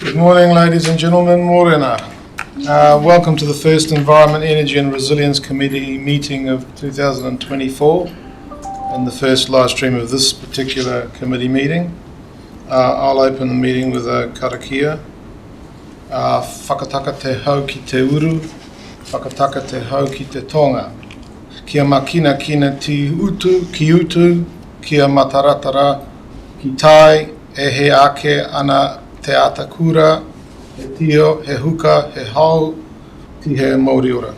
Good morning, ladies and gentlemen. Morena. Welcome to the first Environment, Energy and Resilience Committee meeting of 2024 and the first live stream of this particular committee meeting. I'll open the meeting with a karakia. Whakataka te hau ki te uru, whakataka te hau ki te tonga. Kia makina kina ti utu, kia mataratara ki tai, e he ake ana te atakura, he tio, he huka, he hau, ti he Moriora.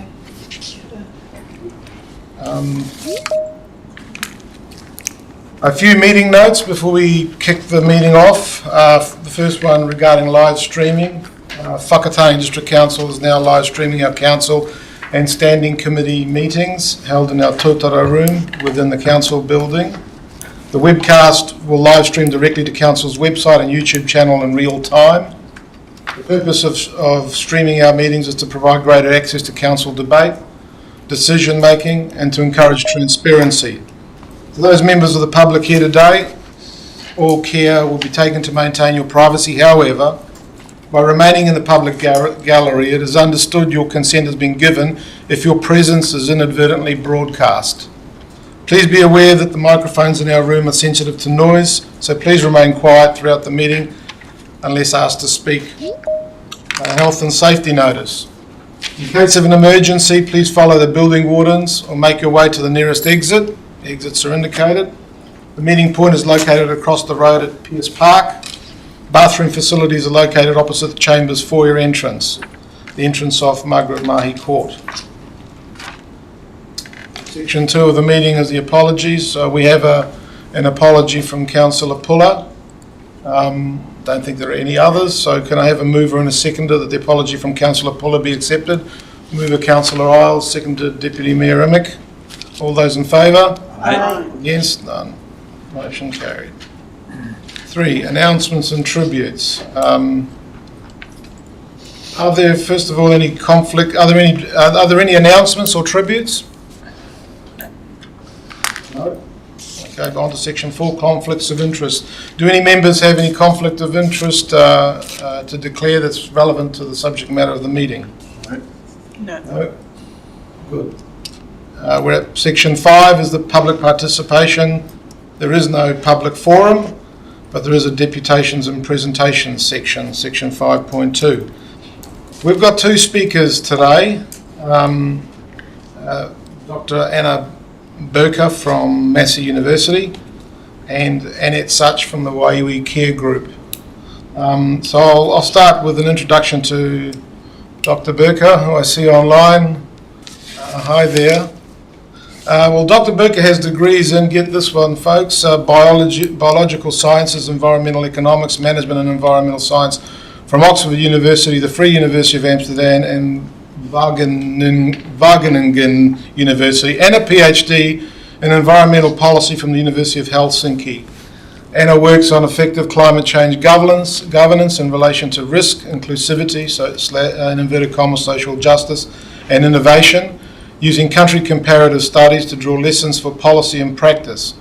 A few meeting notes before we kick the meeting off. The first one regarding live streaming. Whakatane District Council is now live streaming our council and standing committee meetings held in our Totara room within the council building. The webcast will live stream directly to Council's website and YouTube channel in real time. The purpose of streaming our meetings is to provide greater access to Council debate, decision making and to encourage transparency. For those members of the public here today, all care will be taken to maintain your privacy. However, by remaining in the public gallery, it is understood your consent has been given if your presence is inadvertently broadcast. Please be aware that the microphones in our room are sensitive to noise, so please remain quiet throughout the meeting unless asked to speak. Health and safety notice. In case of an emergency, please follow the building wardens or make your way to the nearest exit. Exits are indicated. The meeting point is located across the road at Pierce Park. Bathroom facilities are located opposite the Chambers foyer entrance, the entrance off Margaret Mahi Court. Section 2 of the meeting is the apologies. We have an apology from Councillor Puller. Don't think there are any others, so can I have a mover and a seconder that the apology from Councillor Puller be accepted? Mover Councillor Isles, seconded Deputy Mayor Amick. All those in favour? Aye. Against? None. Motion carried. 3. Announcements and tributes. Are there, first of all, any conflict? Are there any announcements or tributes? No. Okay, on to section 4, conflicts of interest. Do any members have any conflict of interest to declare that's relevant to the subject matter of the meeting? No. No. Good. We're at section 5 is the public participation. There is no public forum, but there is a deputations and presentations section, section 5.2. We've got 2 speakers today. Dr. Anna Burka from Massey University and Annette Such from the Waiui Care Group. So I'll start with an introduction to Dr. Burka, who I see online. Hi there. Well, Dr. Burka has degrees in, get this one folks, biological sciences, environmental economics, management and environmental science from Oxford University, the Free University of Amsterdam and Wageningen University, and a PhD in environmental policy from the University of Helsinki. Anna works on effective climate change governance in relation to risk, inclusivity, in inverted commas, social justice and innovation, using country comparative studies to draw lessons for policy and practice.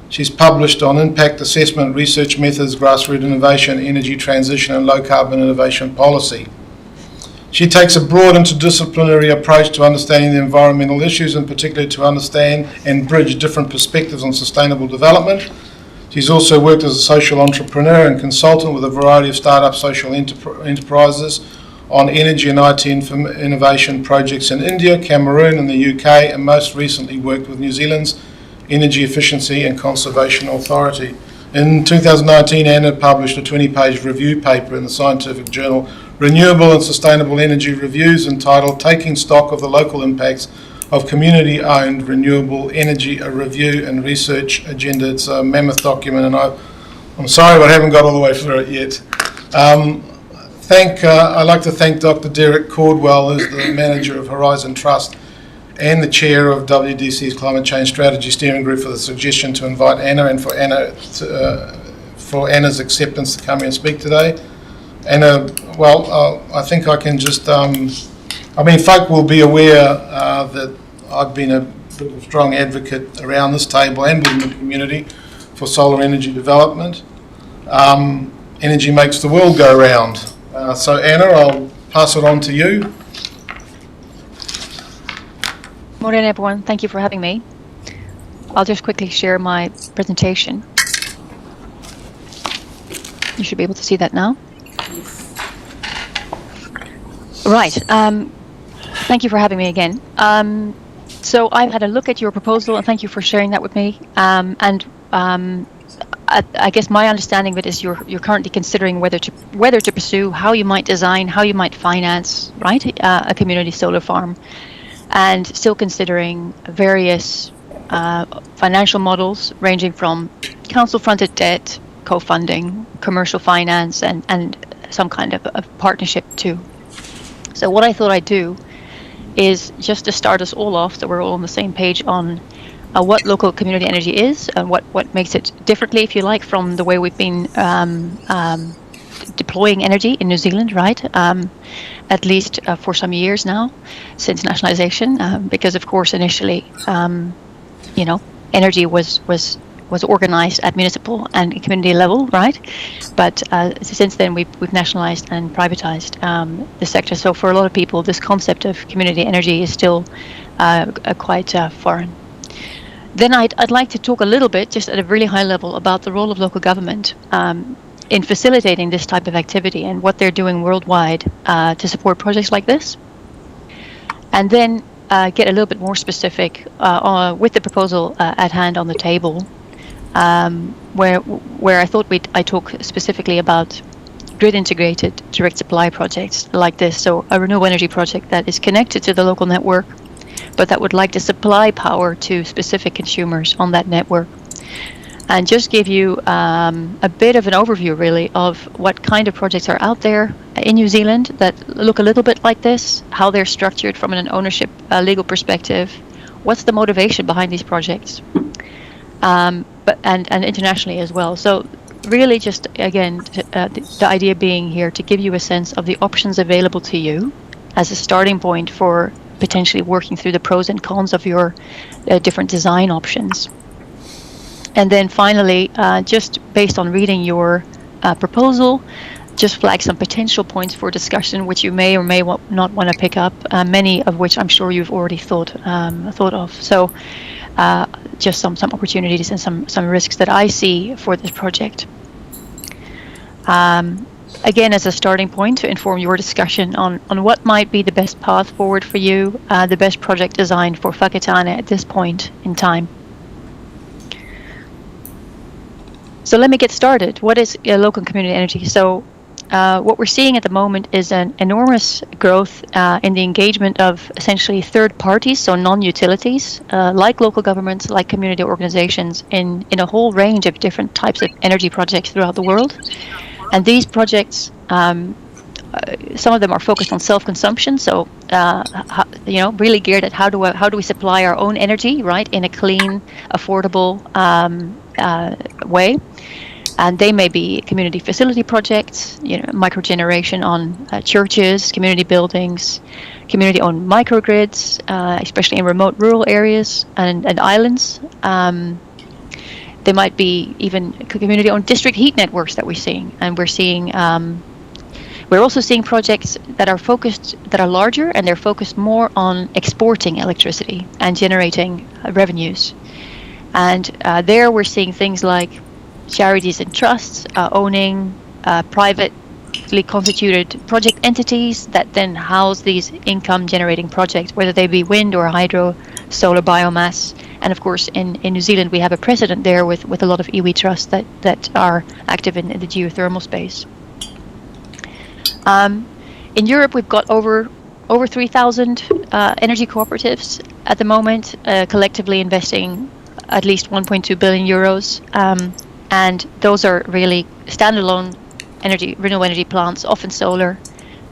She's published on impact assessment, research methods, grassroots innovation, energy transition and low carbon innovation policy. She takes a broad interdisciplinary approach to understanding the environmental issues and particularly to understand and bridge different perspectives on sustainable development. She's also worked as a social entrepreneur and consultant with a variety of startup social enterprises on energy and IT innovation projects in India, Cameroon and the UK, and most recently worked with New Zealand's Energy Efficiency and Conservation Authority. In 2019, Anna published a 20-page review paper in the scientific journal Renewable and Sustainable Energy Reviews entitled Taking Stock of the Local Impacts of Community-Owned Renewable Energy, a Review and Research Agenda. It's a mammoth document and I'm sorry but I haven't got all the way through it yet. I'd like to thank Dr. Derek Cordwell, who's the manager of Horizon Trust and the chair of WDC's Climate Change Strategy Steering Group, for the suggestion to invite Anna and for Anna's acceptance to come here and speak today. Anna, I think I can just, folk will be aware that I've been a strong advocate around this table and within the community for solar energy development. Energy makes the world go round. So Anna, I'll pass it on to you. Morning, everyone. Thank you for having me. I'll just quickly share my presentation. You should be able to see that now. Right. Thank you for having me again. So I've had a look at your proposal, and thank you for sharing that with me. I guess my understanding of it is you're currently considering whether to pursue, how you might design, how you might finance, right, a community solar farm, and still considering various financial models ranging from council-fronted debt, co-funding, commercial finance, and some kind of partnership too. So what I thought I'd do is just to start us all off, so we're all on the same page on what local community energy is and what makes it differently, if you like, from the way we've been deploying energy in New Zealand, right? At least for some years now, since nationalisation, because of course initially, energy was organised at municipal and community level, right? But since then, we've nationalised and privatised the sector. So for a lot of people, this concept of community energy is still quite foreign. Then I'd like to talk a little bit, just at a really high level, about the role of local government in facilitating this type of activity and what they're doing worldwide to support projects like this. And then get a little bit more specific with the proposal at hand on the table, where I thought I talk specifically about grid-integrated direct supply projects like this. So a renewable energy project that is connected to the local network, but that would like to supply power to specific consumers on that network. And just give you a bit of an overview, really, of what kind of projects are out there in New Zealand that look a little bit like this, how they're structured from an ownership legal perspective, what's the motivation behind these projects, but internationally as well. So really just, again, the idea being here to give you a sense of the options available to you as a starting point for potentially working through the pros and cons of your different design options. And then finally, just based on reading your proposal, just flag some potential points for discussion, which you may or may not want to pick up, many of which I'm sure you've already thought of. So just some opportunities and some risks that I see for this project. Again, as a starting point to inform your discussion on what might be the best path forward for you, the best project design for Whakatane at this point in time. So let me get started. What is local community energy? So what we're seeing at the moment is an enormous growth in the engagement of essentially third parties, so non-utilities, like local governments, like community organizations, in a whole range of different types of energy projects throughout the world. And these projects, some of them are focused on self-consumption, so really geared at how do we supply our own energy, right, in a clean, affordable way. And they may be community facility projects, microgeneration on churches, community buildings, community-owned microgrids, especially in remote rural areas and islands. They might be even community-owned district heat networks that we're seeing, and we're also seeing projects that are larger, and they're focused more on exporting electricity and generating revenues. And there we're seeing things like charities and trusts owning privately constituted project entities that then house these income-generating projects, whether they be wind or hydro, solar, biomass. And of course, in New Zealand, we have a precedent there with a lot of iwi trusts that are active in the geothermal space. In Europe, we've got over 3,000 energy cooperatives at the moment, collectively investing at least 1.2 billion euros. And those are really standalone renewable energy plants, often solar,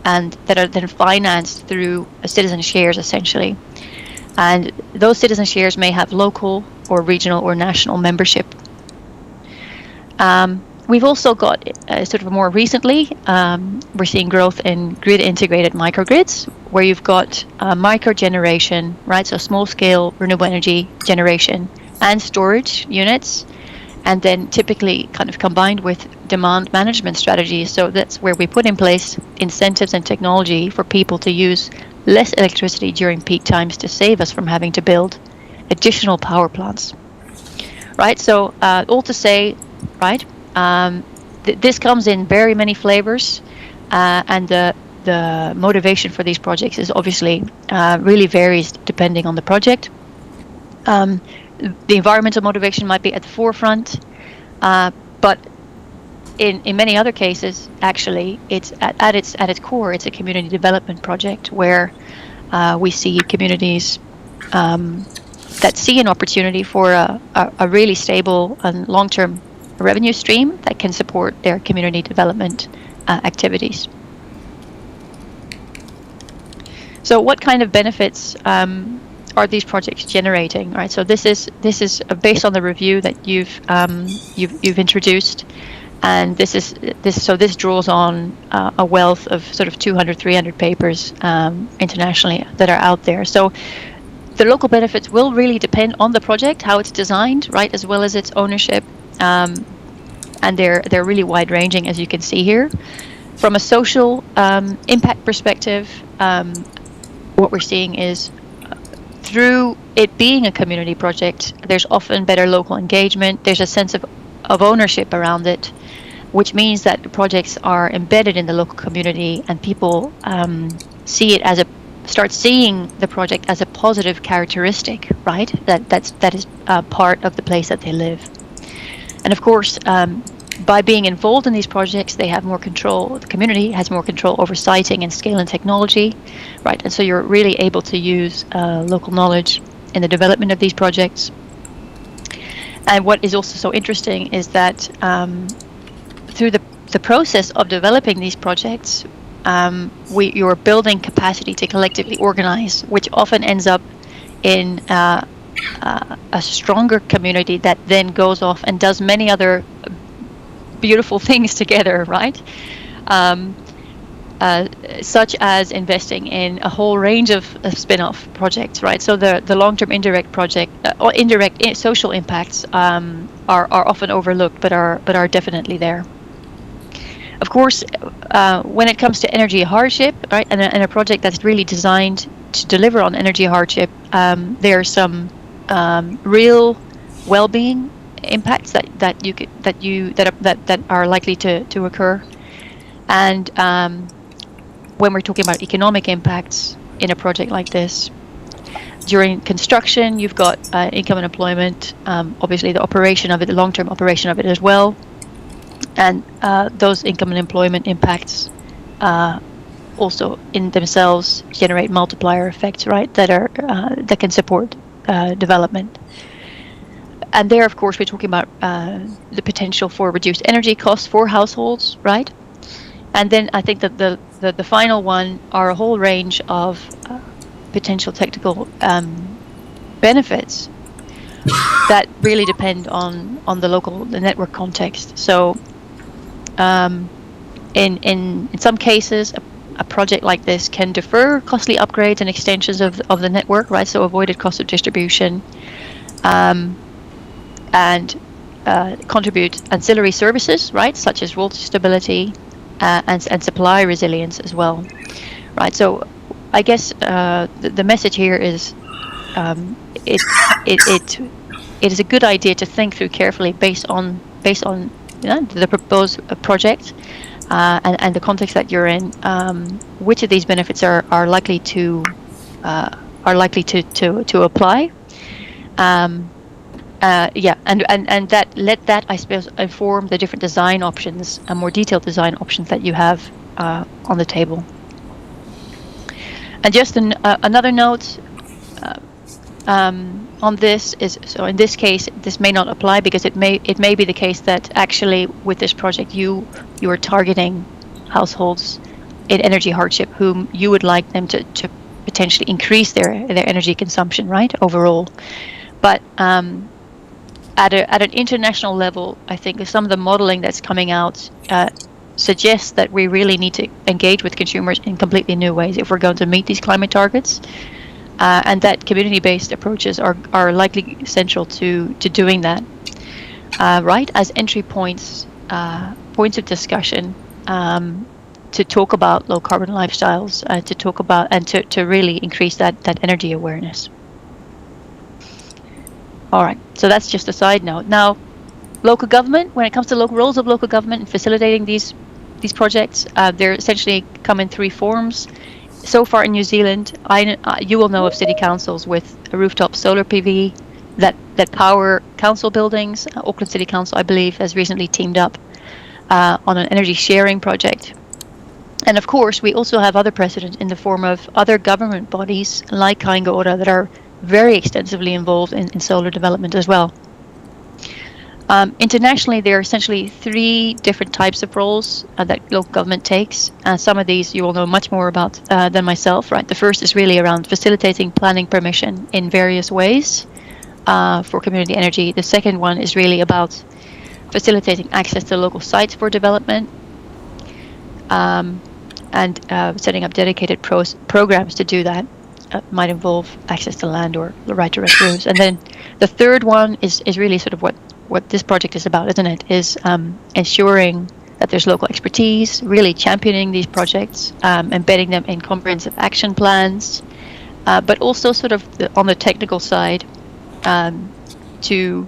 and that are then financed through citizen shares, essentially. And those citizen shares may have local or regional or national membership. We've also got sort of more recently, we're seeing growth in grid-integrated microgrids, where you've got microgeneration, right? So small-scale renewable energy generation and storage units, and then typically kind of combined with demand management strategies. So that's where we put in place incentives and technology for people to use less electricity during peak times to save us from having to build additional power plants. Right, so all to say, right, this comes in very many flavors, and the motivation for these projects is obviously really varies depending on the project. The environmental motivation might be at the forefront, but in many other cases, actually, it's at its core, it's a community development project where we see communities that see an opportunity for a really stable and long-term revenue stream that can support their community development activities. So what kind of benefits are these projects generating? Right. So this is based on the review that you've introduced, and this draws on a wealth of sort of 200, 300 papers internationally that are out there. So the local benefits will really depend on the project, how it's designed, right, as well as its ownership, and they're really wide ranging, as you can see here. From a social impact perspective, what we're seeing is through it being a community project, there's often better local engagement. There's a sense of ownership around it, which means that the projects are embedded in the local community, and people start seeing the project as a positive characteristic, right? That is part of the place that they live. And of course, by being involved in these projects, they have more control. The community has more control over siting and scale and technology, right? And so you're really able to use local knowledge in the development of these projects. And what is also so interesting is that through the process of developing these projects, you're building capacity to collectively organize, which often ends up in a stronger community that then goes off and does many other beautiful things together, right? Such as investing in a whole range of spin-off projects, right? So the long-term indirect project or indirect social impacts are often overlooked, but are definitely there. Of course, when it comes to energy hardship, right, and a project that's really designed to deliver on energy hardship, there are some real well-being impacts that are likely to occur. And when we're talking about economic impacts in a project like this, during construction, you've got income and employment, obviously the operation of it, the long-term operation of it as well. And those income and employment impacts also in themselves generate multiplier effects, right? That can support development. And there, of course, we're talking about the potential for reduced energy costs for households, right? And then I think that the final one are a whole range of potential technical benefits that really depend on the network context. So in some cases, a project like this can defer costly upgrades and extensions of the network, right? So avoided cost of distribution, and contribute ancillary services, right? Such as voltage stability and supply resilience as well, right? So I guess the message here is it is a good idea to think through carefully based on the proposed project and the context that you're in, which of these benefits are likely to apply. And that I suppose inform the different design options and more detailed design options that you have on the table. And just another note on this is, so in this case this may not apply because it may be the case that actually with this project you are targeting households in energy hardship whom you would like them to potentially increase their energy consumption, right, overall. But at an international level, I think some of the modeling that's coming out suggests that we really need to engage with consumers in completely new ways if we're going to meet these climate targets, and that community-based approaches are likely central to doing that. right, as entry points, points of discussion, to talk about low carbon lifestyles, to talk about and to really increase that energy awareness. All right, so that's just a side note. Now, local government, when it comes to local roles of local government in facilitating these projects, they're essentially come in three forms. So far in New Zealand, you will know of city councils with rooftop solar PV that power council buildings. Auckland City Council, I believe, has recently teamed up on an energy sharing project. And of course, we also have other precedent in the form of other government bodies like Kāinga Ora that are very extensively involved in solar development as well. Internationally, there are essentially three different types of roles that local government takes. Some of these you will know much more about than myself, right? The first is really around facilitating planning permission in various ways for community energy. The second one is really about facilitating access to local sites for development, and setting up dedicated programs to do that. Might involve access to land or the right to rent roofs. And then the third one is really sort of what this project is about, isn't it? Is ensuring that there's local expertise, really championing these projects, embedding them in comprehensive action plans, but also sort of on the technical side, to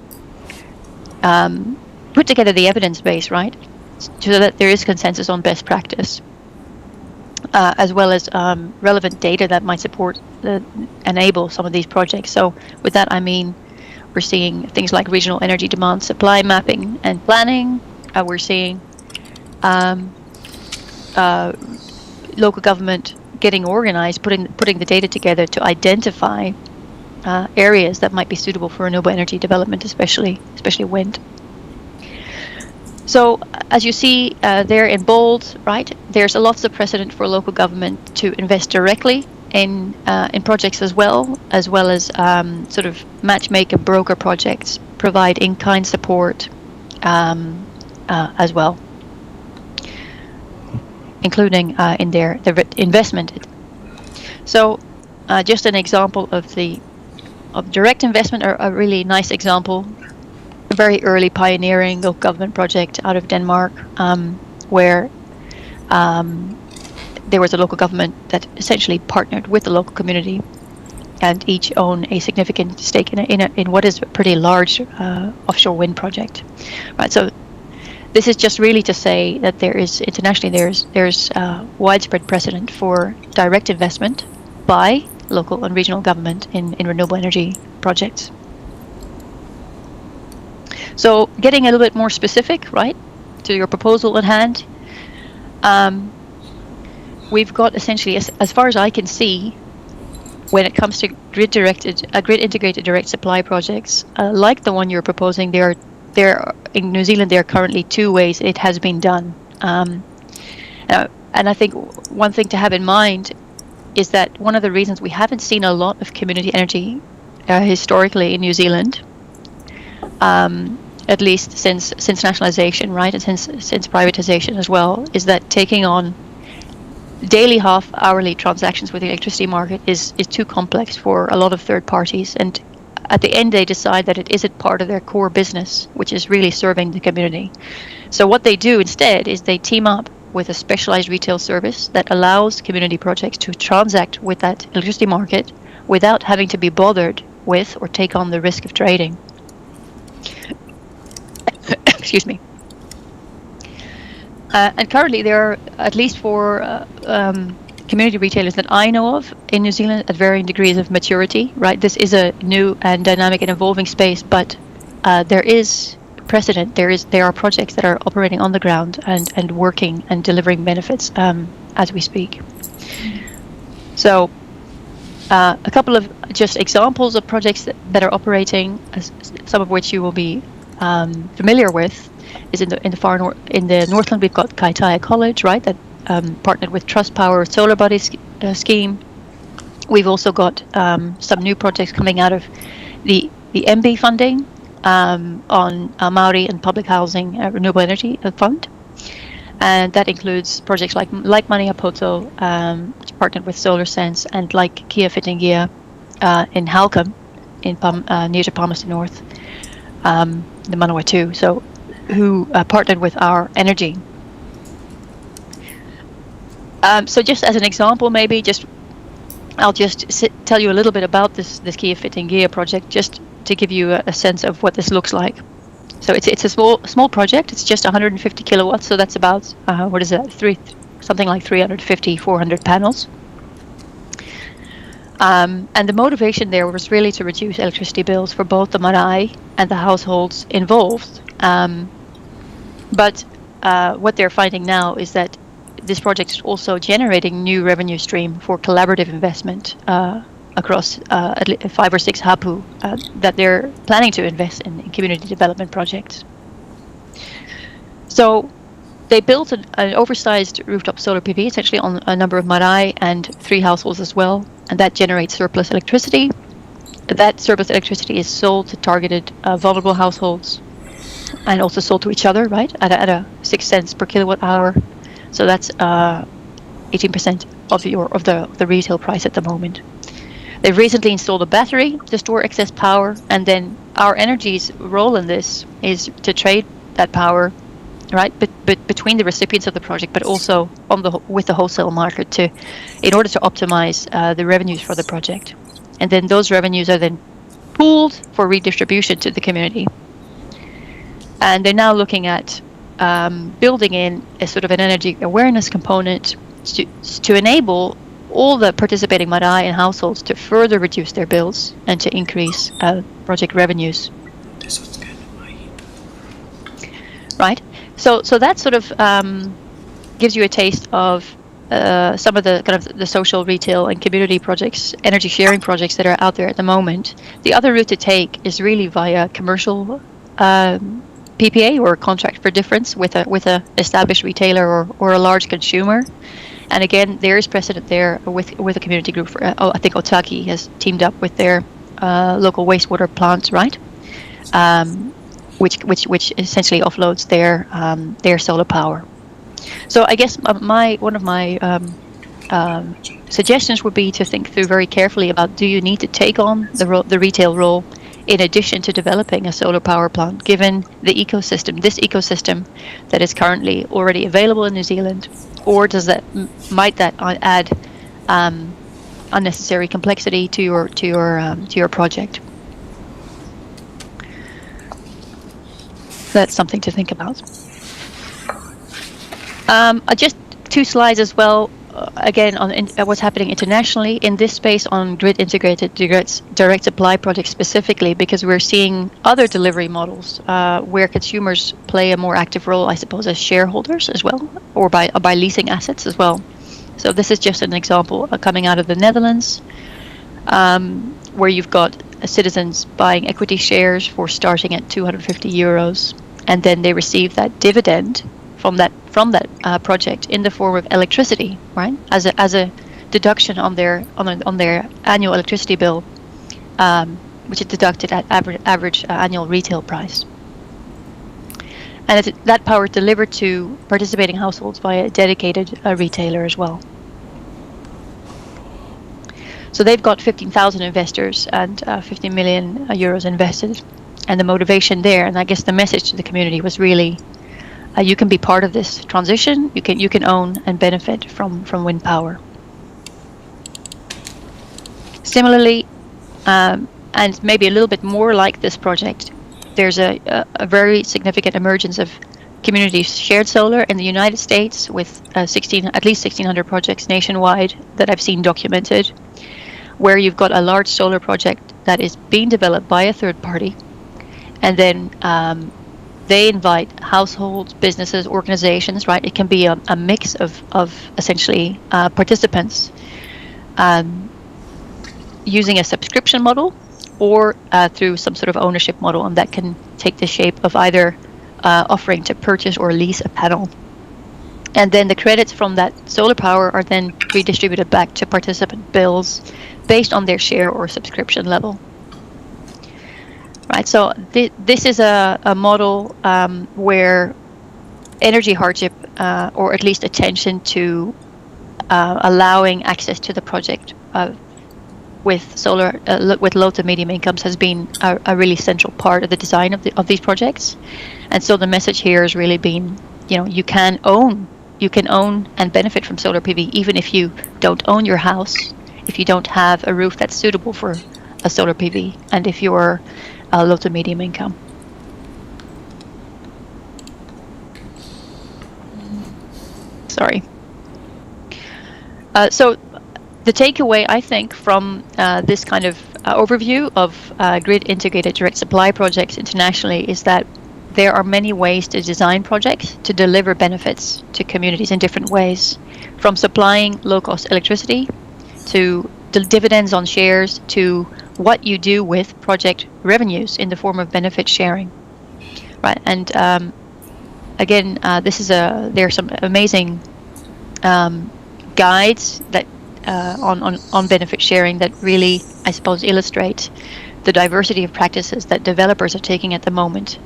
put together the evidence base, right? So that there is consensus on best practice, as well as relevant data that might enable some of these projects. So with that, I mean, we're seeing things like regional energy demand supply mapping and planning. We're seeing local government getting organized, putting the data together to identify areas that might be suitable for renewable energy development, especially wind. So as you see there in bold, right, there's lots of precedent for local government to invest directly in projects as well as sort of matchmake and broker projects, provide in-kind support as well, including in their investment. So just an example of direct investment, or a really nice example, a very early pioneering local government project out of Denmark, where there was a local government that essentially partnered with the local community and each own a significant stake in what is a pretty large offshore wind project. Right. So this is just really to say that there is internationally there's widespread precedent for direct investment by local and regional government in renewable energy projects. So getting a little bit more specific, right, to your proposal at hand, we've got essentially, as far as I can see, when it comes to grid integrated direct supply projects, like the one you're proposing, there in New Zealand there are currently two ways it has been done. And I think one thing to have in mind is that one of the reasons we haven't seen a lot of community energy historically in New Zealand, at least since nationalization, right, and since privatization as well, is that taking on daily half-hourly transactions with the electricity market is too complex for a lot of third parties, and at the end they decide that it isn't part of their core business, which is really serving the community. So what they do instead is they team up with a specialized retail service that allows community projects to transact with that electricity market without having to be bothered with or take on the risk of trading. Excuse me. And currently there are at least 4 community retailers that I know of in New Zealand at varying degrees of maturity, right? This is a new and dynamic and evolving space, but there is precedent. There are projects that are operating on the ground and working and delivering benefits as we speak. So a couple of just examples of projects that are operating, some of which you will be familiar with, is in the Northland. We've got Kaitaia College, right, that partnered with Trust Power Solar Buddy scheme. We've also got some new projects coming out of the MB funding on Maori and public housing renewable energy fund, and that includes projects like Maniapoto, which partnered with SolarSense, and like Kia Fittingia in Halcombe, near to Palmerston North. the Manawatu, so who partnered with Our Energy. So just as an example, maybe I'll just tell you a little bit about this Kia Fitingia project, just to give you a sense of what this looks like. So it's a small project. It's just 150 kilowatts. So that's about what is that? Something like 350, 400 panels. And the motivation there was really to reduce electricity bills for both the marae and the households involved. But what they're finding now is that this project is also generating new revenue stream for collaborative investment across 5 or 6 hapu that they're planning to invest in community development projects. So they built an oversized rooftop solar PV, essentially on a number of marae and 3 households as well, and that generates surplus electricity. That surplus electricity is sold to targeted vulnerable households, and also sold to each other, right, at a 6 cents per kilowatt hour. So that's 18% of the retail price at the moment. They've recently installed a battery to store excess power, and then Our Energy's role in this is to trade that power, right, but between the recipients of the project, but also with the wholesale market in order to optimize the revenues for the project. And then those revenues are then pooled for redistribution to the community. And they're now looking at building in a sort of an energy awareness component to enable all the participating marae and households to further reduce their bills and to increase project revenues. Right. So that sort of gives you a taste of some of the kind of the social, retail, and community projects, energy sharing projects that are out there at the moment. The other route to take is really via commercial PPA or contract for difference with a established retailer or a large consumer. And again, there is precedent there with a community group. I think Otaki has teamed up with their local wastewater plants, right? Which essentially offloads their solar power. So I guess one of my suggestions would be to think through very carefully about, do you need to take on the retail role in addition to developing a solar power plant, given this ecosystem that is currently already available in New Zealand, or might that add unnecessary complexity to your project? That's something to think about. Just 2 slides as well. Again, on what's happening internationally in this space on grid-integrated direct supply projects specifically, because we're seeing other delivery models where consumers play a more active role, I suppose, as shareholders as well, or by leasing assets as well. So this is just an example coming out of the Netherlands, where you've got citizens buying equity shares for starting at €250, and then they receive that dividend from that project in the form of electricity, right? As a deduction on their annual electricity bill, which is deducted at average annual retail price. And that power is delivered to participating households via a dedicated retailer as well. So they've got 15,000 investors and 50 million euros invested, and the motivation there, and I guess the message to the community was really, you can be part of this transition. You can own and benefit from wind power. Similarly, and maybe a little bit more like this project, there's a very significant emergence of community shared solar in the United States, with at least 1,600 projects nationwide that I've seen documented, where you've got a large solar project that is being developed by a third party, and then they invite households, businesses, organizations, right? It can be a mix of essentially participants using a subscription model or through some sort of ownership model, and that can take the shape of either offering to purchase or lease a panel. And then the credits from that solar power are then redistributed back to participant bills based on their share or subscription level. Right, so this is a model where energy hardship, or at least attention to allowing access to the project with solar, with low to medium incomes has been a really central part of the design of these projects. And so the message here has really been, you can own and benefit from solar PV even if you don't own your house, if you don't have a roof that's suitable for a solar PV, and if you're low to medium income. Sorry. So the takeaway, I think, from this kind of overview of grid integrated direct supply projects internationally is that there are many ways to design projects to deliver benefits to communities in different ways, from supplying low-cost electricity to dividends on shares to what you do with project revenues in the form of benefit sharing, right? And again, there are some amazing guides that on benefit sharing that really, I suppose, illustrate the diversity of practices that developers are taking at the moment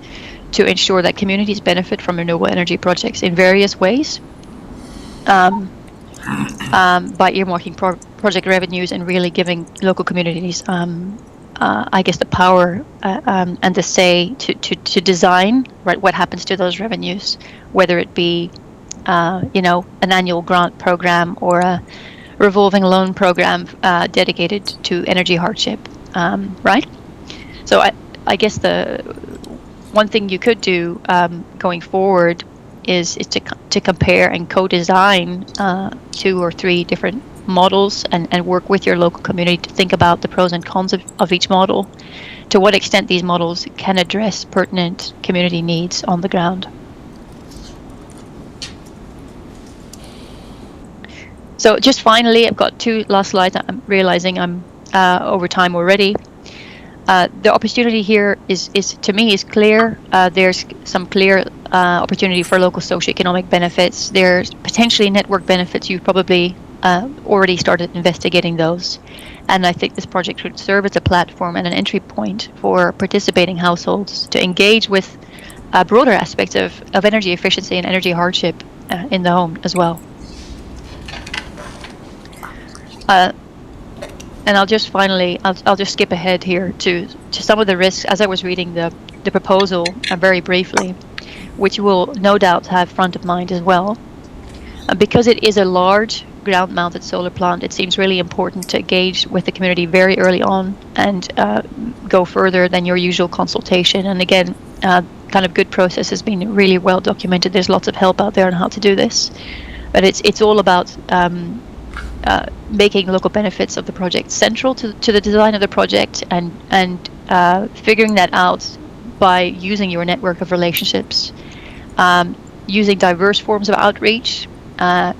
to ensure that communities benefit from renewable energy projects in various ways, by earmarking project revenues and really giving local communities, I guess, the power and the say to design, right, what happens to those revenues, whether it be an annual grant program or a revolving loan program dedicated to energy hardship, right? So I guess the one thing you could do going forward is to compare and co-design 2 or 3 different models and work with your local community to think about the pros and cons of each model, to what extent these models can address pertinent community needs on the ground. So just finally, I've got 2 last slides. I'm realizing I'm over time already. The opportunity here is to me is clear. There's some clear opportunity for local socioeconomic benefits. There's potentially network benefits. You've probably already started investigating those. And I think this project should serve as a platform and an entry point for participating households to engage with broader aspects of energy efficiency and energy hardship in the home as well. And I'll just finally, I'll just skip ahead here to some of the risks as I was reading the proposal very briefly, which will no doubt have front of mind as well. Because it is a large ground-mounted solar plant, it seems really important to engage with the community very early on and go further than your usual consultation. And again, kind of good process has been really well documented. There's lots of help out there on how to do this, but it's all about making local benefits of the project central to the design of the project, and figuring that out by using your network of relationships, using diverse forms of outreach,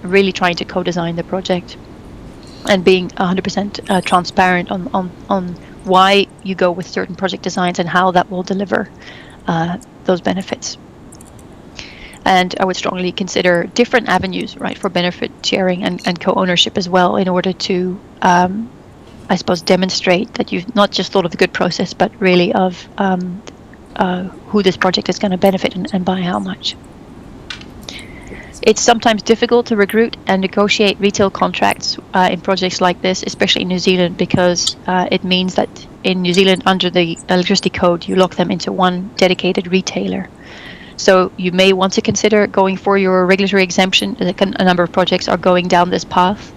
really trying to co-design the project, and being 100% transparent on why you go with certain project designs and how that will deliver those benefits. And I would strongly consider different avenues, right, for benefit sharing and co-ownership as well, in order to, I suppose, demonstrate that you've not just thought of the good process, but really of who this project is going to benefit and by how much. It's sometimes difficult to recruit and negotiate retail contracts in projects like this, especially in New Zealand, because it means that in New Zealand, under the electricity code, you lock them into one dedicated retailer. So you may want to consider going for your regulatory exemption. A number of projects are going down this path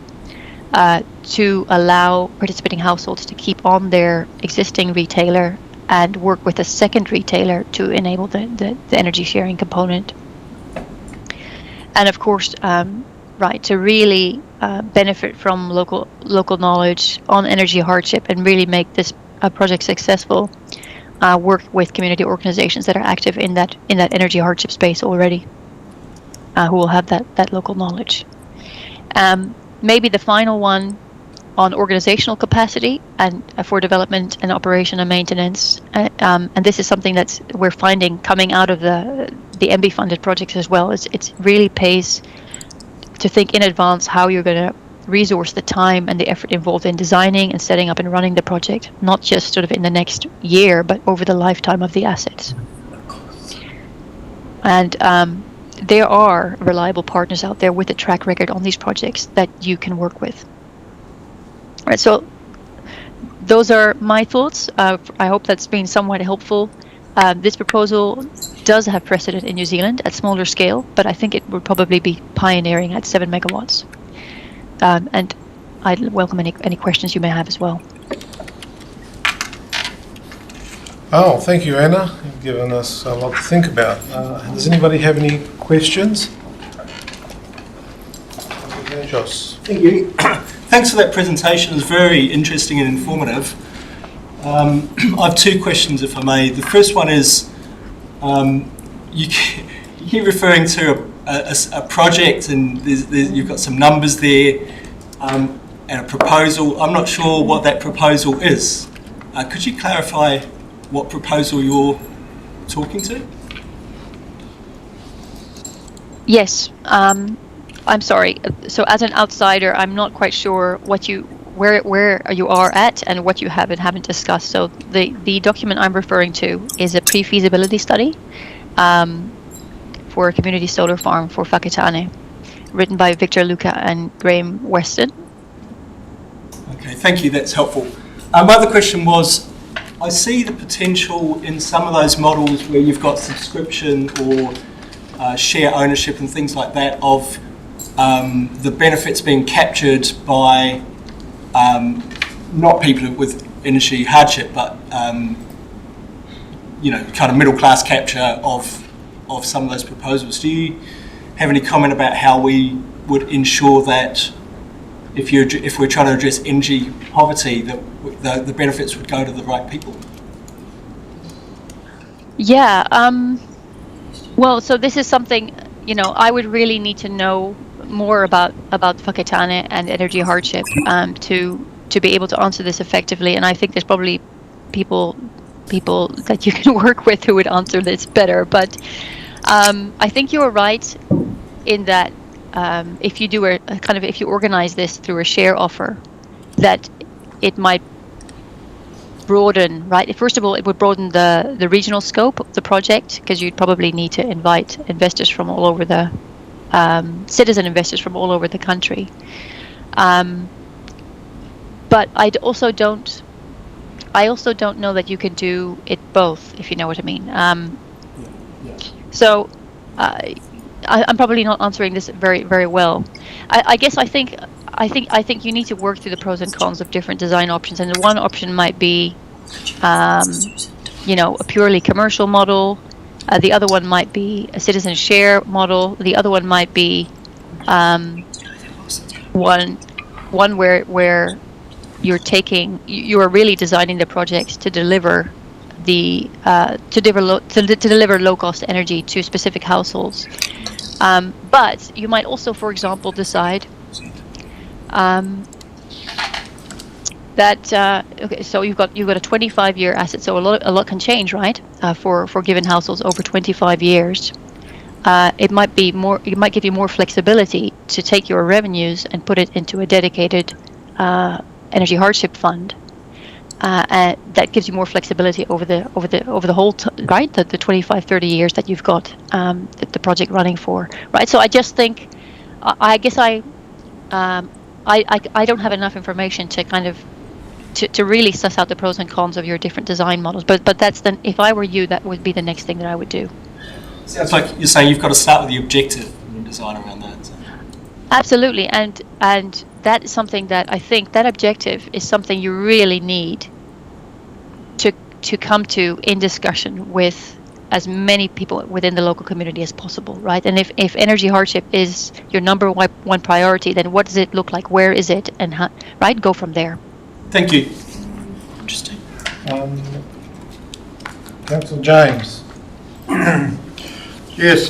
to allow participating households to keep on their existing retailer and work with a second retailer to enable the energy sharing component. And of course, right, to really benefit from local knowledge on energy hardship and really make this project successful, work with community organizations that are active in that energy hardship space already, who will have that local knowledge. Maybe the final one on organizational capacity and for development and operation and maintenance, and this is something that we're finding coming out of the MB funded projects as well. It really pays to think in advance how you're going to resource the time and the effort involved in designing and setting up and running the project, not just sort of in the next year, but over the lifetime of the assets. And there are reliable partners out there with a track record on these projects that you can work with. Right, so those are my thoughts. I hope that's been somewhat helpful. This proposal does have precedent in New Zealand at smaller scale, but I think it would probably be pioneering at 7 megawatts. And I'd welcome any questions you may have as well. Oh, thank you, Anna. You've given us a lot to think about. Does anybody have any questions? Josh. Thank you. Thanks for that presentation. It was very interesting and informative. I have two questions, if I may. The first one is, you keep referring to a project, and you've got some numbers there, and a proposal. I'm not sure what that proposal is. Could you clarify what proposal you're talking to? Yes. I'm sorry. So as an outsider, I'm not quite sure where you are at and what you have and haven't discussed. So the document I'm referring to is a pre-feasibility study for a community solar farm for Whakatane, written by Victor Luca and Graham Weston. Okay, thank you. That's helpful. My other question was, I see the potential in some of those models where you've got subscription or share ownership and things like that of the benefits being captured by not people with energy hardship, but kind of middle class capture of some of those proposals. Do you have any comment about how we would ensure that if we're trying to address energy poverty, that the benefits would go to the right people? Yeah. Well, so this is something, I would really need to know more about Whakatane and energy hardship to be able to answer this effectively. And I think there's probably people that you can work with who would answer this better. But I think you're right in that if you do if you organize this through a share offer, that it might broaden, right? First of all, it would broaden the regional scope of the project, because you'd probably need to invite investors from all over the citizen investors from all over the country. But I also don't know that you can do it both, if you know what I mean. So I'm probably not answering this very, very well. I guess I think you need to work through the pros and cons of different design options, and one option might be, a purely commercial model. The other one might be a citizen share model. The other one might be one where you are really designing the project to deliver deliver low cost energy to specific households. But you might also, for example, decide that okay, so you've got a 25-year asset, so a lot can change, right? For given households over 25 years, it might give you more flexibility to take your revenues and put it into a dedicated energy hardship fund, and that gives you more flexibility over the whole right, the 25-30 years that you've got the project running for, right? So I just think I don't have enough information to kind of to really suss out the pros and cons of your different design models, but that's if I were you, that would be the next thing that I would do. Sounds like you're saying you've got to start with the objective and design around that. So. Absolutely, and that is something that I think that objective is something you really need to come to in discussion with as many people within the local community as possible, right? And if energy hardship is your number one priority, then what does it look like? Where is it? And how, right? Go from there. Thank you. Interesting. Councillor James. Yes,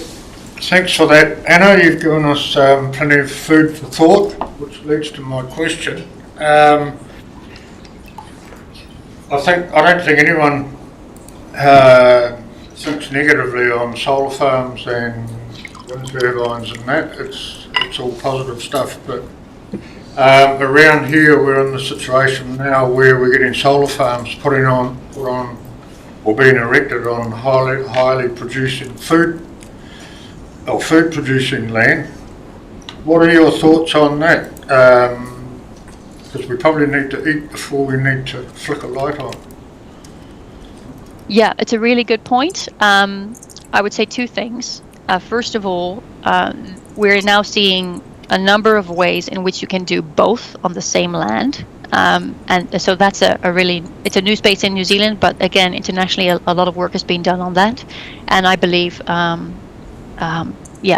thanks for that, Anna. You've given us plenty of food for thought, which leads to my question. I don't think anyone thinks negatively on solar farms and wind turbines and that. It's all positive stuff, but around here we're in the situation now where we're getting solar farms put on or being erected on highly producing food producing land. What are your thoughts on that? Because we probably need to eat before we need to flick a light on. Yeah, it's a really good point. I would say two things. First of all, we're now seeing a number of ways in which you can do both on the same land. And so that's it's a new space in New Zealand, but again, internationally, a lot of work has been done on that. And I believe,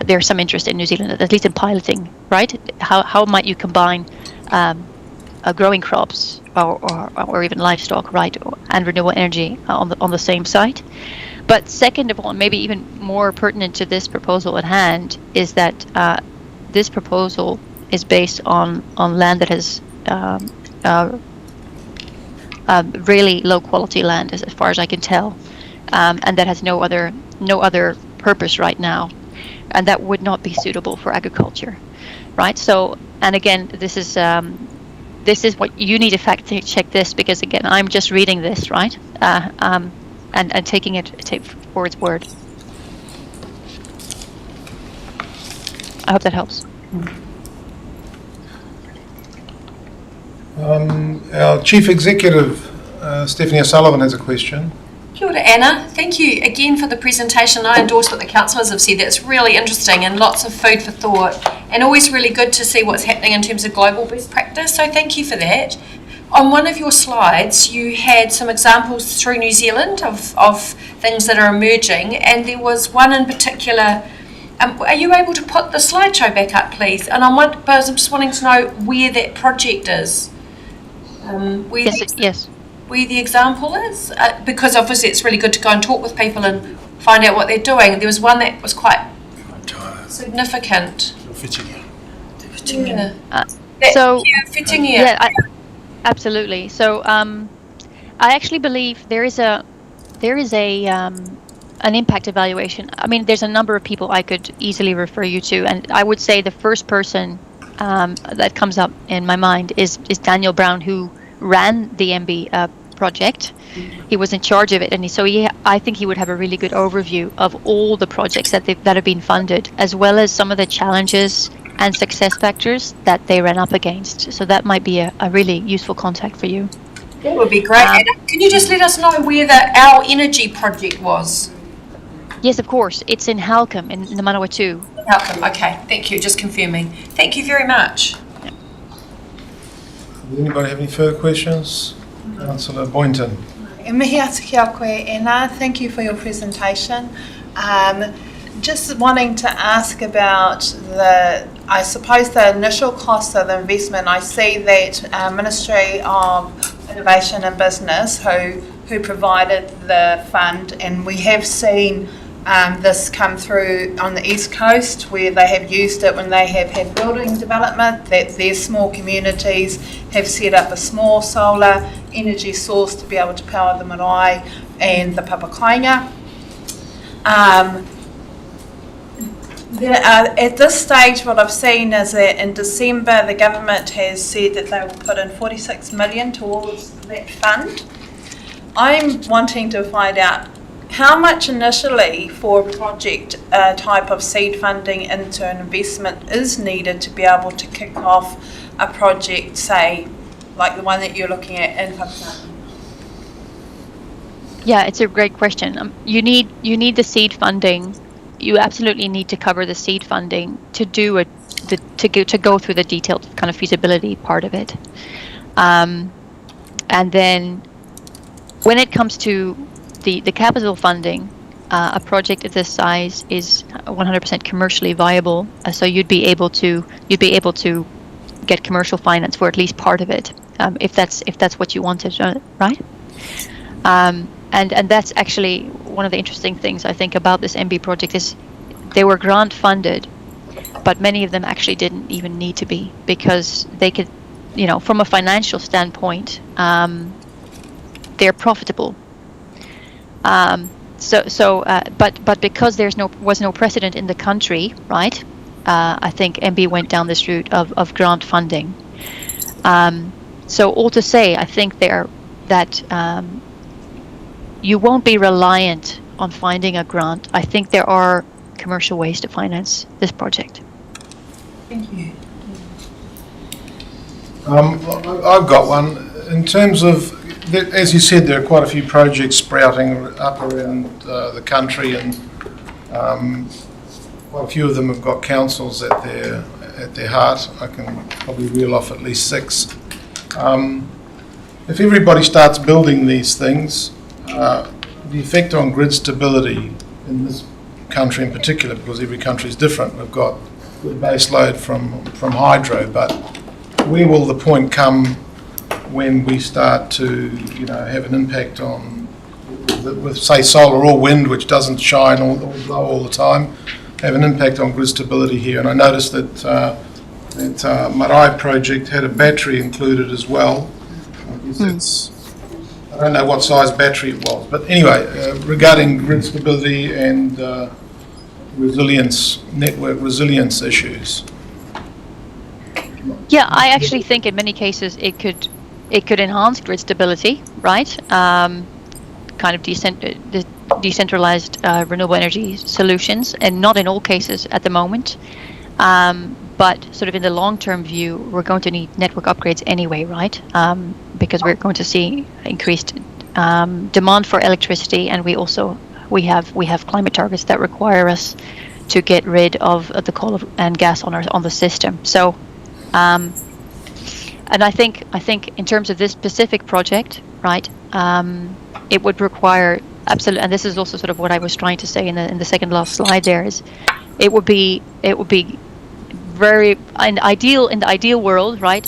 there's some interest in New Zealand, at least in piloting, right? How might you combine growing crops or even livestock, right, and renewable energy on the same site? But second of all, maybe even more pertinent to this proposal at hand, is that this proposal is based on land that has really low quality land, as far as I can tell, and that has no other purpose right now, and that would not be suitable for agriculture, right? So, and again, this is what you need to fact check this, because again, I'm just reading this, right, and taking it for its word. I hope that helps. Our Chief Executive, Stephanie O'Sullivan, has a question. Kia ora, Anna. Thank you again for the presentation. I endorse what the councillors have said. It's really interesting and lots of food for thought, and always really good to see what's happening in terms of global best practice. So thank you for that. On one of your slides, you had some examples through New Zealand of things that are emerging, and there was one in particular. Are you able to put the slideshow back up, please? And I'm just wanting to know where that project is. Yes. Where the example is, because obviously it's really good to go and talk with people and find out what they're doing. There was one that was quite significant. Whittingham. Whittingham. Yeah, absolutely. So I actually believe there is an impact evaluation. I mean, there's a number of people I could easily refer you to, and I would say the first person that comes up in my mind is Daniel Brown, who ran the MB project. He was in charge of it, and I think he would have a really good overview of all the projects that have been funded, as well as some of the challenges and success factors that they ran up against. So that might be a really useful contact for you. That would be great. Can you just let us know where our energy project was? Yes, of course. It's in Halcombe, in the Manawatu. Halcombe, okay. Thank you. Just confirming. Thank you very much. Does anybody have any further questions? Councillor Boynton. E mihi atu ki a koe, Anna. Thank you for your presentation. Just wanting to ask about I suppose the initial cost of the investment. I see that Ministry of Innovation and Business who provided the fund, and we have seen this come through on the East Coast, where they have used it when they have had building development, that their small communities have set up a small solar energy source to be able to power the marae and the Papakainga. At this stage, what I've seen is that in December, the government has said that they will put in 46 million towards that fund. I'm wanting to find out how much initially for a project type of seed funding into an investment is needed to be able to kick off a project, say, like the one that you're looking at in Papakainga? Yeah, it's a great question. You need the seed funding. You absolutely need to cover the seed funding to go through the detailed kind of feasibility part of it, and then when it comes to the capital funding, a project of this size is 100% commercially viable. So you'd be able to get commercial finance for at least part of it, if that's what you wanted, right? And that's actually one of the interesting things I think about this MB project is they were grant funded, but many of them actually didn't even need to be, because they could, from a financial standpoint, they're profitable. But because was no precedent in the country, right? I think MB went down this route of grant funding. So all to say, I think that you won't be reliant on finding a grant. I think there are commercial ways to finance this project. Thank you. I've got one. In terms of, as you said, there are quite a few projects sprouting up around the country, and quite a few of them have got councils at their heart. I can probably reel off at least 6. If everybody starts building these things, the effect on grid stability in this country in particular, because every country is different, we've got good base load from hydro, but where will the point come when we start to, have an impact on, with say solar or wind, which doesn't shine or blow all the time, have an impact on grid stability here? And I noticed that Marae project had a battery included as well. I don't know what size battery it was, but anyway, regarding grid stability and resilience, network resilience issues. Yeah, I actually think in many cases it could enhance grid stability, right? Kind of decentralized renewable energy solutions, and not in all cases at the moment. But sort of in the long-term view, we're going to need network upgrades anyway, right? Because we're going to see increased demand for electricity, and we have climate targets that require us to get rid of the coal and gas on the system. So, and I think in terms of this specific project, right, it would require absolutely, and this is also sort of what I was trying to say in the second last slide. There is, it would be very in the ideal world, right?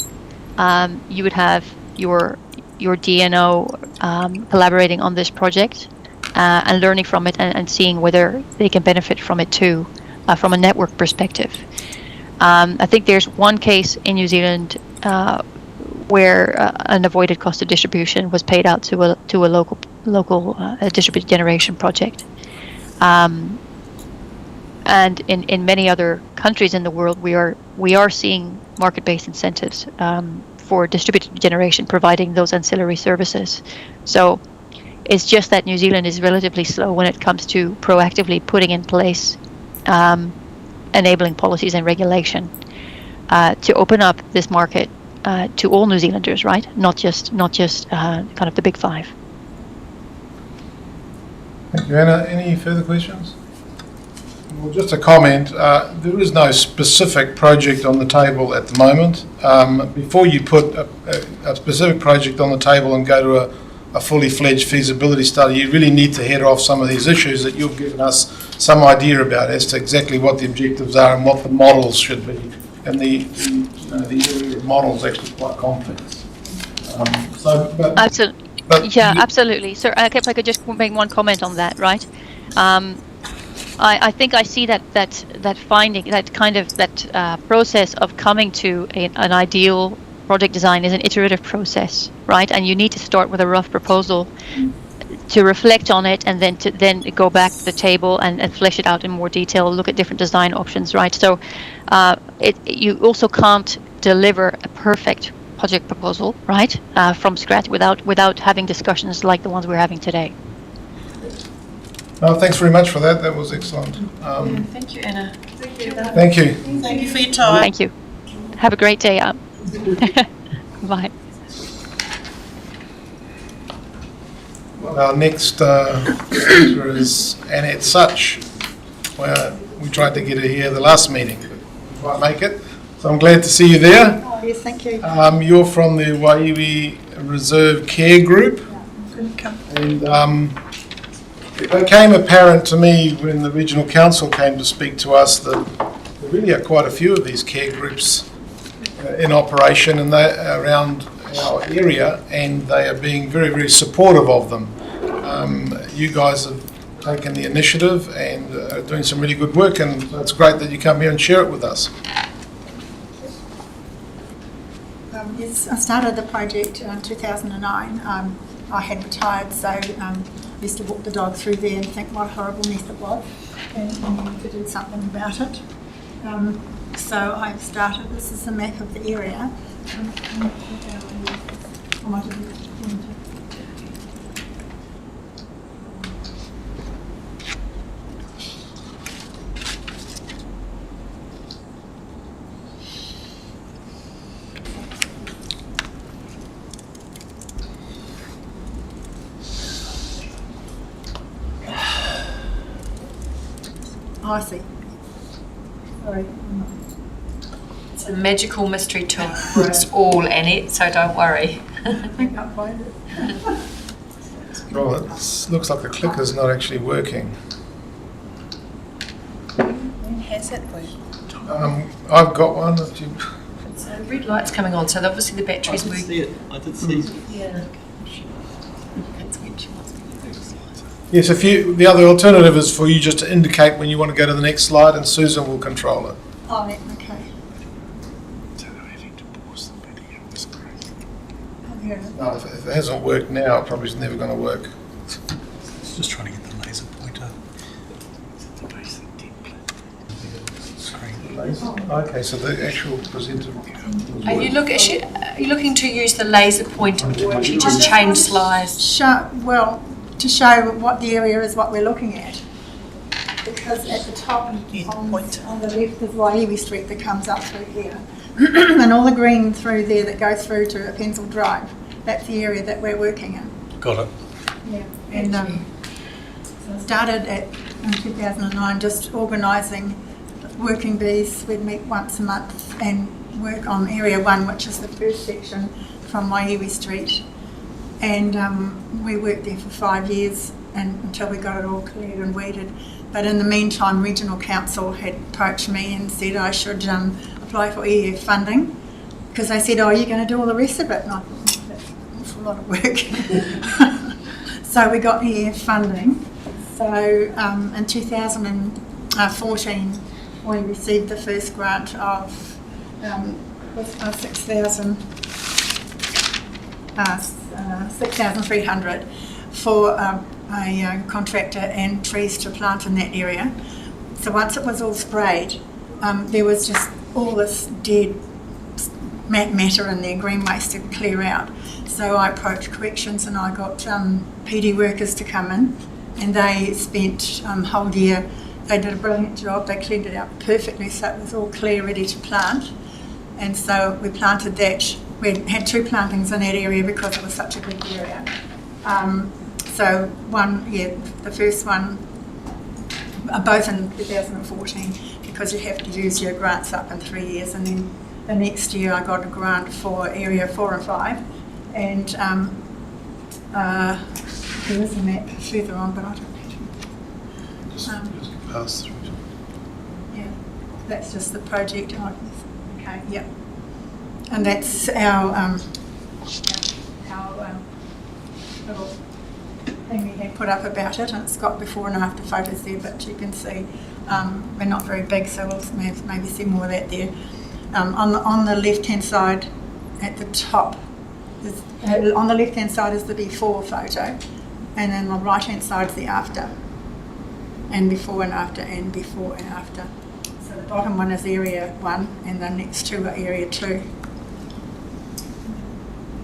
You would have your DNO collaborating on this project and learning from it and seeing whether they can benefit from it too, from a network perspective. I think there's one case in New Zealand where an avoided cost of distribution was paid out to a local distributed generation project. And in many other countries in the world, we are seeing market-based incentives for distributed generation providing those ancillary services. So it's just that New Zealand is relatively slow when it comes to proactively putting in place enabling policies and regulation to open up this market to all New Zealanders, right? Not just kind of the big 5. Thank you, Anna. Any further questions? Well, just a comment. There is no specific project on the table at the moment. Before you put a specific project on the table and go to a fully fledged feasibility study, you really need to head off some of these issues that you've given us some idea about as to exactly what the objectives are and what the models should be. And the area of models is actually quite complex. Absolutely. Absolutely. So if I could just make one comment on that, right? I think I see that finding, that process of coming to an ideal project design is an iterative process, right? And you need to start with a rough proposal to reflect on it, and then go back to the table and flesh it out in more detail, look at different design options, right? So you also can't deliver a perfect project proposal, right, from scratch without having discussions like the ones we're having today. Thanks very much for that. That was excellent. Thank you, Anna. Thank you. Thank you for your time. Thank you. Have a great day. Bye. Well, our next speaker is Annette Such. Well, we tried to get her here the last meeting, but we can't make it. So I'm glad to see you there. Oh, yes, thank you. You're from the Waiiwi Reserve Care Group. And it became apparent to me when the Regional Council came to speak to us that there really are quite a few of these care groups in operation and they're around our area, and they are being very, very supportive of them. You guys have taken the initiative and are doing some really good work, and it's great that you come here and share it with us. Yes, I started the project in 2009. I had retired, so I used to walk the dog through there and think what a horrible mess it was, and need to do something about it. So I've started, this is a map of the area. I see. Sorry. It's a magical mystery tool for us all, Annette, so don't worry. I think I'll find it. Well, it looks like the clicker's not actually working. When has it worked? I've got one. If you- So the red light's coming on, so obviously the I battery's did moving. see it. I did see. Yeah. Yes, the other alternative is for you just to indicate when you want to go to the next slide, and Susan will control it. Oh, okay. No, if it hasn't worked now, it probably is never going to work. It's just trying to get the laser pointer. Okay, so the actual presenter. Are you looking to use the laser pointer, or actually just change slides? Well, to show what the area is, what we're looking at. Because at the top on the left is Waiiwi Street that comes up through here. And all the green through there that goes through to Penzell Drive, that's the area that we're working in. Got it. Yeah. And so I started in 2009 just organising working bees. We'd meet once a month and work on Area 1, which is the first section from Waiiwi Street. And we worked there for 5 years until we got it all cleared and weeded. But in the meantime, Regional Council had approached me and said I should apply for EF funding, because they said, oh, you're going to do all the rest of it. And I thought, that's an awful lot of work. So we got EF funding. So in 2014, we received the first grant of 6,300 for a contractor and trees to plant in that area. So once it was all sprayed, there was just all this dead matter in there, green waste to clear out. So I approached corrections and I got PD workers to come in, and they spent a whole year. They did a brilliant job. They cleaned it out perfectly, so it was all clear, ready to plant. And so we planted that. We had 2 plantings in that area because it was such a big area. So the first one, both in 2014, because you have to use your grants up in 3 years, and then the next year I got a grant for Area 4 and 5, and there is a map further on, but I don't know. Just pass through. Yeah, that's just the project. Okay, yep. And that's our little thing we had put up about it, and it's got before and after photos there, but you can see we're not very big, so we'll maybe see more of that there. On the left-hand side at the top, on the left-hand side is the before photo, and then on the right-hand side is the after, and before and after, and before and after. So the bottom one is Area 1, and the next 2 are Area 2.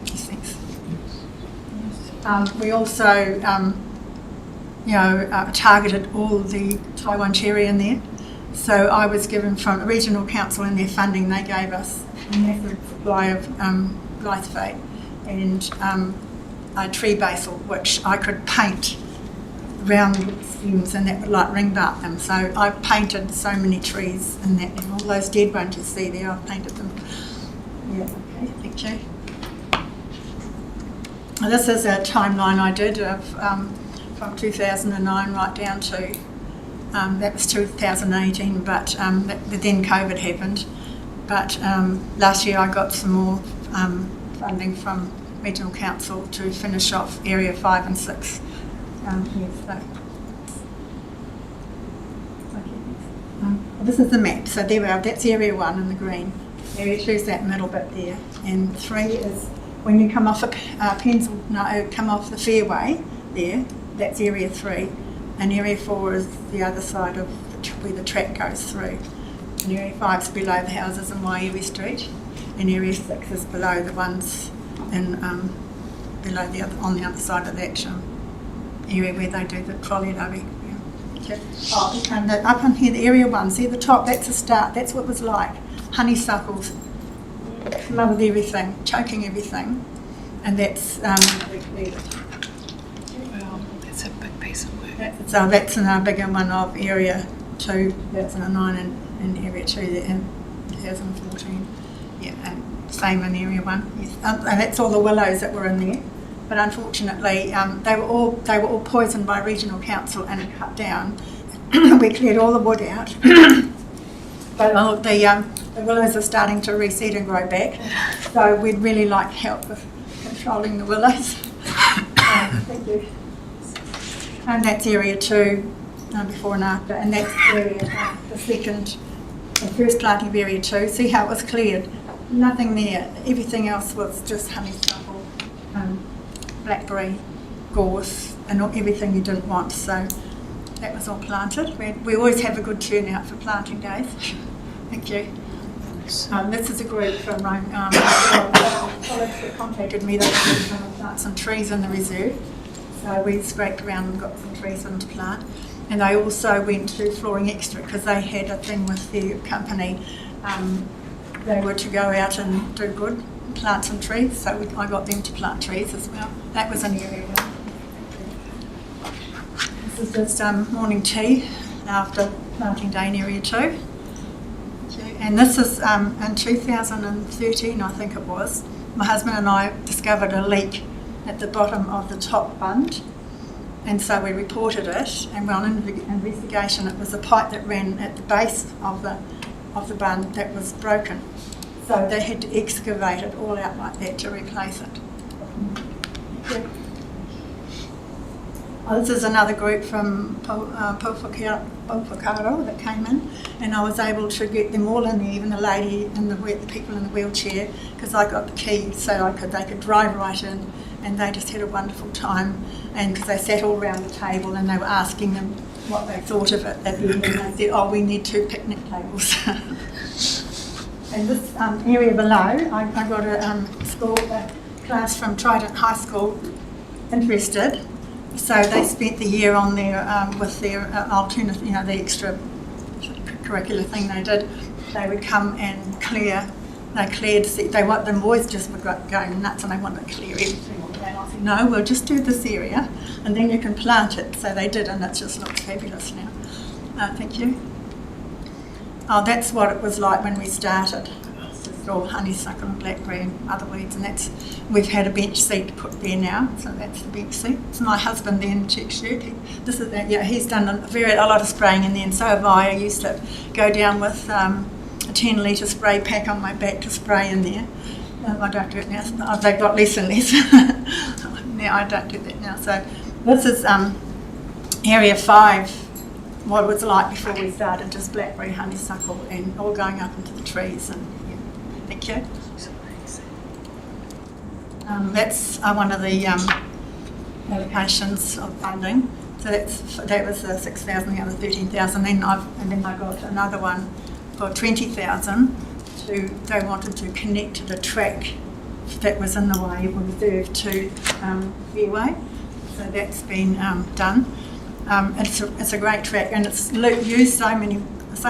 Thanks. We also, targeted all the Taiwan cherry in there. So I was given from Regional Council in their funding, they gave us a massive supply of glyphosate and a tree basil, which I could paint round stems, and that would like ring bark them. So I painted so many trees in that, and all those dead ones you see there, I've painted them. Yeah, okay, thank you. This is a timeline I did of from 2009 right down to, that was 2018, but then COVID happened. But last year I got some more funding from Regional Council to finish off Area 5 and 6. This is the map, so there we are, that's Area 1 in the green. Area 2 is that middle bit there, and 3 is when you come off come off the fairway there, that's Area 3, and Area 4 is the other side of where the track goes through. And Area 5 is below the houses in Waiiwi Street, and Area 6 is below the ones in below on the other side of that area where they do the trolley lobby. Yeah. Oh, and up on here, the Area 1, see the top, that's a start, that's what it was like. Honeysuckles, smothered everything, choking everything, and that's Wow, that's a big piece of work. that's another bigger one of Area 2009 in Area 2 in 2014. Yeah, and same in Area 1. Yes. And that's all the willows that were in there. But unfortunately, they were all poisoned by regional council and cut down. We cleared all the wood out. But the willows are starting to reseed and grow back. So we'd really like help with controlling the willows. Thank you. And that's Area 2, before and after. And that's Area, the first planting of Area 2. See how it was cleared? Nothing there. Everything else was just honeysuckle, blackberry, gorse, and everything you didn't want. So that was all planted. We always have a good turnout for planting days. Thank you. This is a group from college that contacted me. They wanted to plant some trees in the reserve. So we scraped around and got some trees for them to plant. And they also went to Flooring Extra because they had a thing with their company. They were to go out and do good, plant some trees. So I got them to plant trees as well. That was in Area 1. This is just morning tea after planting day in Area 2. And this is in 2013, I think it was, my husband and I discovered a leak at the bottom of the top bund. And so we reported it, and on investigation it was a pipe that ran at the base of the bund that was broken. So they had to excavate it all out like that to replace it. Yeah. This is another group from Pofocaro that came in, and I was able to get them all in there, even the lady and the people in the wheelchair, because I got the key so they could drive right in, and they just had a wonderful time. And because they sat all around the table and they were asking them what they thought of it at the end, and they said, "Oh, we need 2 picnic tables." And this area below, I got a class from Trident High School interested. So they spent the year on their with their alternate, the extra curricular thing they did. They would come and clear. They cleared. The boys just were going nuts, and they wanted to clear everything. And I said, "No, we'll just do this area, and then you can plant it." So they did, and it just looks fabulous now. Thank you. Oh, that's what it was like when we started. It's just all honeysuckle and blackberry and other weeds, and we've had a bench seat put there now, so that's the bench seat. It's my husband there in the check shirt. He's done a lot of spraying in there, and so have I. I used to go down with a 10-litre spray pack on my back to spray in there. I don't do it now. They've got less and less. Now I don't do that now. So this is Area 5, what it was like before we started, just blackberry, honeysuckle, and all going up into the trees. And thank you. That's one of the allocations of funding. So that was the 6,000, the other 13,000. Then I got another one for 20,000. They wanted to connect to the track that was in the way reserved to Fairway. So that's been done. It's a great track, and it's used so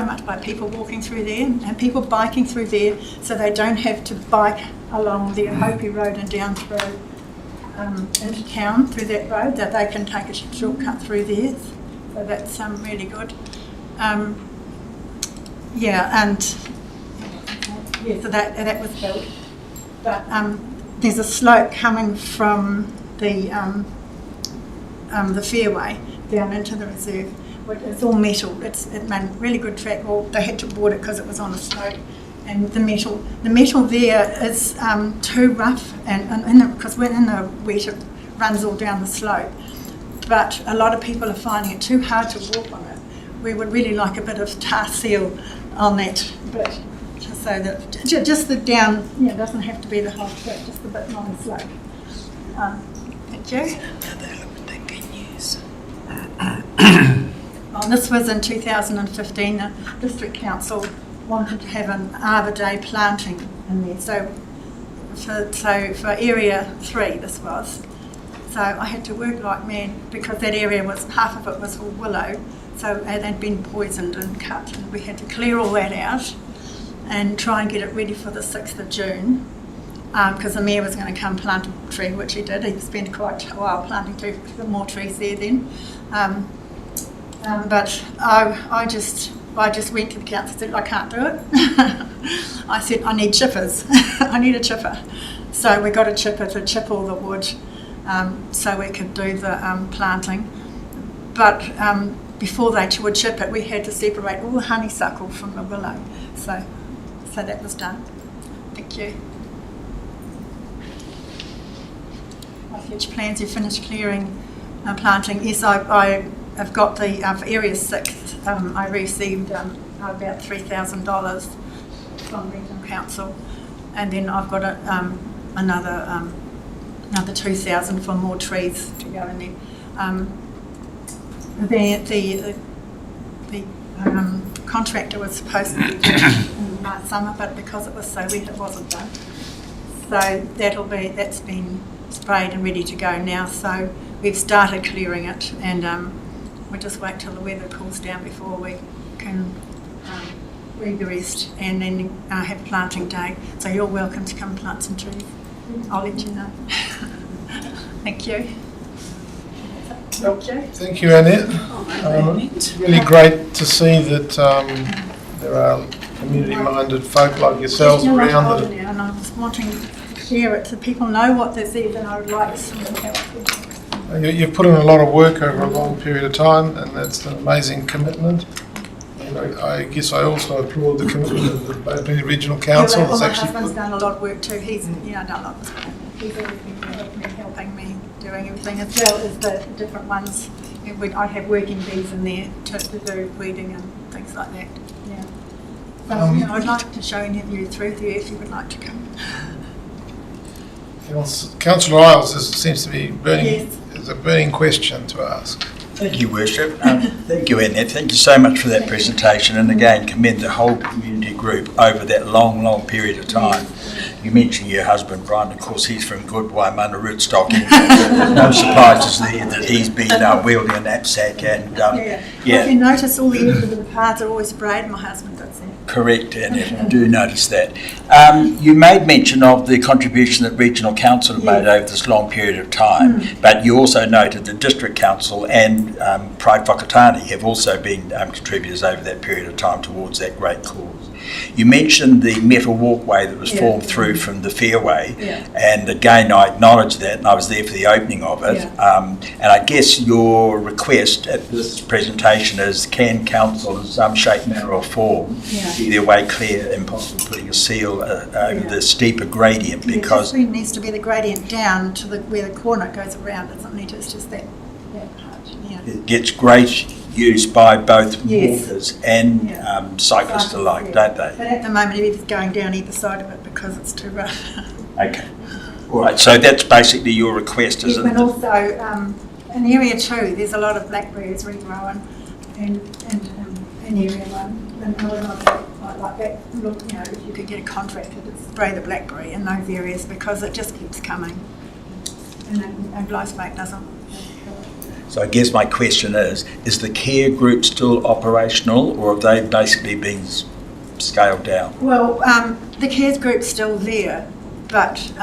much by people walking through there and people biking through there, so they don't have to bike along the Hopi Road and down through into town through that road, that they can take a shortcut through there. So that's really good. So that was built. But there's a slope coming from the fairway down into the reserve. It's all metal. It made a really good track. Well, they had to board it because it was on a slope. And the metal there is too rough, and because when in the wet, it runs all down the slope. But a lot of people are finding it too hard to walk on it. We would really like a bit of tar seal on that bit, so that just the down, doesn't have to be the whole track, just a bit on the slope. Thank you. This was in 2015. The District Council wanted to have an Arbor Day planting in there. So for Area 3 this was. So I had to work like mad because that area half of it was all willow. So it had been poisoned and cut, and we had to clear all that out and try and get it ready for the 6th of June. Because the Mayor was going to come plant a tree, which he did. He spent quite a while planting more trees there then. But I just went to the council and said, I can't do it. I said, I need chippers. I need a chipper. So we got a chipper to chip all the wood so we could do the planting. But before they would chip it, we had to separate all the honeysuckle from the willow. So that was done. Thank you. My future plans, you finished clearing planting. Yes, I've got the, for Area 6, I received about $3,000 from Regional Council, and then I've got another $2,000 for more trees to go in there. The contractor was supposed to be in last summer, but because it was so wet, it wasn't done. So that's been sprayed and ready to go now. So we've started clearing it, and we just wait till the weather cools down before we can read the rest, and then have planting day. So you're welcome to come plant some trees. I'll let you know. Thank you. Thank you, Annette. It's really great to see that there are community-minded folk like yourselves It's around older that. now, and I was wanting to share it so people know what this is, and I would like some help. You've put in a lot of work over a long period of time, and that's an amazing commitment. And I guess I also applaud the commitment of the Bay Regional Council. Yeah, well, It's my actually husband's done a lot of work too. He's done a lot of stuff. He's helping me doing everything, as well as the different ones. I'd have working bees in there to do weeding and things like that. Yeah. So, I'd like to show you through there if you would like to come. Councillor Isles, this seems to be burning. Yes. Is a burning question to ask. Thank you, Worship. Thank you, Annette. Thank you so much for that presentation, and again commend the whole community group over that long period of time. You mentioned your husband, Brian. Of course, he's from good Waimana rootstock. No surprises there that he's been wielding a knapsack and If you notice, all the edges of the paths are always sprayed. My husband does that. Correct, Annette. I do notice that. You made mention of the contribution that Regional Council have made over this long period of time, but you also noted the District Council and Pride Whakatane have also been contributors over that period of time towards that great cause. You mentioned the metal walkway that was formed through from the fairway, and again I acknowledge that, and I was there for the opening of it. And I guess your request at this presentation is, can council in some shape, manner or form see their way clear and possibly putting a seal over the steeper gradient, because it needs to be the gradient down to where the corner goes around. It's not need to, it's just that part. it gets great use by both walkers and cyclists alike, don't they? But at the moment, everything's going down either side of it because it's too rough. Okay. All right, so that's basically your request, isn't it? And also, in Area 2, there's a lot of blackberries regrowing, and in Area 1, and I would like that. Look, if you could get a contractor to spray the blackberry in those areas, because it just keeps coming, and glyphosate doesn't. So I guess my question is the care group still operational, or have they basically been scaled down? Well, the cares group's still there, but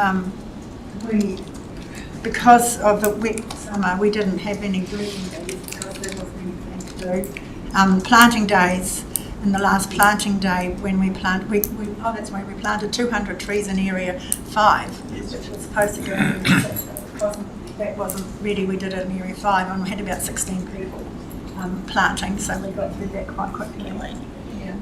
because of the wet summer, we didn't have any grading days because there wasn't anything to do. Planting days, in the last planting day when we planted, that's when we planted 200 trees in Area 5, which was supposed to go in Area 6. That wasn't ready. We did it in Area 5, and we had about 16 people planting, so we got through that quite quickly. Yeah.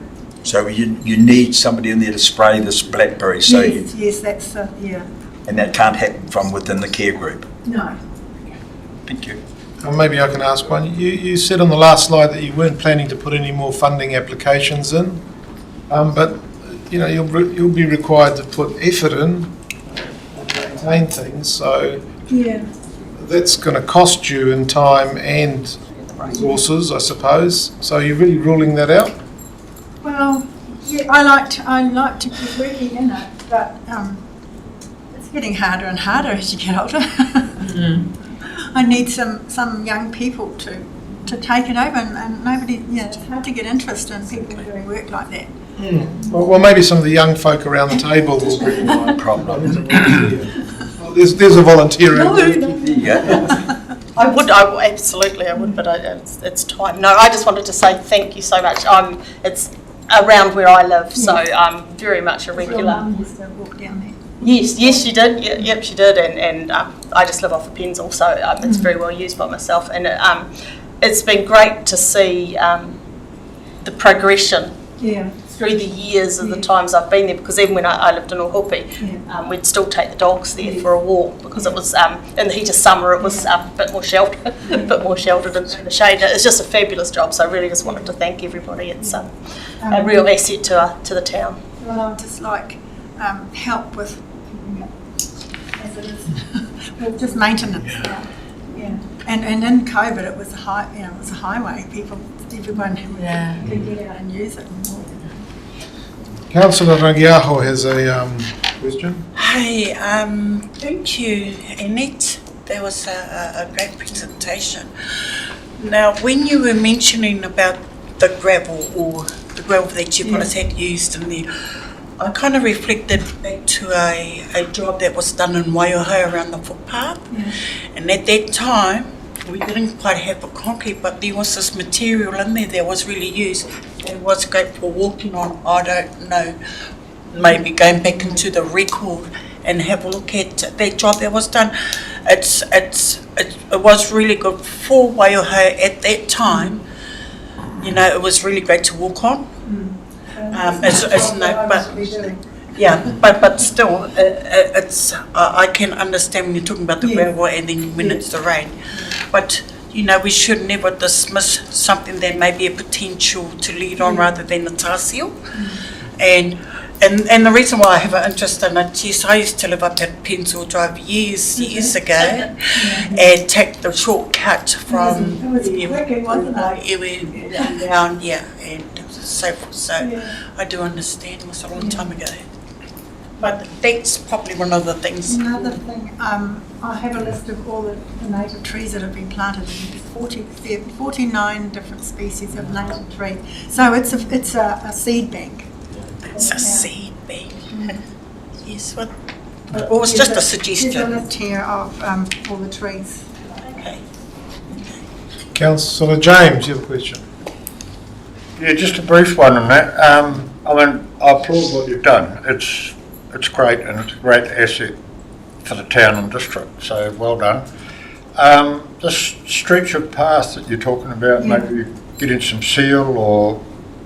So you need somebody in there to spray this blackberry. So yes, that's and that can't happen from within the care group. No. Thank you. Maybe I can ask one. You said on the last slide that you weren't planning to put any more funding applications in, but you'll be required to put effort in and maintain things. So that's going to cost you in time and resources, I suppose. So you're really ruling that out? Well, yeah, I like to keep working in it, but it's getting harder and harder as you get older. I need some young people to take it over, and nobody. It's hard to get interest in people doing work like that. Well, maybe some of the young folk around the table will be My problem. There's a volunteer. No. Yeah. I would, absolutely, I would, but it's time. No, I just wanted to say thank you so much. It's around where I live, so I'm very much a Your regular. mum used to walk down there. Yes, she did. Yep, she did, and I just live off of Penzille, so it's very well used by myself, and it's been great to see the progression Yeah. through the years of the times I've been there, because even when I lived in Ohope, we'd still take the dogs there for a walk, because it was in the heat of summer, it was a bit more sheltered, in the shade. It's just a fabulous job, so I really just wanted to thank everybody. It's a real asset to the town. Well, I would just like help with, as it is, with just maintenance. Yeah. And in COVID, it was it was a highway. Everyone could get out and use it. Councillor Rangiaho has a question. Hi, thank you, Annette. That was a great presentation. Now, when you were mentioning about the gravel that you guys had used in there, I kind of reflected back to a job that was done in Waiaha around the footpath. And at that time, we didn't quite have the concrete, but there was this material in there that was really used. It was great for walking on. I don't know, maybe going back into the record and have a look at that job that was done. It was really good for Waiaha at that time. You know, it was really great to walk on. But still, it's I can understand when you're talking about the gravel and then when it's the rain. But you know, we should never dismiss something that may be a potential to lead on rather than a tahsil. And the reason why I have an interest in it, yes, I used to live up at Penzille Drive years ago and take the shortcut from down, and so forth. So I do understand it was a long time ago. But that's probably one of the things. Another thing, I have a list of all the native trees that have been planted. 49 different species of native trees. So it's a seed bank. It's a seed bank. Yes, well, it was just a suggestion. There's a list here of all the trees. Okay. Councillor James, you have a question. Yeah, just a brief one on that. I mean, I applaud what you've done. It's great, and it's a great asset for the town and district, so well done. This stretch of path that you're talking about, maybe getting some seal or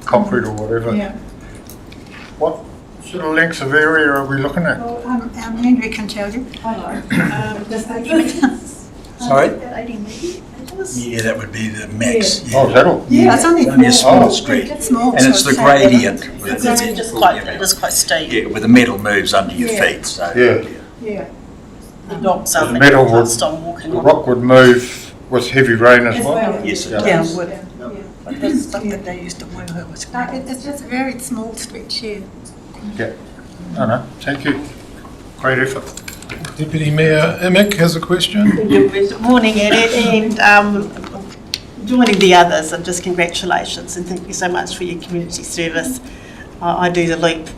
concrete or whatever, what sort of length of area are we looking at? Well, Andrew can tell you. Just 80 metres. Sorry? 80 metres. Yeah, that would be the max. Oh, is that all? Yeah, it's only a small street. It's small. And it's the gradient. It is quite steep. Yeah, where the metal moves under your feet. So Yeah. The dogs are The metal would, on walking the on. rock would move with heavy rain as well? Yes, it Yeah, does. but the stuff that they used to wear was great. It's just a very small stretch here. Yeah. No, thank you. Great effort. Deputy Mayor Emick has a question. Good morning, Annette, and joining the others, and just congratulations and thank you so much for your community service. I do the Loop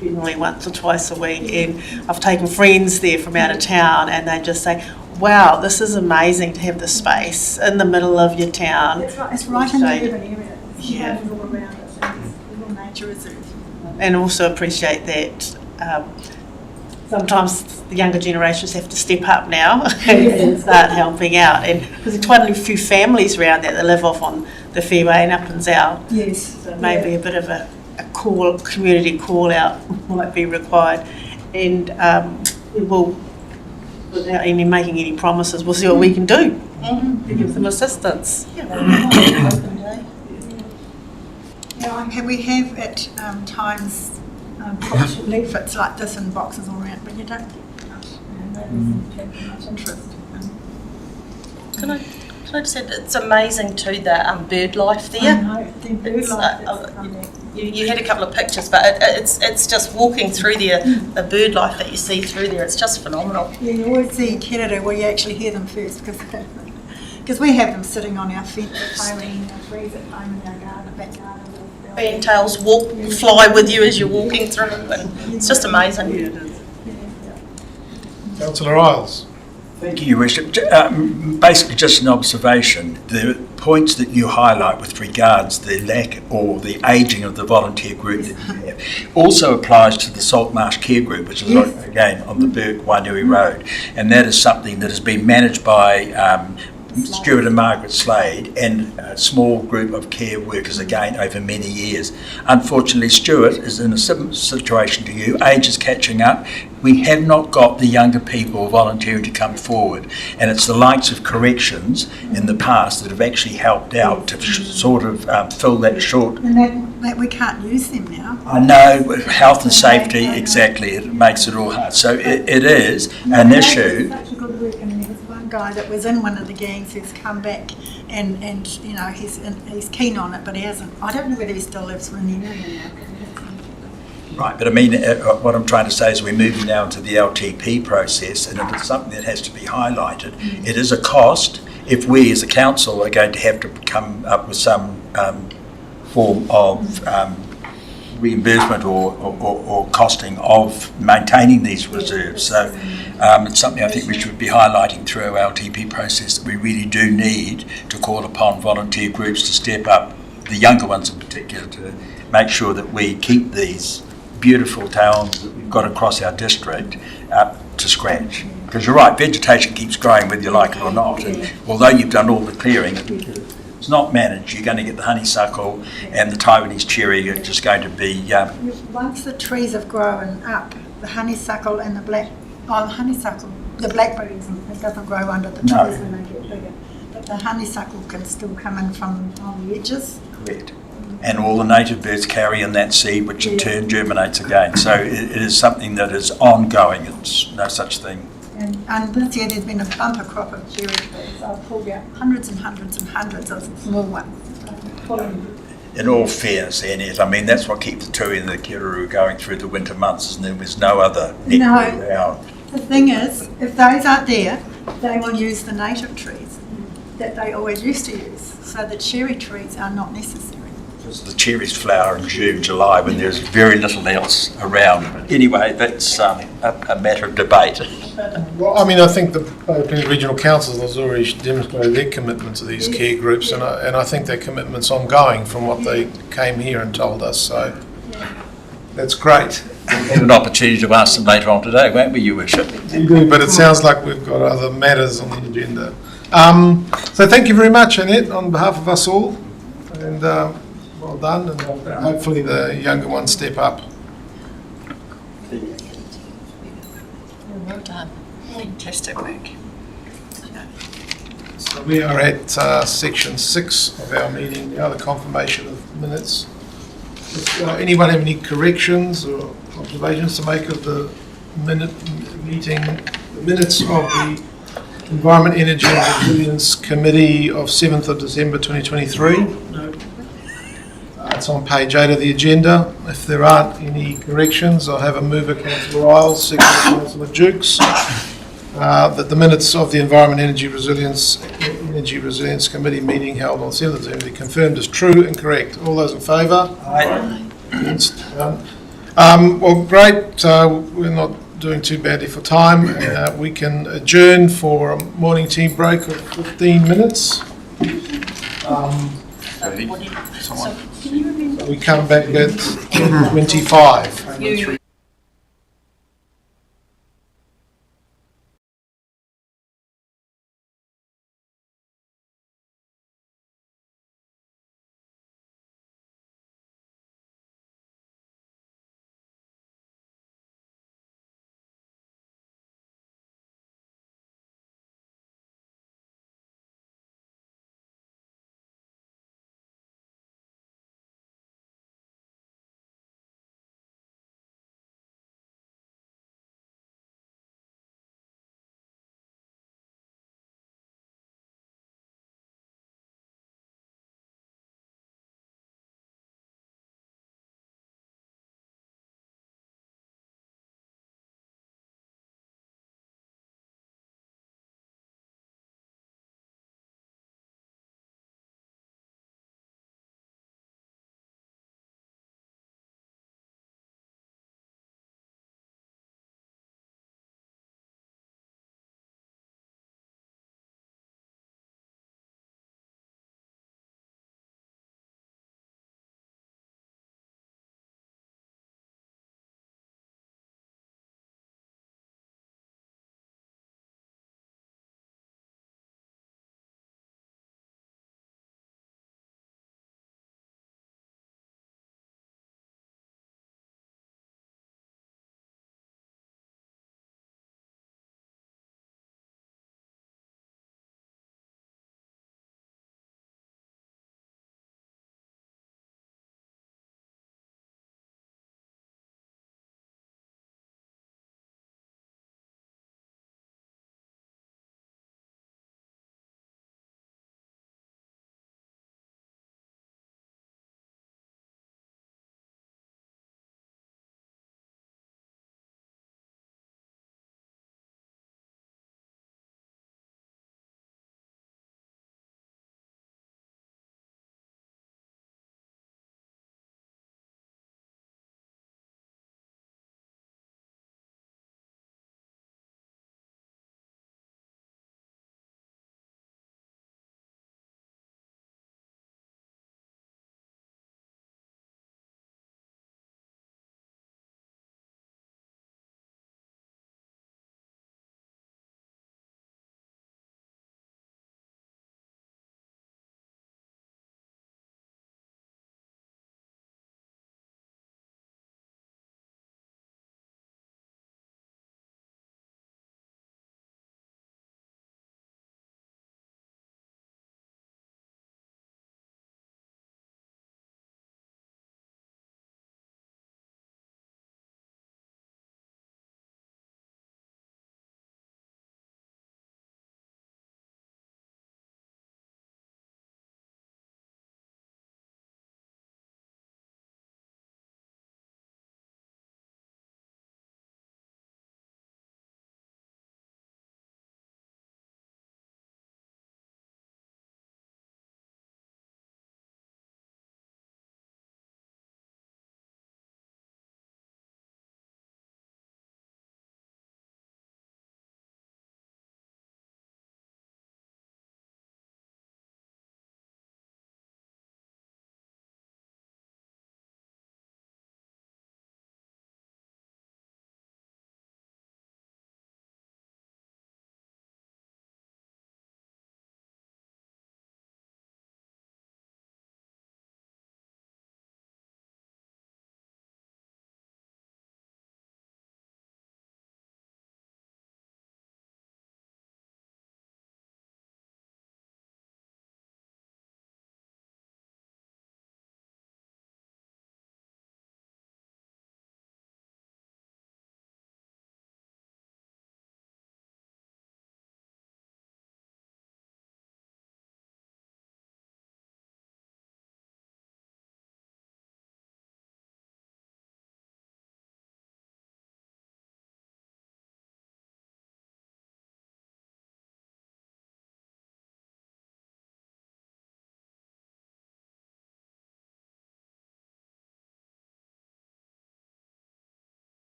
generally once or twice a week, and I've taken friends there from out of town, and they just say, wow, this is amazing to have the space in the middle of your town. It's right in the Shade. urban area. Yeah. It's all around it. It's a little nature reserve. And also appreciate that sometimes the younger generations have to step up now and start helping out. And because there's quite a few families around there that live off on the fairway and up and down. Yes. So maybe a bit of a community call out might be required. And we will, without any making any promises, we'll see what we can do to give them assistance. We have at times put leaflets like this in boxes all around, but you don't get much. That doesn't have much interest. Can I just say that it's amazing too, the bird life there. I know, the bird life that's You had a couple of pictures, but it's just walking through there, the bird life that you see through there, it's just phenomenal. Yeah, you always see Canada where you actually hear them first, because we have them sitting on our fence at home and our trees at home in our garden, back garden. Fantails fly with you as you're walking through, and it's just amazing. Councillor Isles. Thank you, Your Worship. Basically, just an observation. The points that you highlight with regards the lack or the ageing of the volunteer group that you have also applies to the Saltmarsh Care Group, which is again on the Burke Wainui Road, and that is something that has been managed by Stuart and Margaret Slade and a small group of care workers again over many years. Unfortunately, Stuart is in a similar situation to you. Age is catching up. We have not got the younger people volunteering to come forward, and it's the likes of corrections in the past that have actually helped out to sort of fill that short. And that we can't use them now. I know, health and safety, exactly, it makes it all hard. So it is an issue. Such a good work, and there was one guy that was in one of the gangs who's come back, and you know he's keen on it, but he hasn't. I don't know whether he still lives in the area now. Right, but I mean, what I'm trying to say is we're moving now into the LTP process, and it's something that has to be highlighted. It is a cost. If we as a council are going to have to come up with some form of reimbursement or costing of maintaining these reserves. So it's something I think we should be highlighting through our LTP process, that we really do need to call upon volunteer groups to step up, the younger ones in particular, to make sure that we keep these beautiful towns that we've got across our district up to scratch. Because you're right, vegetation keeps growing whether you like it or not, and although you've done all the clearing, it's not managed. You're going to get the honeysuckle and the Taiwanese cherry are just going to be... Once the trees have grown up, the honeysuckle and the blackberries, it doesn't grow under the trees when they get bigger. But the honeysuckle can still come in from on the edges. Correct. And all the native birds carry in that seed, which in turn germinates again. So it is something that is ongoing. It's no such thing. And this year there's been a bumper crop of cherry trees. I've pulled out hundreds and hundreds and hundreds of small ones. In all fairness, Annette, I mean, that's what keeps the tui and the kiruru going through the winter months, and there was no other nectar around. The thing is, if those aren't there, they will use the native trees that they always used to use. So the cherry trees are not necessary. Because the cherries flower in June, July, when there's very little else around. But anyway, that's a matter of debate. Well, I mean, I think the regional councils has already demonstrated their commitment to these care groups, and I think their commitment's ongoing from what they came here and told us. So that's great. We'll have an opportunity to ask them later on today, won't we, Your Worship? You do, but it sounds like we've got other matters on the agenda. So thank you very much, Annette, on behalf of us all, and well done, and hopefully the younger ones step up. Well done. Fantastic work. So we are at section 6 of our meeting now, the confirmation of minutes. Does anyone have any corrections or observations to make of the minutes of the Environment, Energy and Resilience Committee of 7th of December 2023? No. It's on page 8 of the agenda. If there aren't any corrections, I'll have a mover, Councillor Isles, second Councillor Jukes, that the minutes of the Environment, Energy Resilience Committee meeting held on 7th of December be confirmed as true and correct. All those in favour? Aye. Against? Well, great. We're not doing too badly for time. We can adjourn for a morning tea break of 15 minutes. We come back at 25.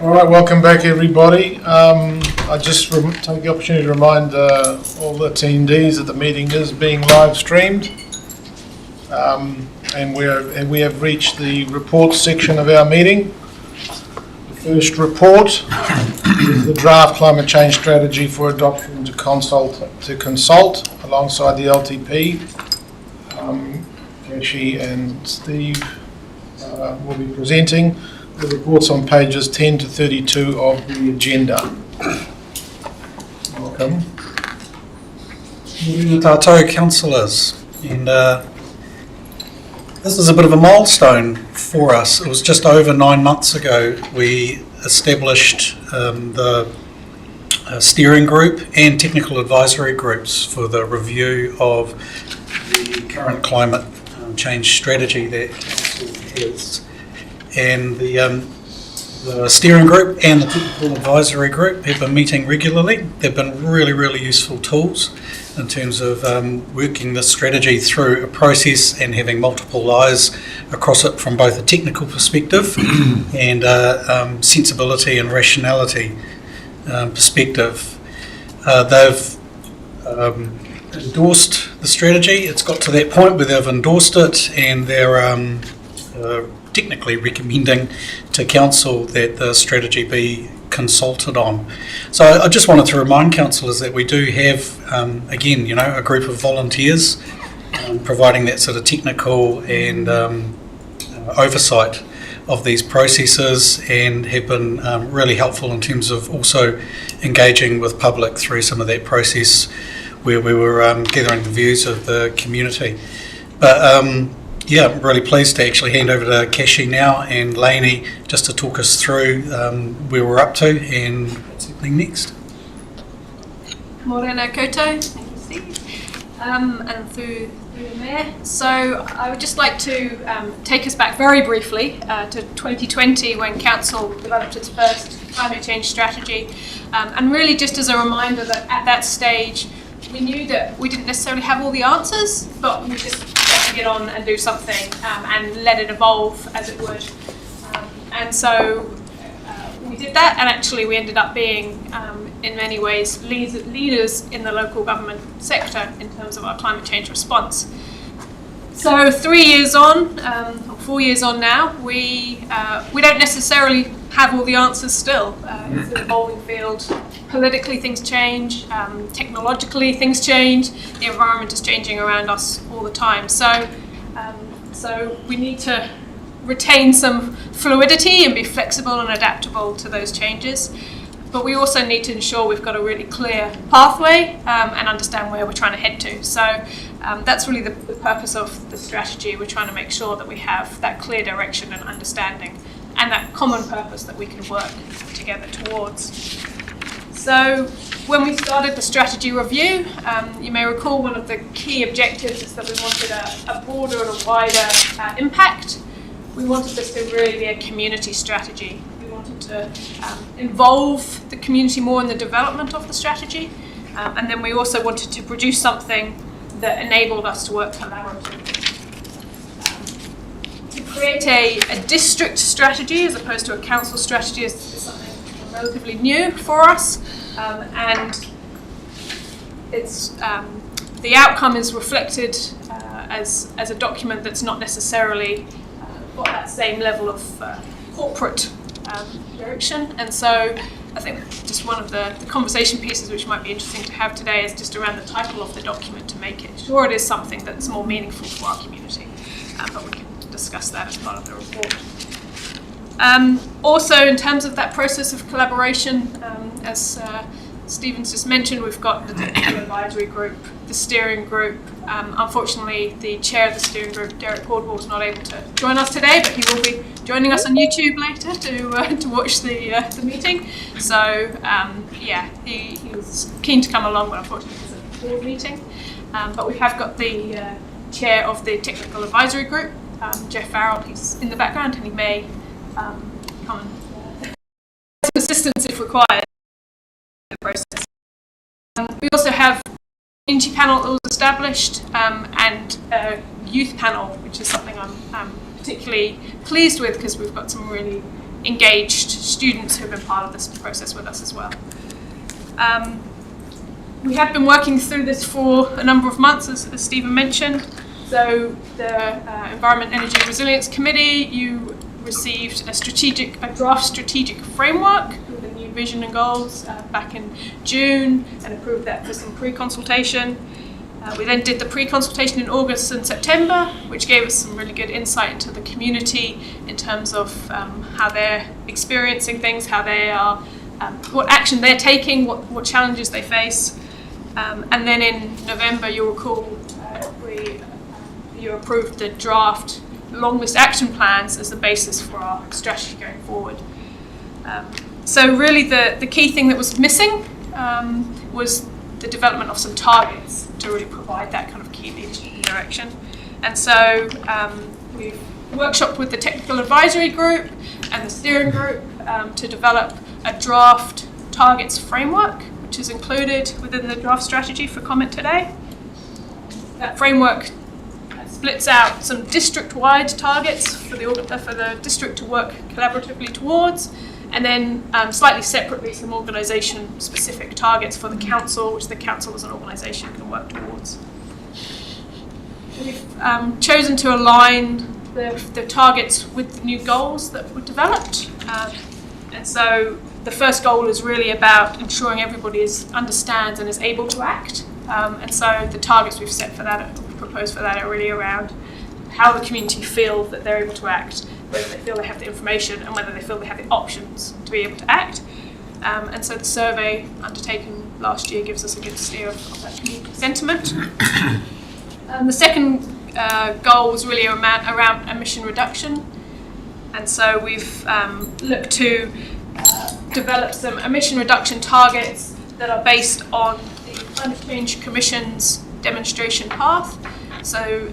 All right, welcome back, everybody. I just take the opportunity to remind all the attendees that the meeting is being live streamed, and we have reached the reports section of our meeting. The first report is the draft climate change strategy for adoption to consult alongside the LTP. Kashi and Steve will be presenting. The report's on pages 10 to 32 of the agenda. Welcome. Tātou councillors, and this is a bit of a milestone for us. It was just over 9 months ago we established the steering group and technical advisory groups for the review of the current climate change strategy that council has. And the steering group and the technical advisory group have been meeting regularly. They've been really, really useful tools in terms of working this strategy through a process and having multiple eyes across it from both a technical perspective and sensibility and rationality perspective. They've endorsed the strategy. It's got to that point where they've endorsed it, and they're technically recommending to council that the strategy be consulted on. So I just wanted to remind councillors that we do have, again, a group of volunteers providing that sort of technical and oversight of these processes, and have been really helpful in terms of also engaging with public through some of that process where we were gathering the views of the community. But yeah, I'm really pleased to actually hand over to Kashi now and Lainey just to talk us through where we're up to and what's happening next. Morena koutou, thank you Steve, and through the Mayor. So I would just like to take us back very briefly to 2020 when Council developed its first climate change strategy, and really just as a reminder that at that stage we knew that we didn't necessarily have all the answers, but we just had to get on and do something and let it evolve as it would. And so we did that, and actually we ended up being, in many ways, leaders in the local government sector in terms of our climate change response. So 3 years on, or 4 years on now, we don't necessarily have all the answers still. It's an evolving field. Politically things change, technologically things change, the environment is changing around us all the time. So we need to retain some fluidity and be flexible and adaptable to those changes. But we also need to ensure we've got a really clear pathway and understand where we're trying to head to. So that's really the purpose of the strategy. We're trying to make sure that we have that clear direction and understanding and that common purpose that we can work together towards. So when we started the strategy review, you may recall one of the key objectives is that we wanted a broader and a wider impact. We wanted this to really be a community strategy. We wanted to involve the community more in the development of the strategy, and then we also wanted to produce something that enabled us to work collaboratively. To create a district strategy as opposed to a council strategy is something relatively new for us, and it's the outcome is reflected as a document that's not necessarily got that same level of corporate direction. And so I think just one of the conversation pieces which might be interesting to have today is just around the title of the document, to make it sure it is something that's more meaningful for our community, but we can discuss that as part of the report. Also, in terms of that process of collaboration, as Stephen's just mentioned, we've got the technical advisory group, the steering group. Unfortunately, the chair of the steering group, Derek Caldwell, is not able to join us today, but he will be joining us on YouTube later to watch the meeting. So yeah, he was keen to come along, but unfortunately it's a board meeting. But we have got the chair of the technical advisory group, Jeff Farrell. He's in the background, and he may come and some assistance if required in the process. We also have a community panel that was established, and a youth panel, which is something I'm particularly pleased with, because we've got some really engaged students who have been part of this process with us as well. We have been working through this for a number of months, as Stephen mentioned. So the Environment, Energy and Resilience Committee, you received a draft strategic framework with a new vision and goals back in June and approved that for some pre-consultation. We then did the pre-consultation in August and September, which gave us some really good insight into the community in terms of how they're experiencing things, how they are, what action they're taking, what challenges they face. And then in November, you'll recall, you approved the draft long list action plans as the basis for our strategy going forward. So really the key thing that was missing was the development of some targets to really provide that kind of key leadership and direction. And so we've workshopped with the technical advisory group and the steering group to develop a draft targets framework, which is included within the draft strategy for comment today. That framework splits out some district-wide targets for the district to work collaboratively towards, and then slightly separately some organisation-specific targets for the council, which the council as an organisation can work towards. We've chosen to align the targets with the new goals that were developed, and so the first goal is really about ensuring everybody understands and is able to act, and so the targets we've set for that, proposed for that, are really around how the community feel that they're able to act, whether they feel they have the information and whether they feel they have the options to be able to act. And so the survey undertaken last year gives us a good steer of that community sentiment. The second goal was really around emission reduction. And so we've looked to develop some emission reduction targets that are based on the Climate Change Commission's demonstration path. So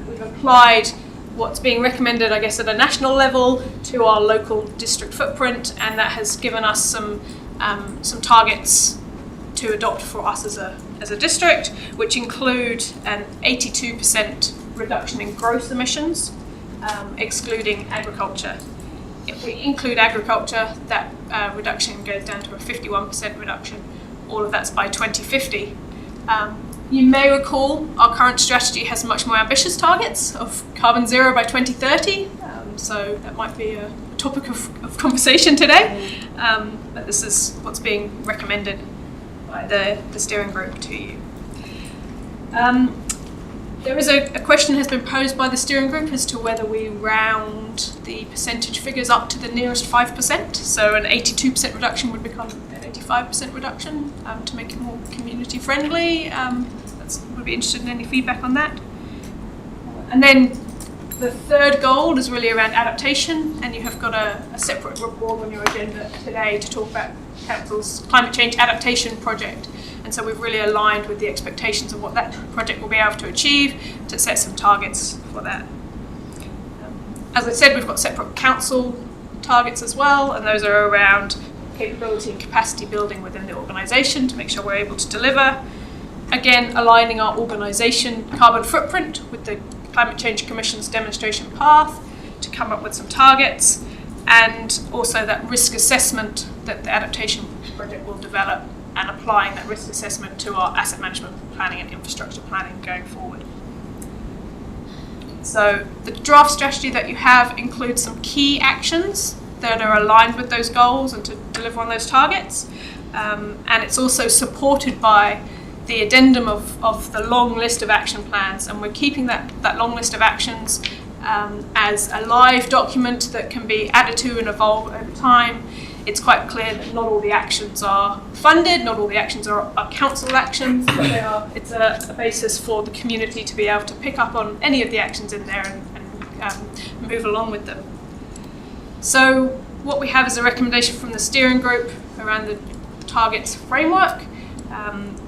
we've applied what's being recommended, I guess, at a national level to our local district footprint, and that has given us some targets to adopt for us as a district, which include an 82% reduction in gross emissions, excluding agriculture. If we include agriculture, that reduction goes down to a 51% reduction. All of that's by 2050. You may recall our current strategy has much more ambitious targets of carbon zero by 2030, so that might be a topic of conversation today, but this is what's being recommended by the steering group to you. There is a question has been posed by the steering group as to whether we round the percentage figures up to the nearest 5%, so an 82% reduction would become an 85% reduction to make it more community friendly. Would be interested in any feedback on that. And then the third goal is really around adaptation, and you have got a separate report on your agenda today to talk about Council's climate change adaptation project. And so we've really aligned with the expectations of what that project will be able to achieve to set some targets for that. As I said, we've got separate council targets as well, and those are around capability and capacity building within the organisation to make sure we're able to deliver. Again, aligning our organisation carbon footprint with the Climate Change Commission's demonstration path to come up with some targets, and also that risk assessment that the adaptation project will develop, and applying that risk assessment to our asset management planning and infrastructure planning going forward. So the draft strategy that you have includes some key actions that are aligned with those goals and to deliver on those targets, and it's also supported by the addendum of the long list of action plans, and we're keeping that long list of actions as a live document that can be added to and evolve over time. It's quite clear that not all the actions are funded, not all the actions are council actions, but it's a basis for the community to be able to pick up on any of the actions in there and move along with them. So what we have is a recommendation from the steering group around the targets framework.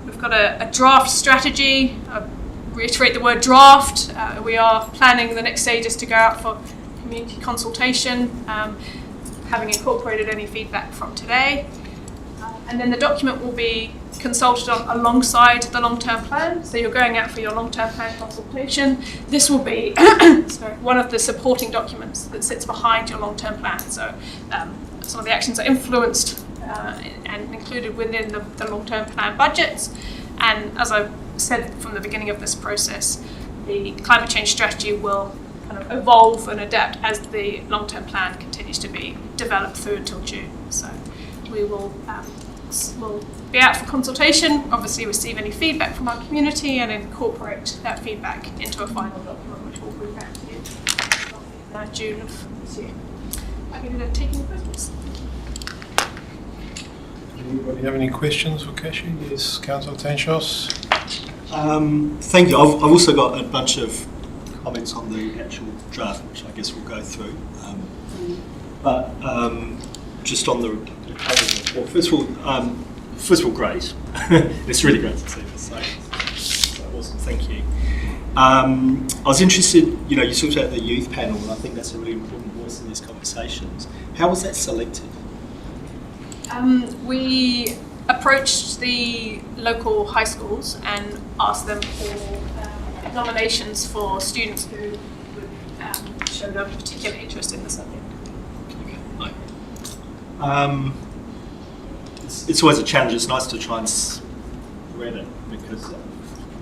We've got a draft strategy. I reiterate the word draft. We are planning the next stages to go out for community consultation, having incorporated any feedback from today. And then the document will be consulted on alongside the long-term plan. So you're going out for your long-term plan consultation. This will be sorry, one of the supporting documents that sits behind your long-term plan. So some of the actions are influenced and included within the long-term plan budgets. And as I said from the beginning of this process, the climate change strategy will kind of evolve and adapt as the long-term plan continues to be developed through until June. So we will we'll be out for consultation, obviously receive any feedback from our community and incorporate that feedback into a final document which we'll bring back to you in June of this year. I'm going to take any questions. Anybody have any questions for Kashi? Yes, Councillor Tanshos. Thank you. I've also got a bunch of comments on the actual draft, which I guess we'll go through. But just on the report, first of all, great. It's really great to see this. So awesome. Thank you. I was interested. You know, you talked about the youth panel, and I think that's a really important voice in these conversations. How was that selected? We approached the local high schools and asked them for nominations for students who would show no particular interest in the subject. It's always a challenge. It's nice to try and spread it because you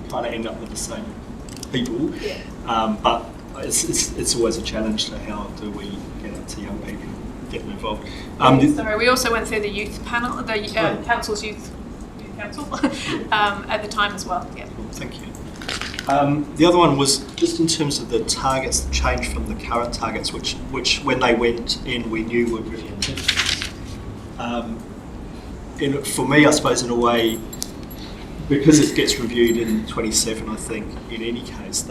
kind of end up with the same people. Yeah. But it's always a challenge to how do we get out to young people, get them involved. Sorry, we also went through the youth panel, the council's youth council at the time as well. Yeah. Cool, thank you. The other one was just in terms of the targets, the change from the current targets, which when they went in, we knew were really ambitious. For me, I suppose, in a way, because it gets reviewed in 27, I think, in any case,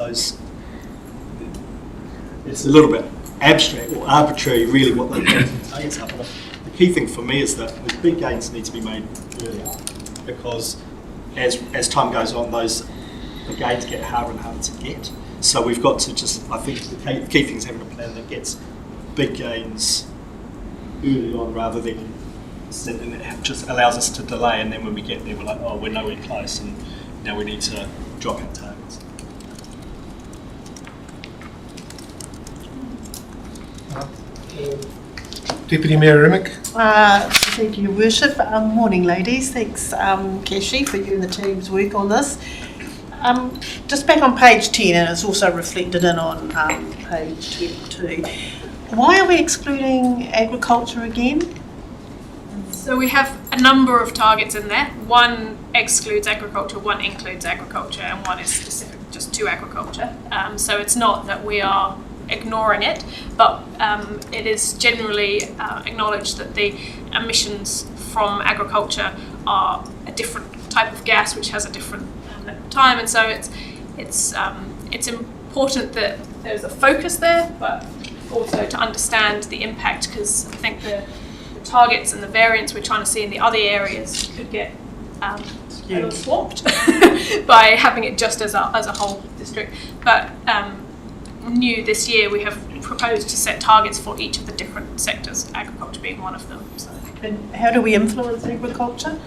it's a little bit abstract or arbitrary, really, what the targets are. But the key thing for me is that the big gains need to be made earlier, because as time goes on, the gains get harder and harder to get. So we've got to just, I think the key thing is having a plan that gets big gains early on rather than, and it just allows us to delay, and then when we get there we're like, oh, we're nowhere close and now we need to drop our targets. Deputy Mayor Remick. Thank you, Your Worship. Morning, ladies. Thanks, Kashi, for you and the team's work on this. Just back on page 10, and it's also reflected in on page 22. Why are we excluding agriculture again? So we have a number of targets in there. One excludes agriculture, one includes agriculture, and one is specific just to agriculture. So it's not that we are ignoring it, but it is generally acknowledged that the emissions from agriculture are a different type of gas which has a different time, and so it's important that there's a focus there, but also to understand the impact, because I think the targets and the variance we're trying to see in the other areas could get a little swamped by having it just as a whole district. But new this year we have proposed to set targets for each of the different sectors, agriculture being one of them. So. And how do we influence agriculture?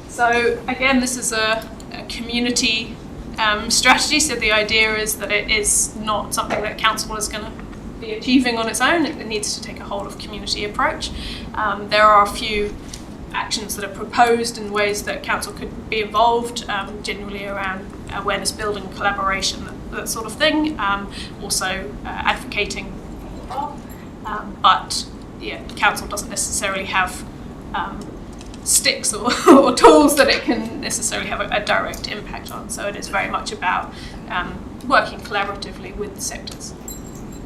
So again, this is a community strategy, so the idea is that it is not something that council is going to be achieving on its own. It needs to take a whole of community approach. There are a few actions that are proposed in ways that council could be involved, generally around awareness building, collaboration, that sort of thing, also advocating, but yeah, council doesn't necessarily have sticks or tools that it can necessarily have a direct impact on, so it is very much about working collaboratively with the sectors.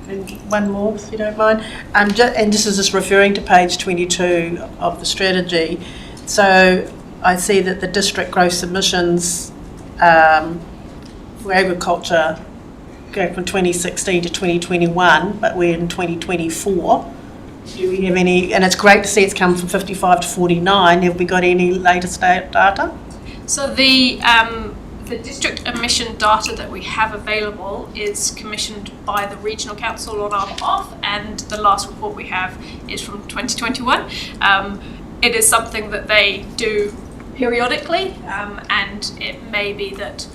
And one more, if you don't mind. And this is just referring to page 22 of the strategy. So I see that the district gross emissions for agriculture go from 2016 to 2021, but we're in 2024. Do we have any, and it's great to see it's come from 55 to 49, have we got any latest data? So the district emission data that we have available is commissioned by the regional council on our behalf, and the last report we have is from 2021. It is something that they do periodically, and it may be that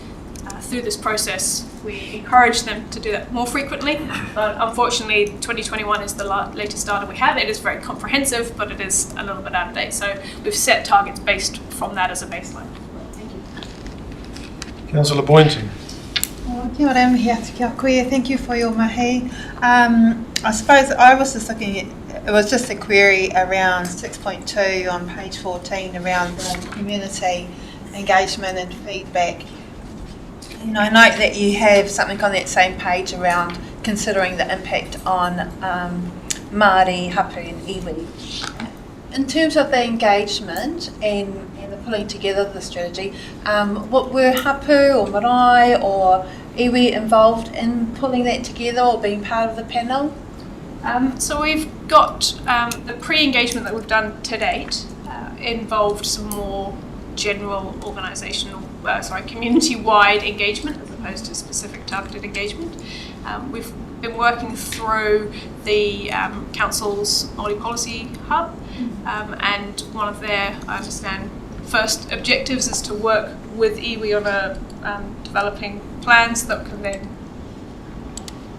through this process we encourage them to do that more frequently, but unfortunately 2021 is the latest data we have. It is very comprehensive, but it is a little bit out of date, so we've set targets based from that as a baseline. Thank you. Councillor Boynton. Kia ora mihi atu kia koe. Thank you for your mahi. I suppose I was just looking at, it was just a query around 6.2 on page 14 around the community engagement and feedback. You know, I note that you have something on that same page around considering the impact on Māori, hapu and iwi. In terms of the engagement and the pulling together of the strategy, what were hapu or marae or iwi involved in pulling that together or being part of the panel? So we've got the pre-engagement that we've done to date involved some more general organisational, community-wide engagement as opposed to specific targeted engagement. We've been working through the Council's Māori Policy Hub, and one of their, I understand, first objectives is to work with iwi on developing plans that can then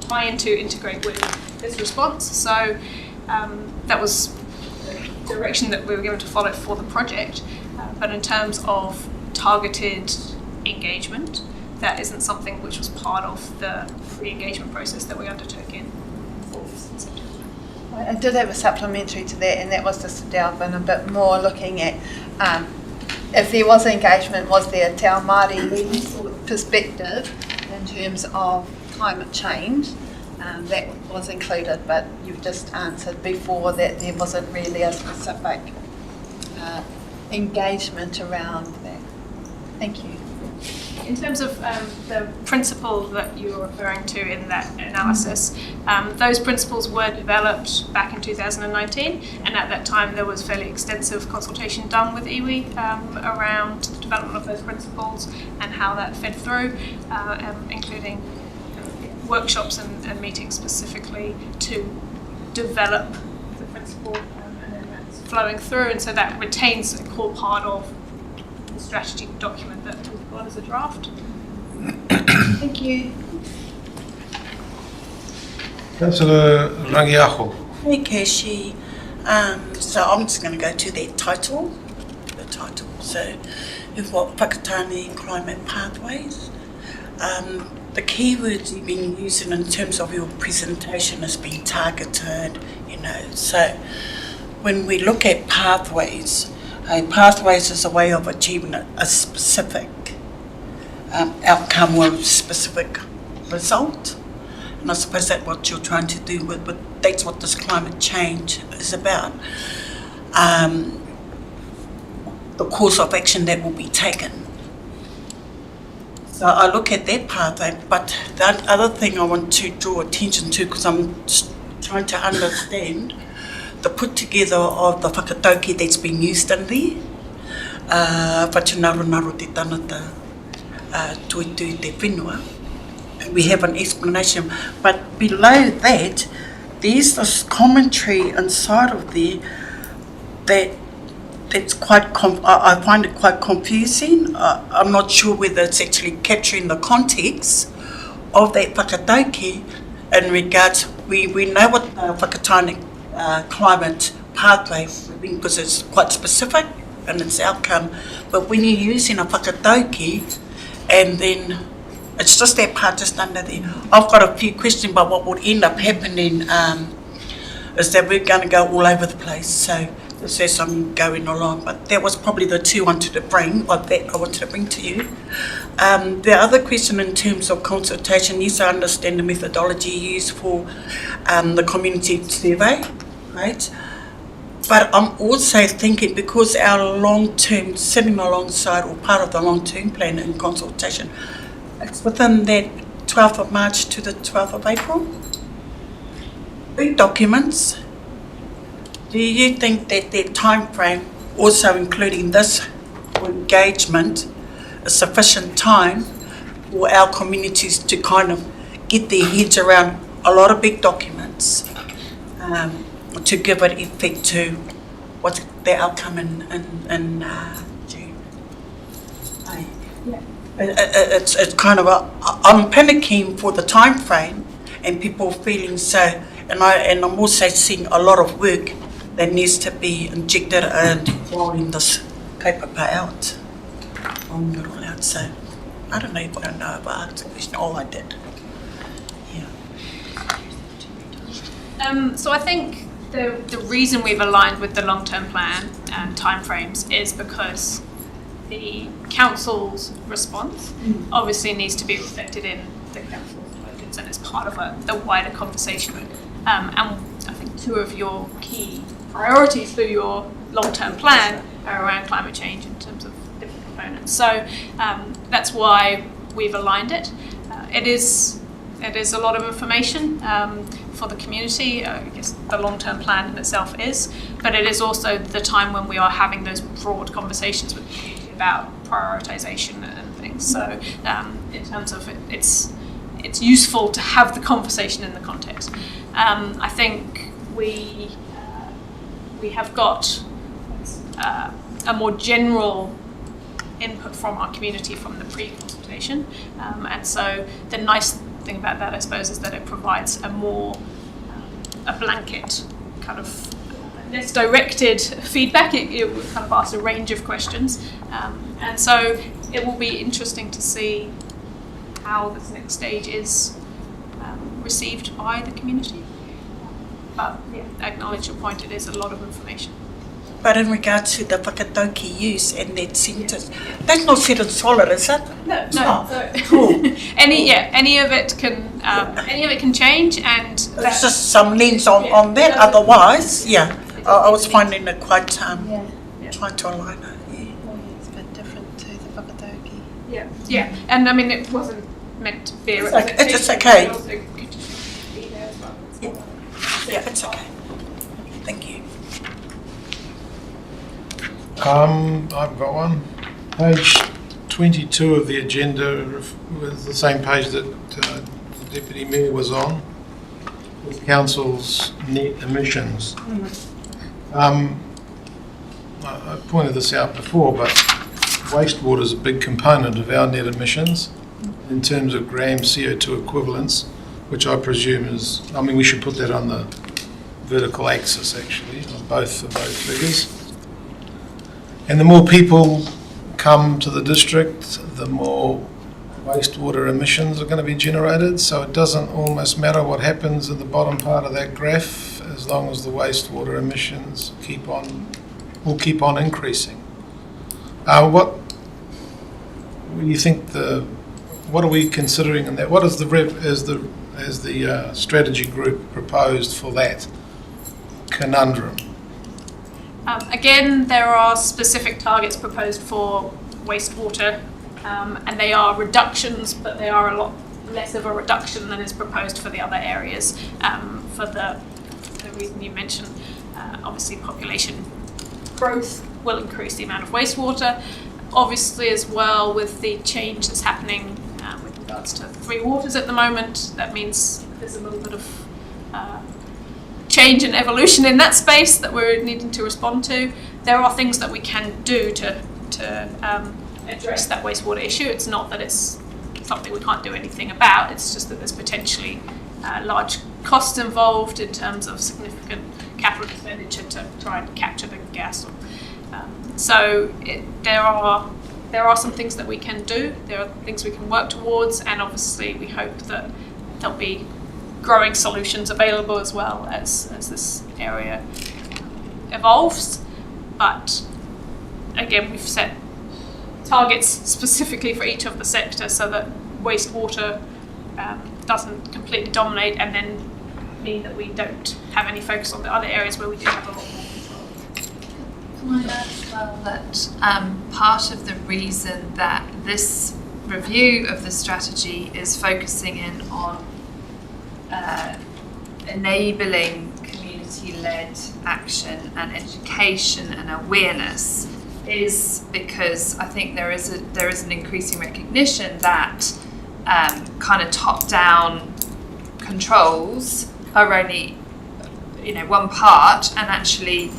tie into integrate with this response. So that was the direction that we were given to follow for the project. But in terms of targeted engagement, that isn't something which was part of the pre-engagement process that we undertook in August and September. I did have a supplementary to that, and that was just to delve in a bit more, looking at if there was engagement, was there a Te Ao Māori perspective in terms of climate change? That was included, but you've just answered before that there wasn't really a specific engagement around that. Thank you. In terms of the principles that you were referring to in that analysis, those principles were developed back in 2019, and at that time there was fairly extensive consultation done with iwi around the development of those principles and how that fed through, including workshops and meetings specifically to develop the principle, and then that's flowing through, and so that retains a core part of the strategy document that we've got as a draft. Thank you. Councillor Rangiaho. Hey, Keshi. So I'm just going to go to that title. The title. So we've got Whakatane Climate Pathways. The keywords you've been using in terms of your presentation has been targeted, you know. So when we look at pathways, pathways is a way of achieving a specific outcome or a specific result. And I suppose that's what you're trying to do but that's what this climate change is about. The course of action that will be taken. So I look at that pathway, but the other thing I want to draw attention to, because I'm trying to understand the put together of the whakatauki that's been used in there. Whatunaru te tanata, tuitui te whenua. We have an explanation, but below that, there's this commentary inside of there that's quite, I find it quite confusing. I'm not sure whether it's actually capturing the context of that whakatauki in regards, we know what the Whakatane climate pathway, because it's quite specific in its outcome, but when you're using a whakatauki and then it's just that part just under there. I've got a few questions, but what would end up happening is that we're going to go all over the place. So as I'm going along, but that was probably the two I wanted to bring to you. The other question in terms of consultation, yes, I understand the methodology used for the community survey, right? But I'm also thinking, because our long-term, sitting alongside or part of the long-term plan and consultation, it's within that 12th of March to the 12th of April. Big documents. Do you think that time frame, also including this engagement, is sufficient time for our communities to kind of get their heads around a lot of big documents to give it effect to what's the outcome in June? Aye. It's kind of I'm panicking for the time frame and people feeling so, and I'm also seeing a lot of work that needs to be injected and rolling this paper out. Rolling it all out. So I don't know if I know about the question. All I did. So I think the reason we've aligned with the long-term plan and timeframes is because the council's response obviously needs to be reflected in the council's budgets and it's part of the wider conversation. And I think two of your key priorities through your long-term plan are around climate change in terms of different components. So that's why we've aligned it. It is a lot of information for the community. I guess the long-term plan in itself is, but it is also the time when we are having those broad conversations with the community about prioritisation and things. So in terms of it's useful to have the conversation in the context. I think we have got a more general input from our community from the pre-consultation, and so the nice thing about that, I suppose, is that it provides a more a blanket kind of less directed feedback. It will kind of ask a range of questions, and so it will be interesting to see how this next stage is received by the community. But yeah, I acknowledge your point, it is a lot of information. But in regards to the whakatauki use and net centres, that's not set in solid, is it? No. Cool. Any of it can change, and There's just some lens on that. Otherwise, I was finding it quite trying to align it. It's a bit different to the whakatauki. Yeah, and I mean it wasn't meant to be a It's okay. representation. It's okay. It also could just be there as well. Yeah, it's okay. Thank you. I've got one. Page 22 of the agenda was the same page that the Deputy Mayor was on, with Council's net emissions. I pointed this out before, but wastewater is a big component of our net emissions in terms of gram CO2 equivalents, which I presume is, we should put that on the vertical axis actually, on both of those figures. And the more people come to the district, the more wastewater emissions are going to be generated. So it doesn't almost matter what happens in the bottom part of that graph, as long as the wastewater emissions will keep on increasing. What do you think? What are we considering in that? What is the strategy group proposed for that conundrum? Again, there are specific targets proposed for wastewater, and they are reductions, but they are a lot less of a reduction than is proposed for the other areas. For the reason you mentioned, obviously population growth will increase the amount of wastewater. Obviously, as well, with the change that's happening with regards to Three Waters at the moment, that means there's a little bit of change and evolution in that space that we're needing to respond to. There are things that we can do to address that wastewater issue. It's not that it's something we can't do anything about, it's just that there's potentially large costs involved in terms of significant capital expenditure to try and capture the gas. There are some things that we can do, there are things we can work towards, and obviously we hope that there'll be growing solutions available as well as this area evolves. But again, we've set targets specifically for each of the sectors so that wastewater doesn't completely dominate and then mean that we don't have any focus on the other areas where we do have a lot more control. Can I add as well that part of the reason that this review of the strategy is focusing in on enabling community-led action and education and awareness is because I think there is an increasing recognition that kind of top-down controls are only one part, and actually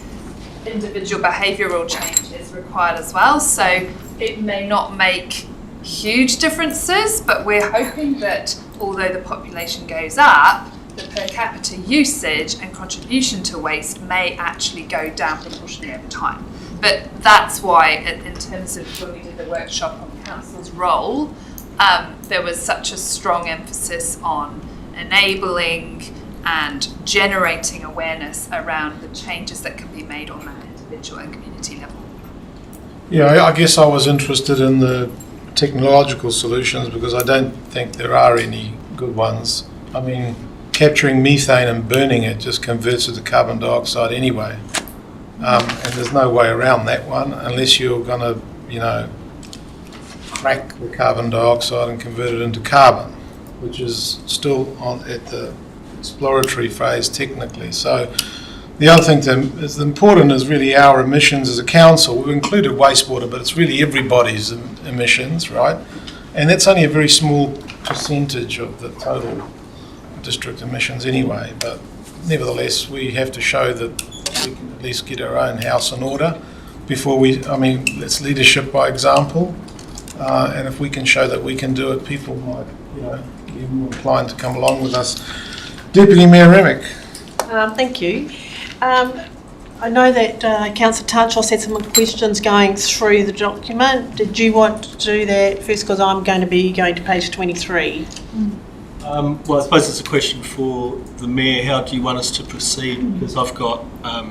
individual behavioural changes required as well. So it may not make huge differences, but we're hoping that although the population goes up, the per capita usage and contribution to waste may actually go down proportionally over time. But that's why, in terms of when we did the workshop on council's role, there was such a strong emphasis on enabling and generating awareness around the changes that can be made on that individual and community level. Yeah, I guess I was interested in the technological solutions because I don't think there are any good ones. I mean, capturing methane and burning it just converts it to carbon dioxide anyway. And there's no way around that one unless you're going to, crack the carbon dioxide and convert it into carbon, which is still at the exploratory phase technically. So the other thing is important is really our emissions as a council. We've included wastewater, but it's really everybody's emissions, right? And that's only a very small percentage of the total district emissions anyway. But nevertheless, we have to show that we can at least get our own house in order before it's leadership by example. And if we can show that we can do it, people might, be more inclined to come along with us. Deputy Mayor Remick. Thank you. I know that Councillor Tarshaw had some questions going through the document. Did you want to do that first? Because I'm going to be going to page 23. Well, I suppose it's a question for the Mayor. How do you want us to proceed? Because I've got, a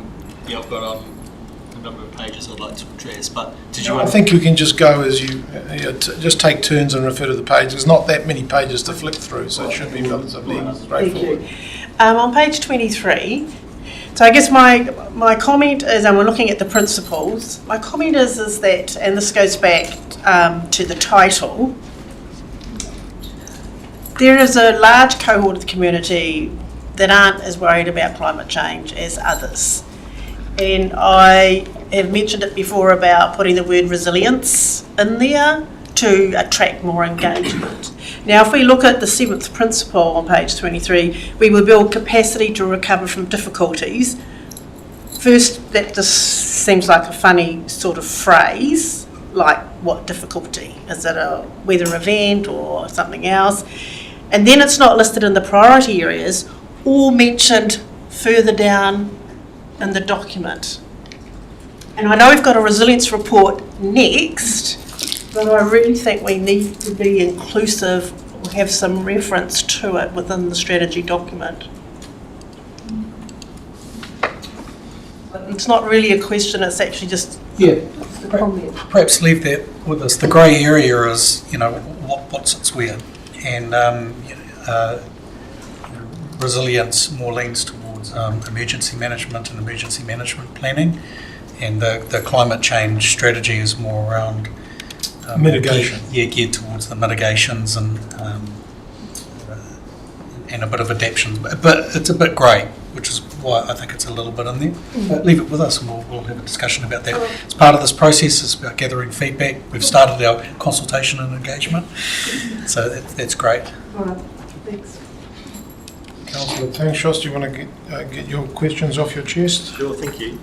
number of pages I'd like to address. But did you? I think you can just go as you just take turns and refer to the page. There's not that many pages to flick through, so it should be relatively straightforward. Thank you. On page 23. So I guess my comment is, and we're looking at the principles. My comment is that, and this goes back to the title. There is a large cohort of the community that aren't as worried about climate change as others. And I have mentioned it before about putting the word resilience in there to attract more engagement. Now, if we look at the 7th principle on page 23, we will build capacity to recover from difficulties. First, that just seems like a funny sort of phrase, like what difficulty? Is it a weather event or something else? And then it's not listed in the priority areas or mentioned further down in the document. And I know we've got a resilience report next, but I really think we need to be inclusive or have some reference to it within the strategy document. It's not really a question, it's actually just a comment. Perhaps leave that with us. The grey area is, what sits where. And resilience more leans towards emergency management and emergency management planning, and the climate change strategy is more around mitigation. Geared towards the mitigations and a bit of adaptation. But it's a bit grey, which is why I think it's a little bit in there. But leave it with us and we'll have a discussion about that. It's part of this process, it's about gathering feedback. We've started our consultation and engagement, so that's great. All right, thanks. Councillor Tangshos, do you want to get your questions off your chest? Sure, thank you.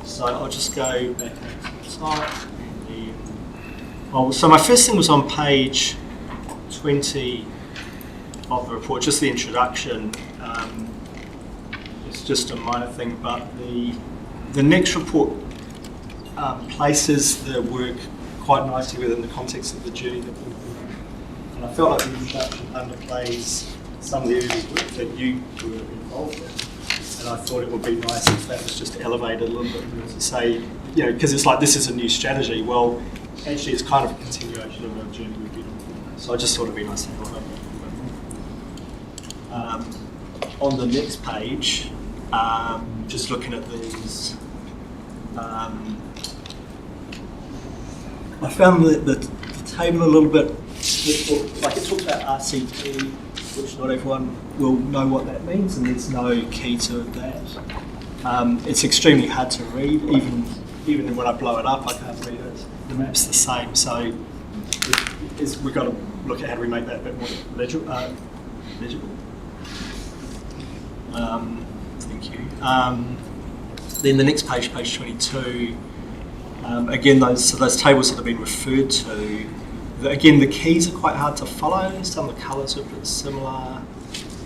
So I'll just go back to the slide. So my first thing was on page 20 of the report, just the introduction. It's just a minor thing, but the next report places the work quite nicely within the context of the journey that we've been on. And I felt like the introduction underplays some of the early work that you were involved in. And I thought it would be nice if that was just elevated a little bit more to say, because it's like this is a new strategy. Well, actually it's kind of a continuation of our journey we've been on. So I just thought it'd be nice to have that. On the next page, just looking at these, I found the table a little bit difficult. Like it talks about RCT, which not everyone will know what that means, and there's no key to that. It's extremely hard to read, even when I blow it up, I can't read it. The map's the same, so we've got to look at how do we make that a bit more legible. Thank you. Then the next page, page 22, again, those tables that have been referred to, again, the keys are quite hard to follow. Some of the colours are a bit similar,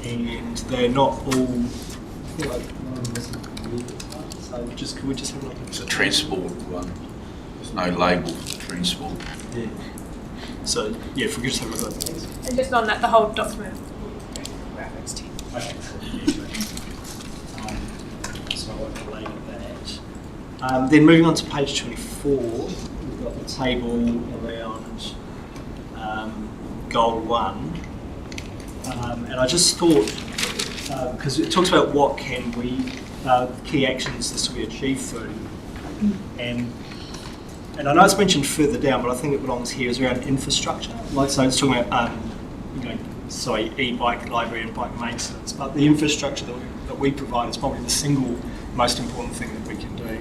and they're not all. So can we just have a look? It's a transport one. There's no label for transport. Yeah. So yeah, if we could just have a look at that. And just on that, the whole document reference to. Okay. So I won't relate that. Then moving on to page 24, we've got the table around goal 1. And I just thought, because it talks about what can we, key actions this will be achieved through. And I know it's mentioned further down, but I think it belongs here, is around infrastructure. Like, so it's talking about, e-bike library and bike maintenance, but the infrastructure that we provide is probably the single most important thing that we can do.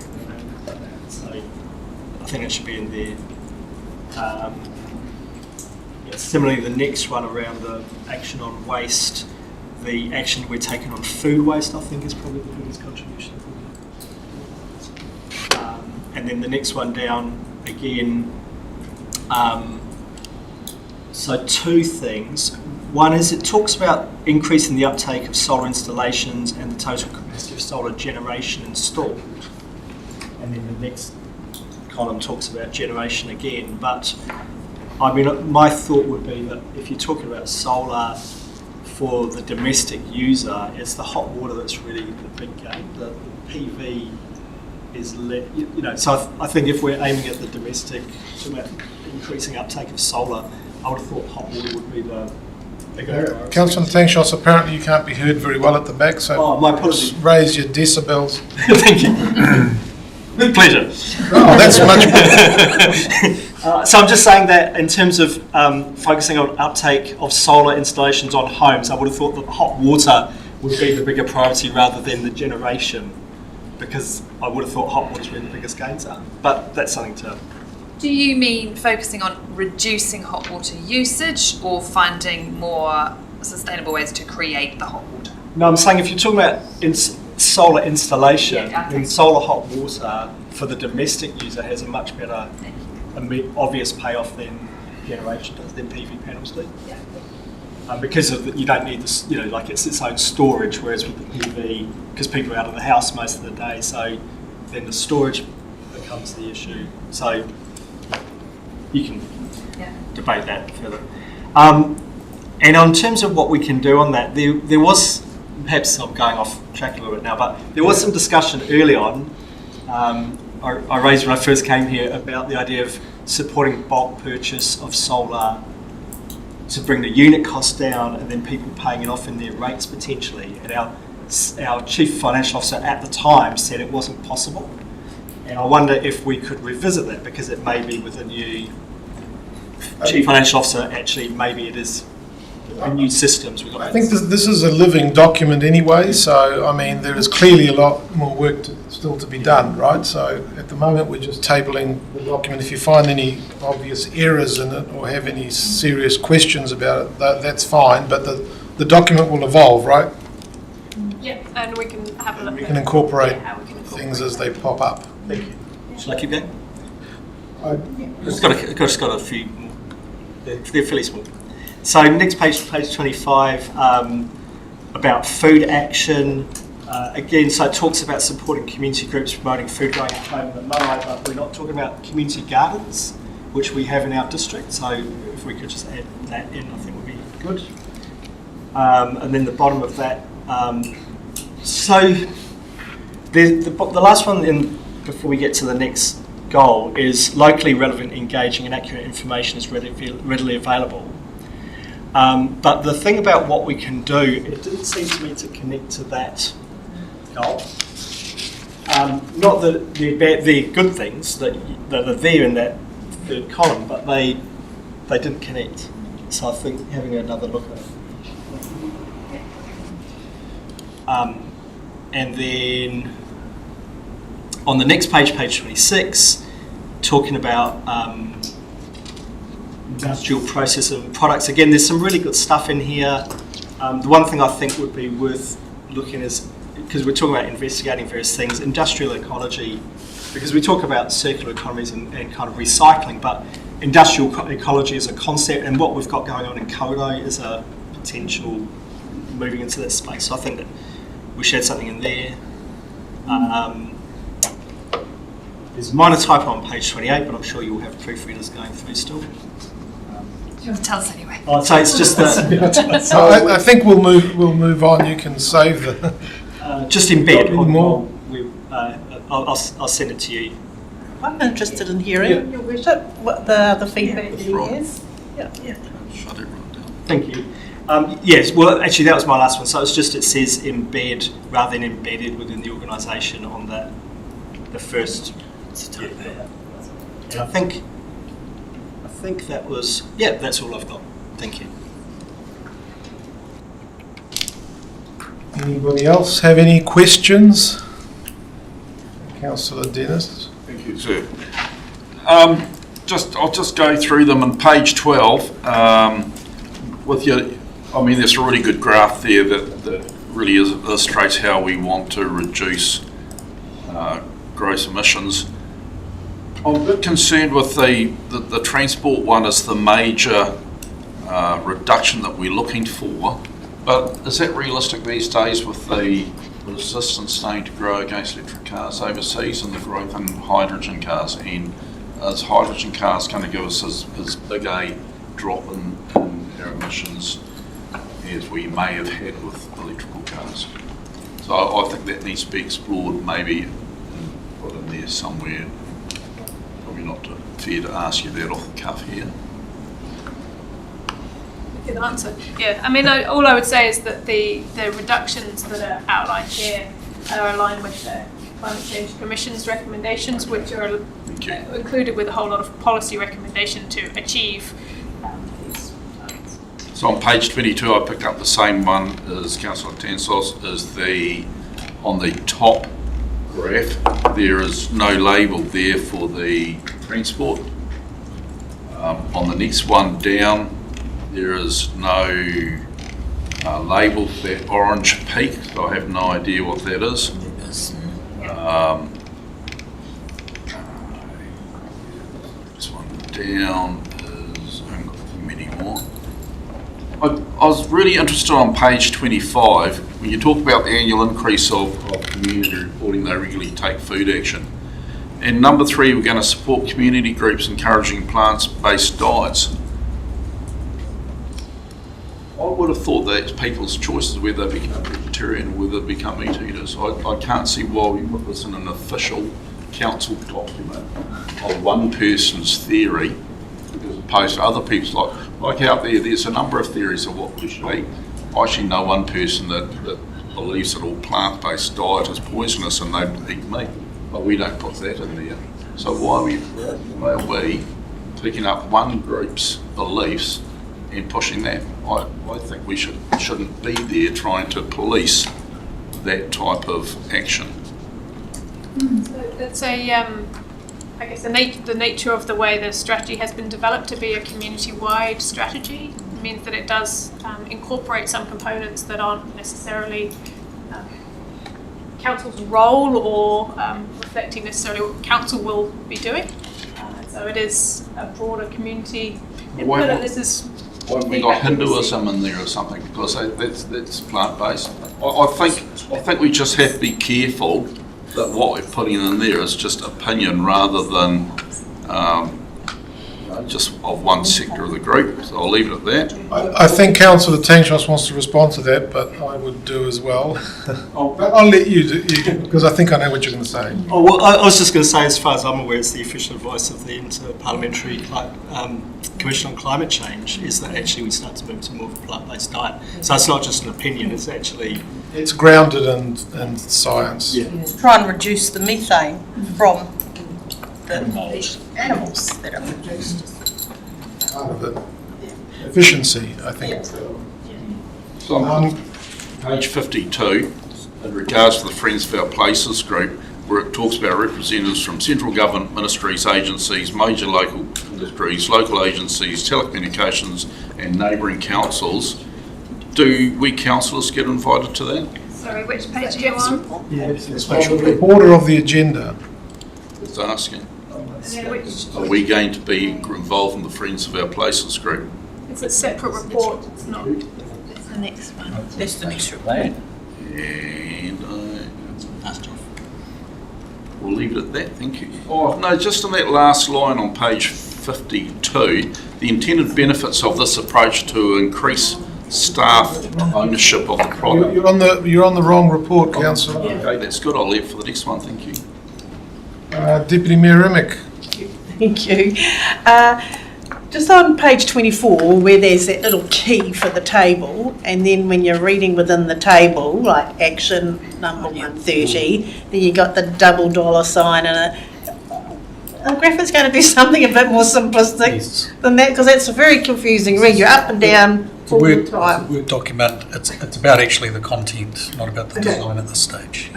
So I think it should be in there. Similarly, the next one around the action on waste, the action we're taking on food waste, I think is probably the biggest contribution. And then the next one down again. So 2 things. One is it talks about increasing the uptake of solar installations and the total capacity of solar generation installed. And then the next column talks about generation again. But I mean, my thought would be that if you're talking about solar for the domestic user, it's the hot water that's really the big game. The PV is, so I think if we're aiming at the domestic, about increasing uptake of solar, I would have thought hot water would be the bigger. Councillor Thangshoss, apparently you can't be heard very well at the back, so my apologies. Raise your decibels. Thank you. With pleasure. Oh, that's much better. So I'm just saying that in terms of focusing on uptake of solar installations on homes, I would have thought that hot water would be the bigger priority rather than the generation, because I would have thought hot water is where the biggest gains are. But that's something to... Do you mean focusing on reducing hot water usage or finding more sustainable ways to create the hot water? No, I'm saying if you're talking about solar installation, okay. then solar hot water for the domestic user has a much better obvious payoff than generation does, than PV panels do. Yeah. Because of you don't need this, like it's its own storage, whereas with the PV, because people are out of the house most of the day, so then the storage becomes the issue. So you can debate that further. And in terms of what we can do on that, there was, perhaps I'm going off track a little bit now, but there was some discussion early on, I raised when I first came here, about the idea of supporting bulk purchase of solar to bring the unit cost down and then people paying it off in their rates potentially. And our chief financial officer at the time said it wasn't possible. And I wonder if we could revisit that, because it may be with a new chief financial officer, actually maybe it is new systems. I think this is a living document anyway, so I mean there is clearly a lot more work still to be done, right? So at the moment we're just tabling the document. If you find any obvious errors in it or have any serious questions about it, that's fine, but the document will evolve, right? Yeah, and we can have a look. We can incorporate things as they pop up. Thank you. Shall I keep going? Just got a few more. They're fairly small. So next page, page 25, about food action. Again, so it talks about supporting community groups, promoting food going at home in the Marae, but we're not talking about community gardens, which we have in our district. So if we could just add that in, I think would be good. And then the bottom of that. So the last one before we get to the next goal is locally relevant, engaging and accurate information is readily available. But the thing about what we can do, it didn't seem to me to connect to that goal. Not that they're good things that are there in that third column, but they didn't connect. So I think having another look at it. And then on the next page, page 26, talking about industrial process and products. Again, there's some really good stuff in here. The one thing I think would be worth looking is because we're talking about investigating various things, industrial ecology, because we talk about circular economies and kind of recycling, but industrial ecology is a concept, and what we've got going on in Kodo is a potential moving into that space. So I think that we should add something in there. There's a minor typo on page 28, but I'm sure you'll have proofreaders going through still. You want to tell us anyway? Oh, so it's just that. So I think we'll move on. You can save the. Just embed. More. I'll send it to you. I'm interested in hearing what the feedback is. Shut it right down. Thank you. Yes, well, actually, that was my last one. So it's just, it says embed rather than embedded within the organisation on the first. And I think that was, that's all I've got. Thank you. Anybody else have any questions? Councillor Dennis. Thank you, sir. I'll just go through them on page 12. With your, I mean, there's a really good graph there that really illustrates how we want to reduce gross emissions. I'm a bit concerned with the transport one as the major reduction that we're looking for, but is that realistic these days with the resistance starting to grow against electric cars overseas and the growth in hydrogen cars? And is hydrogen cars going to give us as big a drop in our emissions as we may have had with electrical cars? So I think that needs to be explored, maybe put in there somewhere. Probably not fair to ask you that off the cuff here. Good answer. Yeah, I mean, all I would say is that the reductions that are outlined here are aligned with the Climate Change Commission's recommendations, which are included with a whole lot of policy recommendation to achieve these targets. So on page 22, I picked up the same one as Councillor Tansos, is on the top graph, there is no label there for the transport. On the next one down, there is no label for that orange peak, so I have no idea what that is. This one down is, I haven't got many more. I was really interested on page 25, when you talk about the annual increase of community reporting, they regularly take food action. And number 3, we're going to support community groups encouraging plant-based diets. I would have thought that it's people's choices whether they become vegetarian or whether they become meat eaters. I can't see why we put this in an official council document of one person's theory as opposed to other people's. Like out there's a number of theories of what we should eat. I actually know one person that believes that all plant-based diet is poisonous and they eat meat, but we don't put that in there. So why are we picking up one group's beliefs and pushing that? I think we shouldn't be there trying to police that type of action. So it's I guess the nature of the way the strategy has been developed to be a community-wide strategy means that it does incorporate some components that aren't necessarily council's role or reflecting necessarily what council will be doing. So it is a broader community input, and this is. Why haven't we got Hinduism in there or something? Because that's plant-based. I think we just have to be careful that what we're putting in there is just opinion rather than just of one sector of the group. So I'll leave it at that. I think Councillor Tansos wants to respond to that, but I would do as well. But I'll let you do, because I think I know what you're going to say. Oh, well, I was just going to say, as far as I'm aware, it's the official advice of the Inter-Parliamentary Commission on Climate Change is that actually we start to move to more of a plant-based diet. So it's not just an opinion, it's actually... It's grounded in science. Yeah. To try and reduce the methane from the animals that are produced. Part of it. Efficiency, I think. So on page 52, in regards to the Friends of Our Places group, where it talks about representatives from central government, ministries, agencies, major local industries, local agencies, telecommunications and neighbouring councils. Do we councillors get invited to that? So Sorry, which page are you on? The order of the agenda. Just asking, And then which, are we going to be involved in the Friends of Our Places group? it's a separate report, it's not. That's the next one. That's the next report. And we'll leave it at that, thank you. Oh, no, just on that last line on page 52, the intended benefits of this approach to increase staff ownership of the product. You're on the wrong report, councillor. Okay, that's good, I'll leave it for the next one, thank you. Deputy Mayor Remick. Thank you. Just on page 24, where there's that little key for the table, and then when you're reading within the table, like action number 130, then you got the double dollar sign and a graphic's going to do something a bit more simplistic than that, because that's a very confusing read. You're up and down all the time. Word document, it's about actually the content, not about the design at this stage.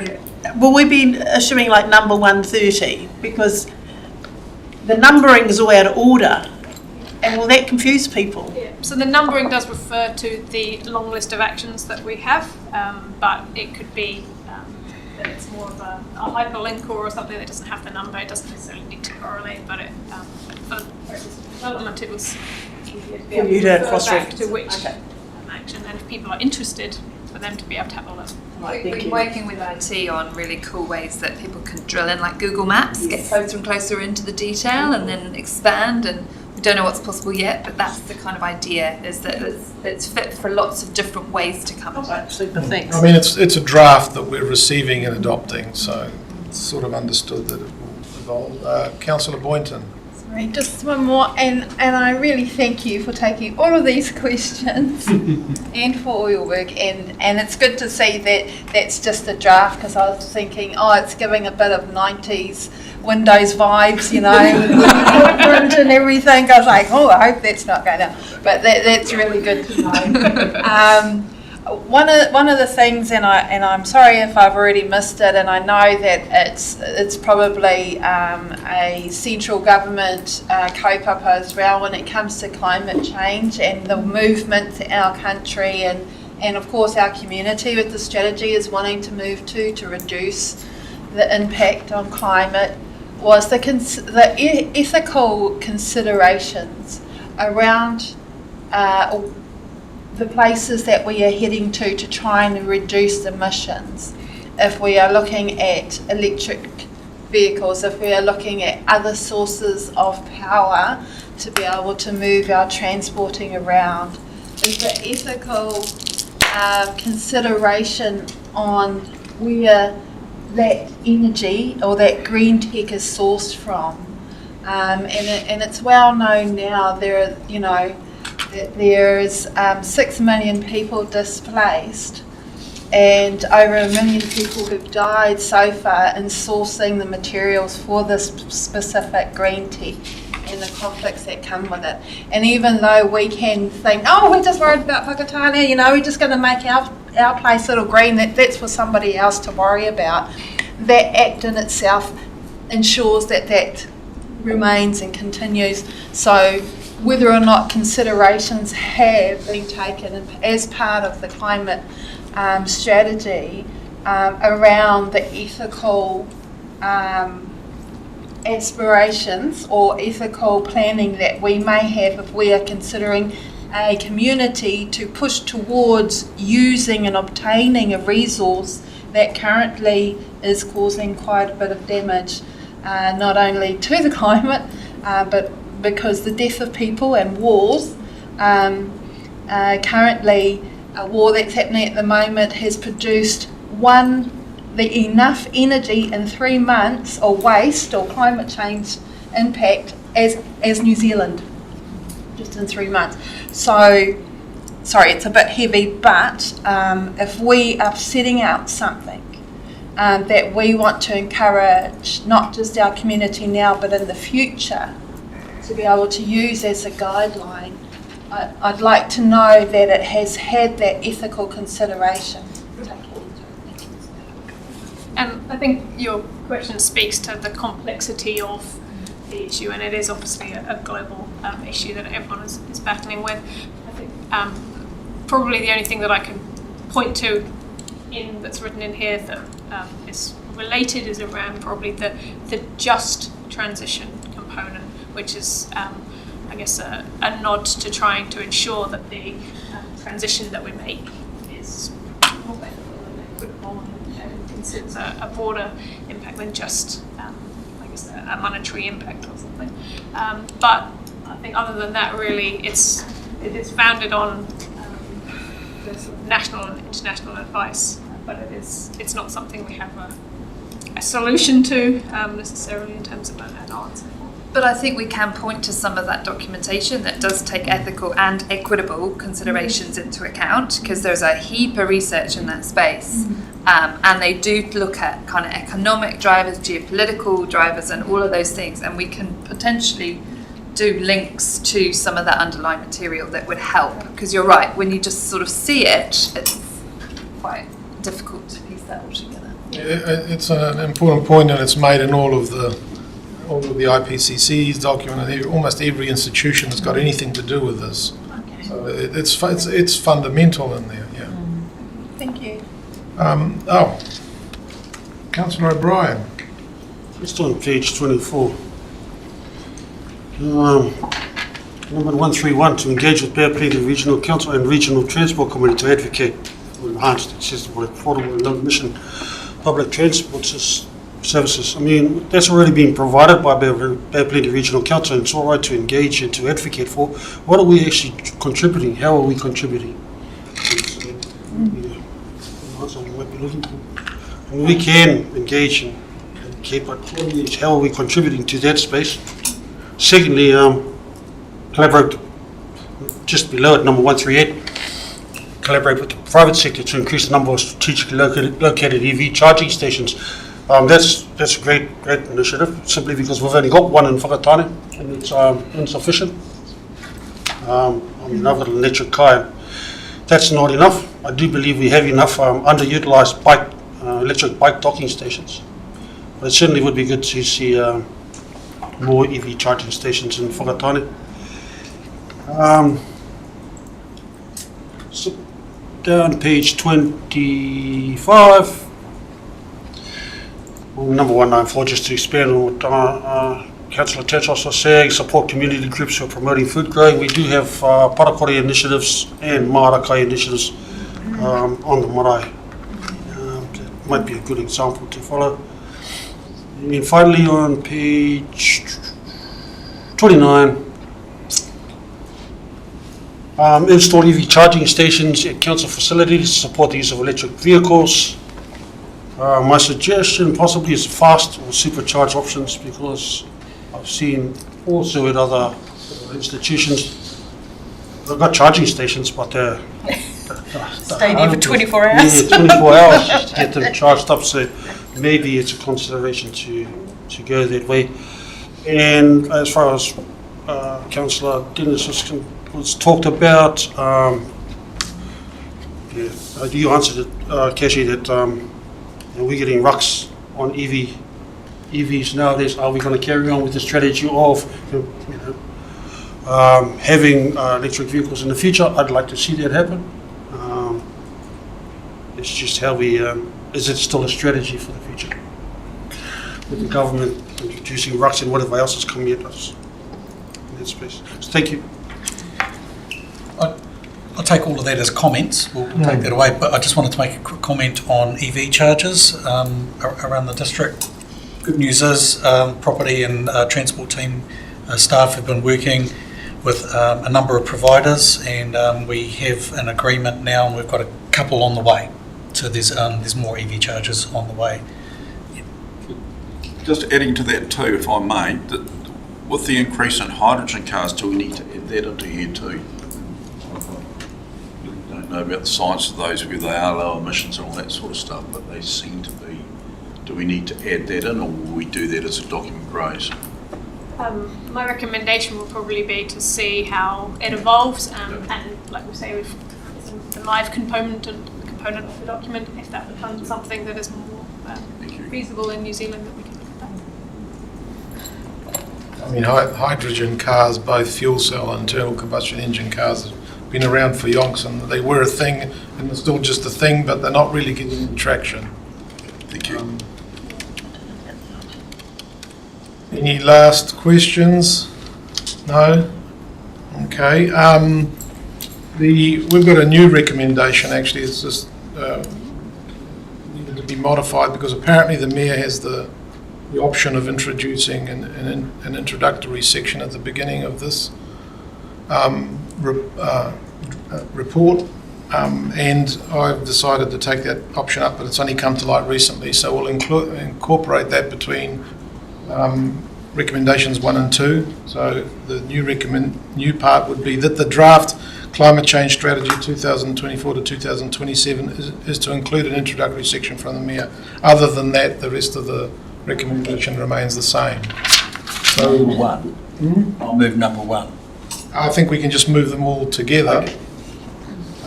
Will we be issuing like number 130? Because the numbering is all out of order. And will that confuse people? Yeah. So the numbering does refer to the long list of actions that we have, but it could be that it's more of a hyperlink or something that doesn't have the number. It doesn't necessarily need to correlate, but for the process of development, it was easier to be able to refer back to which action, and if people are interested, for them to be able to have a look. We've been working with IT on really cool ways that people can drill in, like Google Maps, get closer and closer into the detail and then expand, and we don't know what's possible yet, but that's the kind of idea, is that it's fit for lots of different ways to come about. Super, thanks. I mean, it's a draft that we're receiving and adopting, so it's sort of understood that it will evolve. Councillor Boynton. Sorry, just one more, and I really thank you for taking all of these questions and for all your work, and it's good to see that that's just a draft, because I was thinking, oh, it's giving a bit of 90s Windows vibes, you know, footprint and everything. I was like, oh, I hope that's not going to, but that's really good to know. One of the things, and I'm sorry if I've already missed it, and I know that it's probably a central government kaupapa as well when it comes to climate change and the movement in our country and of course our community with the strategy is wanting to move to reduce the impact on climate, was the ethical considerations around the places that we are heading to try and reduce emissions. If we are looking at electric vehicles, if we are looking at other sources of power to be able to move our transporting around, is the ethical consideration on where that energy or that green tech is sourced from. And it's well known now that there's 6 million people displaced and over 1 million people who've died so far in sourcing the materials for this specific green tech and the conflicts that come with it. And even though we can think, oh, we're just worried about Whakatane, we're just going to make our place little green, that's for somebody else to worry about, that act in itself ensures that remains and continues. So whether or not considerations have been taken as part of the climate strategy around the ethical aspirations or ethical planning that we may have if we are considering a community to push towards using and obtaining a resource that currently is causing quite a bit of damage, not only to the climate, but because the death of people and wars, currently a war that's happening at the moment has produced enough energy in 3 months, or waste or climate change impact as New Zealand, just in 3 months. So, sorry, it's a bit heavy, but if we are setting out something that we want to encourage, not just our community now, but in the future, to be able to use as a guideline, I'd like to know that it has had that ethical consideration. And I think your question speaks to the complexity of the issue, and it is obviously a global issue that everyone is battling with. I think probably the only thing that I can point to that's written in here that is related is around probably the just transition component, which is I guess a nod to trying to ensure that the transition that we make is more beneficial and equitable and considers a broader impact than just I guess a monetary impact or something. But I think other than that, really, it is founded on the sort of national and international advice, but it's not something we have a solution to necessarily in terms of an answer. But I think we can point to some of that documentation that does take ethical and equitable considerations into account, because there's a heap of research in that space. And they do look at kind of economic drivers, geopolitical drivers, and all of those things. And we can potentially do links to some of that underlying material that would help. Because you're right, when you just sort of see it, it's quite difficult to piece that all together. It's an important point, and it's made in all of the IPCC's document, and almost every institution that's got anything to do with this. So it's fundamental in there. Yeah. Thank you. Councillor O'Brien. Just on page 24. Number 131, to engage with Bay Plenty Regional Council and Regional Transport Committee to advocate for enhanced, accessible, affordable and low-emission public transport services. I mean, that's already been provided by Bay Plenty Regional Council, and it's all right to engage and to advocate for. What are we actually contributing? How are we contributing? And we can engage and advocate, but how are we contributing to that space? Secondly, collaborate just below it, number 138, collaborate with the private sector to increase the number of strategically located EV charging stations. That's a great initiative, simply because we've only got one in Whakatane, and it's insufficient. I've got an electric car. That's not enough. I do believe we have enough underutilised electric bike docking stations. But it certainly would be good to see more EV charging stations in Whakatane. So down page 25. Number 194, just to expand on what Councillor Tetros was saying, support community groups who are promoting food growing. We do have Parakore initiatives and Marakai initiatives on the marae. That might be a good example to follow. And finally on page 29, install EV charging stations at council facilities to support the use of electric vehicles. My suggestion possibly is fast or supercharged options, because I've seen also at other institutions, they've got charging stations, but they're staying there for 24 hours. Yeah, 24 hours just to get them charged up. So maybe it's a consideration to go that way. And as far as Councillor Dennis was talked about, you answered it, Kashi, that we're getting rucks on EVs nowadays. Are we going to carry on with the strategy of having electric vehicles in the future? I'd like to see that happen. It's just how we, is it still a strategy for the future? With the government introducing rucks and whatever else is coming at us in that space. So thank you. I'll take all of that as comments. We'll take that away, but I just wanted to make a quick comment on EV chargers around the district. Good news is property and transport team staff have been working with a number of providers, and we have an agreement now, and we've got a couple on the way. So there's more EV chargers on the way. Just adding to that too, if I may, that with the increase in hydrogen cars, do we need to add that into here too? I don't know about the science of those, whether they are low emissions and all that sort of stuff, but they seem to be. Do we need to add that in, or will we do that as the document grows? My recommendation will probably be to see how it evolves, and like we say, with the live component of the document, if that becomes something that is more feasible in New Zealand, that we can look at that. I mean, hydrogen cars, both fuel cell and internal combustion engine cars, have been around for yonks, and they were a thing, and they're still just a thing, but they're not really getting any traction. Thank you. Any last questions? No? Okay. We've got a new recommendation, actually. It's just needed to be modified because apparently the Mayor has the option of introducing an introductory section at the beginning of this report. And I've decided to take that option up, but it's only come to light recently, so we'll incorporate that between recommendations 1 and 2. So the new part would be that the draft Climate Change Strategy 2024 to 2027 is to include an introductory section from the Mayor. Other than that, the rest of the recommendation remains the same. So, number 1. I'll move number 1. I think we can just move them all together.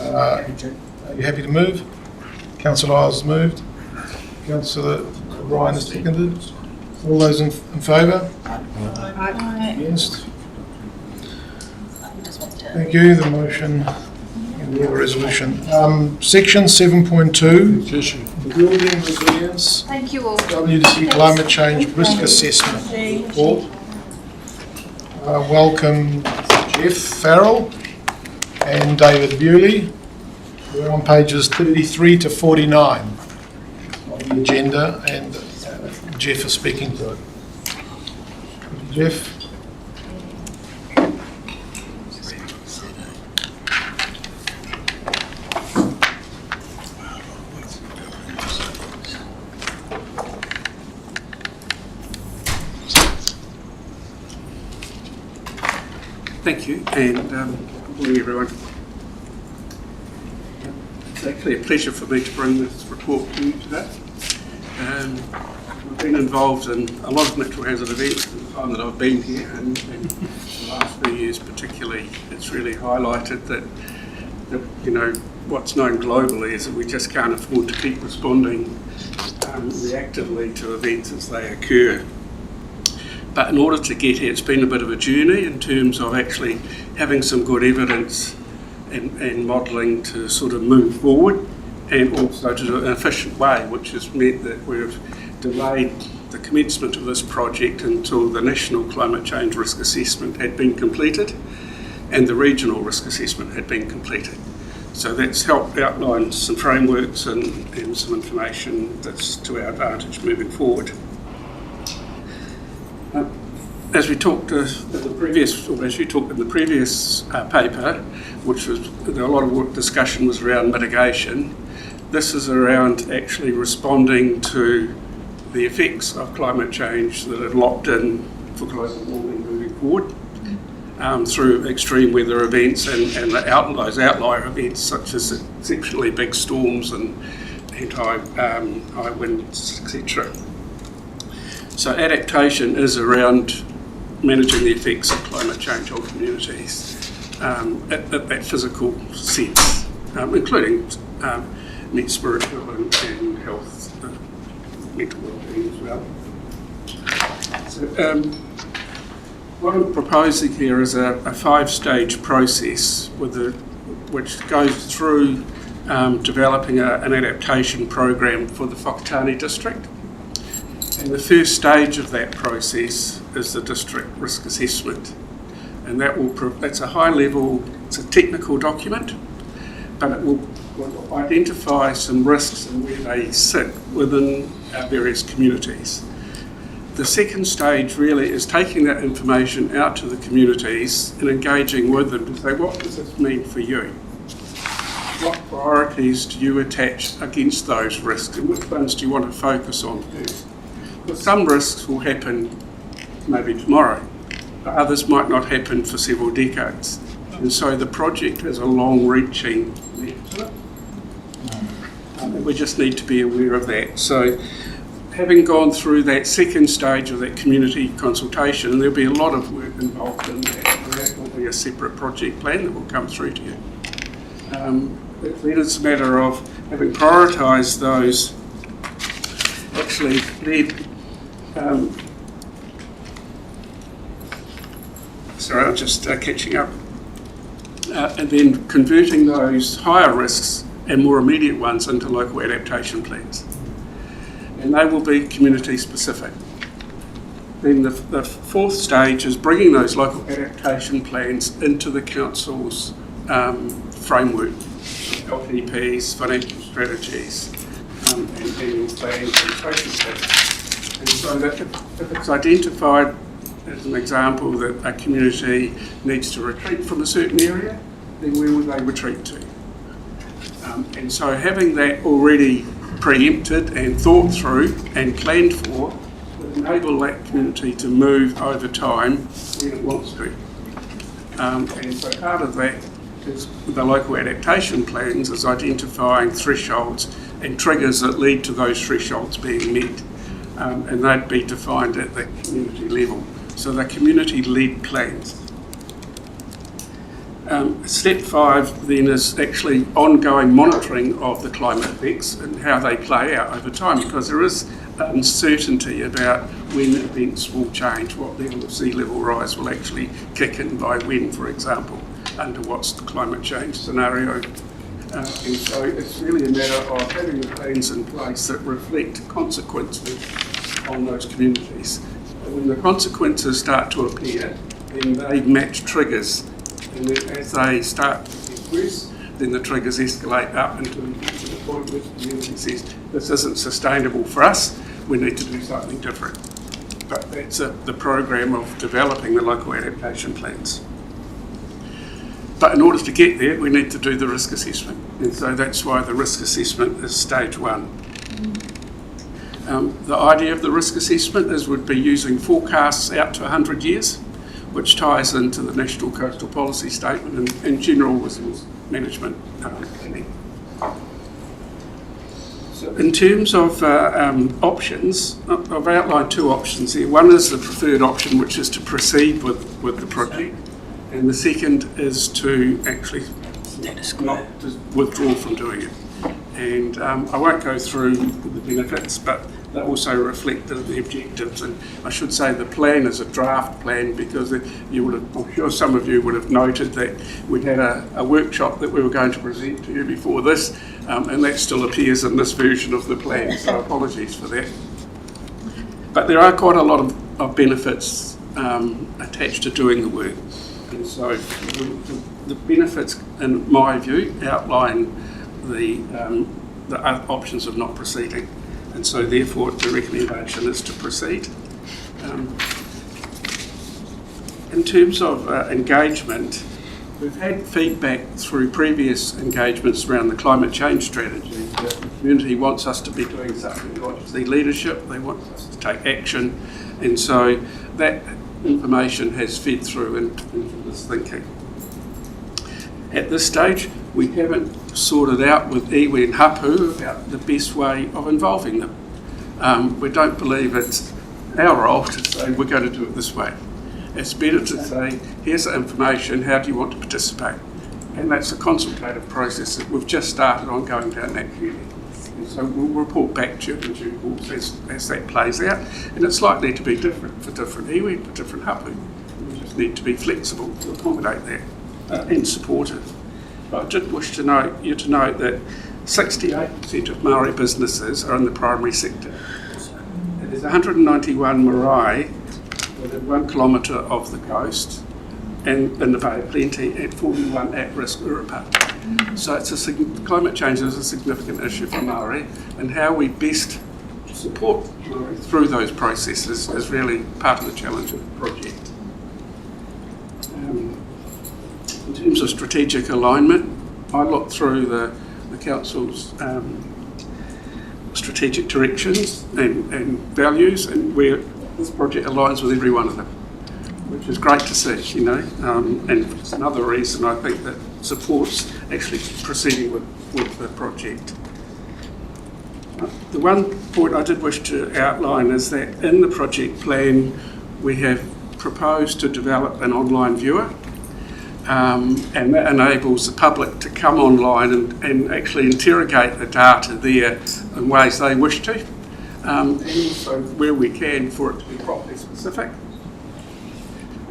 Are you happy to move? Councillor Isles has moved. Councillor Ryan has seconded. All those in favour? Against? Thank you. The motion and the resolution. Section 7.2, Building Resilience. Thank you all. WDC Climate Change Risk Assessment Report. Welcome Jeff Farrell and David Bewley. We're on pages 33 to 49 of the agenda, and Jeff is speaking to it. Jeff? Thank you, and good morning everyone. It's actually a pleasure for me to bring this report to you today. I've been involved in a lot of natural hazard events in the time that I've been here, and the last few years particularly, it's really highlighted that you know, what's known globally is that we just can't afford to keep responding reactively to events as they occur. But in order to get here, it's been a bit of a journey in terms of actually having some good evidence and modelling to sort of move forward, and also to do it in an efficient way, which has meant that we've delayed the commencement of this project until the National Climate Change Risk Assessment had been completed and the Regional Risk Assessment had been completed. So that's helped outline some frameworks and some information that's to our advantage moving forward. As we talked in the previous, or as you talked in the previous paper, which was a lot of discussion was around mitigation. This is around actually responding to the effects of climate change that are locked in for global warming moving forward through extreme weather events and those outlier events such as exceptionally big storms and high winds, etc. So adaptation is around managing the effects of climate change on communities at that physical sense, including net spiritual and health, mental well-being as well. So, what I'm proposing here is a 5-stage process which goes through developing an adaptation program for the Whakatane district. And the first stage of that process is the district risk assessment, and that's a high level, it's a technical document, but it will identify some risks and where they sit within our various communities. The second stage really is taking that information out to the communities and engaging with them to say, what does this mean for you? What priorities do you attach against those risks, and which ones do you want to focus on first? Because some risks will happen maybe tomorrow, but others might not happen for several decades. And so the project has a long-reaching net to it. And we just need to be aware of that. So having gone through that second stage of that community consultation, and there'll be a lot of work involved in that, and that will be a separate project plan that will come through to you. Then it's a matter of having prioritised those, actually led. Sorry, I'm just catching up. and then converting those higher risks and more immediate ones into local adaptation plans. And they will be community specific. Then the fourth stage is bringing those local adaptation plans into the council's framework, LPPs, financial strategies, and annual plans and social plans. And so that if it's identified as an example that a community needs to retreat from a certain area, then where would they retreat to? And so having that already preempted and thought through and planned for would enable that community to move over time when it wants to. And so part of that is the local adaptation plans is identifying thresholds and triggers that lead to those thresholds being met. And they'd be defined at the community level. So they're community-led plans. Step 5 then is actually ongoing monitoring of the climate effects and how they play out over time, because there is uncertainty about when events will change, what level of sea level rise will actually kick in by when, for example, under what's the climate change scenario. And so it's really a matter of having the plans in place that reflect consequences on those communities. And when the consequences start to appear, then they match triggers. And then as they start to get worse, then the triggers escalate up into the point where the community says, this isn't sustainable for us, we need to do something different. But that's the program of developing the local adaptation plans. But in order to get there, we need to do the risk assessment. And so that's why the risk assessment is stage 1. The idea of the risk assessment is we'd be using forecasts out to 100 years, which ties into the National Coastal Policy Statement and general resource management planning. So in terms of options, I've outlined 2 options here. One is the preferred option, which is to proceed with the project, and the second is to actually not to withdraw from doing it. And I won't go through the benefits, but they also reflect the objectives. And I should say the plan is a draft plan, because you would have, I'm sure some of you would have noted that we'd had a workshop that we were going to present to you before this, and that still appears in this version of the plan, so apologies for that. But there are quite a lot of benefits attached to doing the work. And so the benefits, in my view, outline the options of not proceeding. And so therefore the recommendation is to proceed. In terms of engagement, we've had feedback through previous engagements around the climate change strategy that the community wants us to be doing something. They want to see leadership, they want us to take action, and so that information has fed through into this thinking. At this stage, we haven't sorted out with iwi and hapu about the best way of involving them. We don't believe it's our role to say we're going to do it this way. It's better to say, here's the information, how do you want to participate? And that's a consultative process that we've just started on going down that journey. And so we'll report back to you in due course as that plays out. And it's likely to be different for different iwi, for different hapu. We just need to be flexible to accommodate that and support it. But I did wish to note that 68% of Maori businesses are in the primary sector. And there's 191 marae within 1 kilometre of the coast, and in the Bay of Plenty, and 41 at-risk urupa. So climate change is a significant issue for Maori, and how we best support Maori through those processes is really part of the challenge of the project. In terms of strategic alignment, I looked through the Council's strategic directions and values, and where this project aligns with every one of them, which is great to see, you know, and it's another reason I think that supports actually proceeding with the project. The one point I did wish to outline is that in the project plan we have proposed to develop an online viewer, and that enables the public to come online and actually interrogate the data there in ways they wish to, and also where we can for it to be properly specific.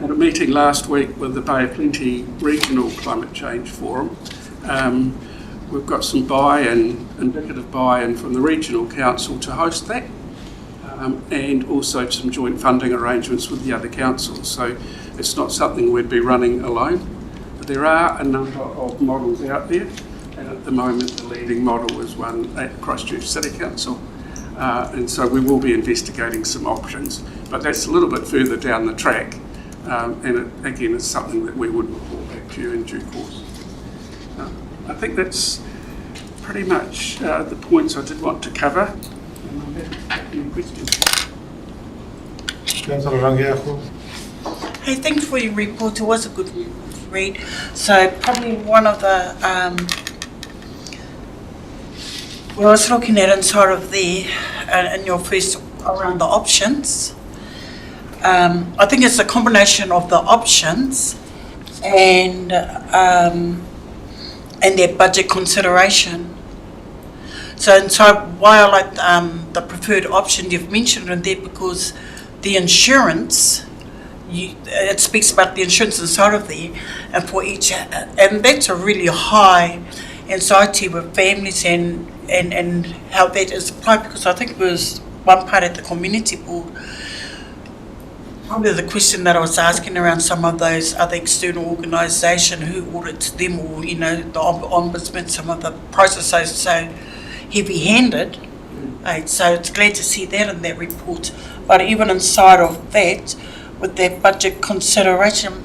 at a meeting last week with the Bay of Plenty Regional Climate Change Forum. We've got some indicative buy-in from the Regional Council to host that, and also some joint funding arrangements with the other councils. So it's not something we'd be running alone. But there are a number of models out there, and at the moment the leading model is one at Christchurch City Council. And so we will be investigating some options, but that's a little bit further down the track. Again, it's something that we would report back to you in due course. I think that's pretty much the points I did want to cover. Any questions? Councillor Rangiahu. Hey, thanks for your report. It was a good read. So probably one of the, what I was looking at inside of there, in your first around the options, I think it's a combination of the options and their budget consideration. So inside, why I like the preferred option you've mentioned in there, because the insurance, it speaks about the insurance inside of there, and for each, and that's a really high anxiety with families and how that is applied, because I think it was one part at the community board, probably the question that I was asking around some of those other external organisations who audits them, or the ombudsman, some of the processes are so heavy-handed. Right? So it's glad to see that in that report. But even inside of that, with that budget consideration,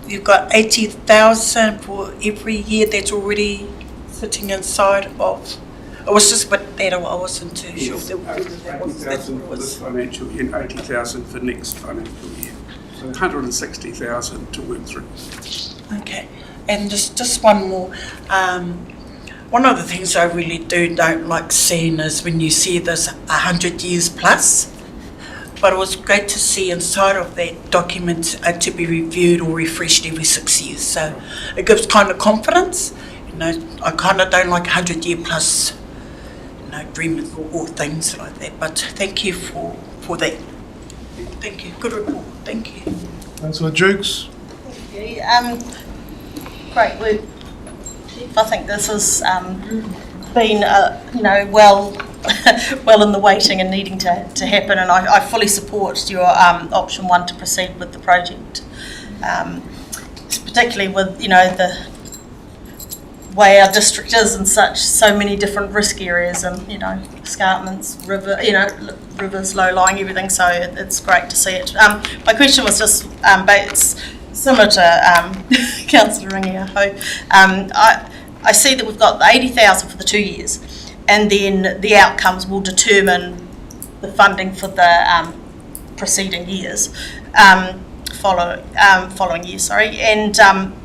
you've got 80,000 for every year that's already sitting inside of. It was just but that I wasn't too sure. Yes, 80,000 for this financial year and 80,000 for next financial year. So 160,000 to work through. Okay, and just one more. One of the things I really don't like seeing is when you see this 100 years plus. But it was great to see inside of that document to be reviewed or refreshed every 6 years. So it gives kind of confidence. I kind of don't like 100 year plus agreements or things like that. But thank you for that. Thank you. Good report. Thank you. Councillor Jukes. Thank you. Great work. I think this has been, well in the waiting and needing to happen, and I fully support your option one to proceed with the project, particularly with the way our district is and so many different risk areas and escarpments, rivers, low-lying, everything. So it's great to see it. My question was just, it's similar to Councillor Rangiahu. I see that we've got the 80,000 for the 2 years, and then the outcomes will determine the funding for the preceding years, following years, sorry. And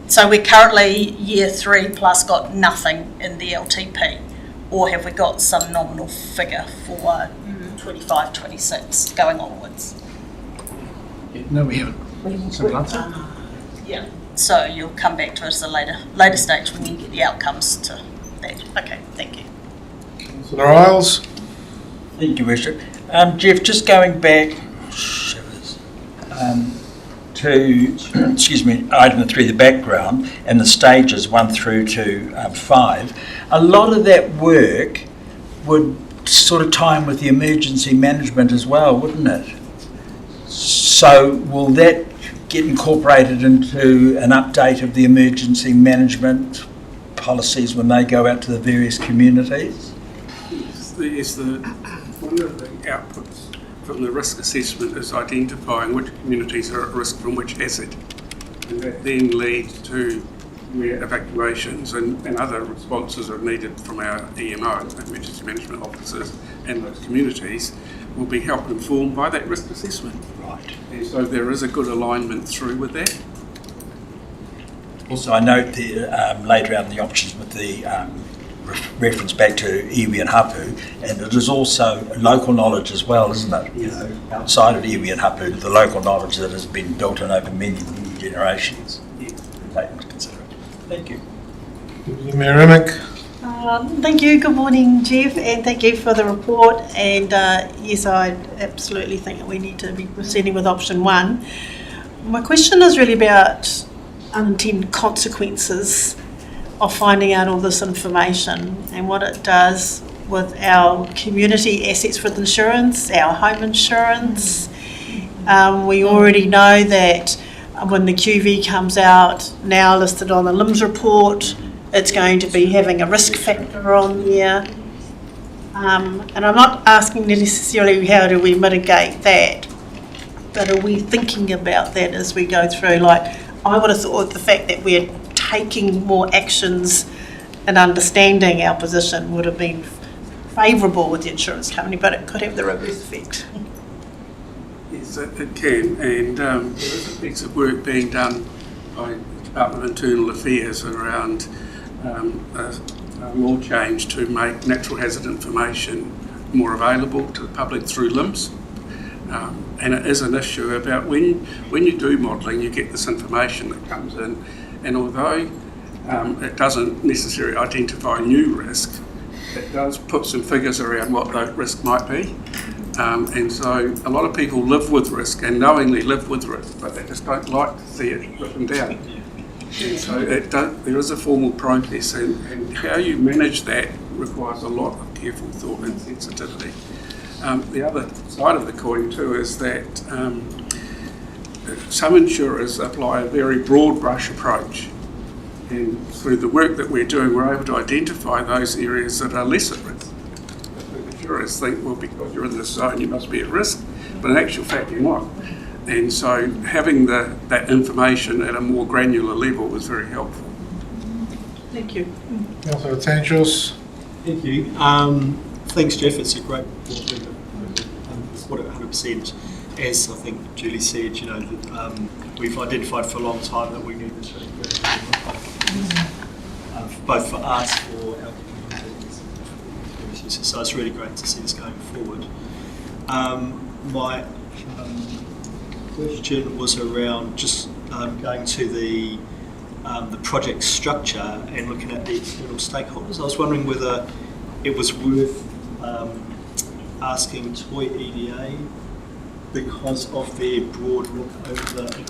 so we're currently year 3 plus got nothing in the LTP, or have we got some nominal figure for 25, 26 going onwards? No, we haven't. Simple answer. Yeah. So you'll come back to us at a later stage when you get the outcomes to that. Okay, thank you. Councillor Isles. Thank you, Bishop. Jeff, just going back to, item 3, the background, and the stages 1 through to 5, a lot of that work would sort of tie in with the emergency management as well, wouldn't it? So will that get incorporated into an update of the emergency management policies when they go out to the various communities? One of the outputs from the risk assessment is identifying which communities are at risk from which asset, and that then leads to where evacuations and other responses are needed from our EMO, emergency management officers, and those communities will be helped informed by that risk assessment. Right. And so there is a good alignment through with that. Also, I note later out in the options with the reference back to iwi and hapu, and it is also local knowledge as well, isn't it? Outside of iwi and hapu, the local knowledge that has been built in over many, many generations. Take into consideration. Thank you. Mayor Remick. Thank you. Good morning, Jeff, and thank you for the report. And yes, I absolutely think that we need to be proceeding with option 1. My question is really about unintended consequences of finding out all this information and what it does with our community assets with insurance, our home insurance. We already know that when the QV comes out, now listed on the LIMS report, it's going to be having a risk factor on there. And I'm not asking necessarily how do we mitigate that, but are we thinking about that as we go through? Like, I would have thought the fact that we're taking more actions and understanding our position would have been favourable with the insurance company, but it could have the reverse effect. Yes, it can, and there is a piece of work being done by the Department of Internal Affairs around a law change to make natural hazard information more available to the public through LIMS. And it is an issue about when you do modelling, you get this information that comes in, and although it doesn't necessarily identify new risk, it does put some figures around what that risk might be. And so a lot of people live with risk and knowingly live with risk, but they just don't like to see it written down. And so there is a formal process, and how you manage that requires a lot of careful thought and sensitivity. The other side of the coin too is that some insurers apply a very broad brush approach, and through the work that we're doing, we're able to identify those areas that are less at risk. Insurers think, well, because you're in this zone, you must be at risk, but in actual fact, you're not. And so having that information at a more granular level was very helpful. Thank you. Councillor Tangos. Thank you. Thanks, Jeff. It's a great report. I support it 100%. As I think Julie said, you know, that, we've identified for a long time that we need this both for us, for our communities. So it's really great to see this going forward. My question was around just going to the project structure and looking at the external stakeholders. I was wondering whether it was worth asking Toi EDA because of their broad look over the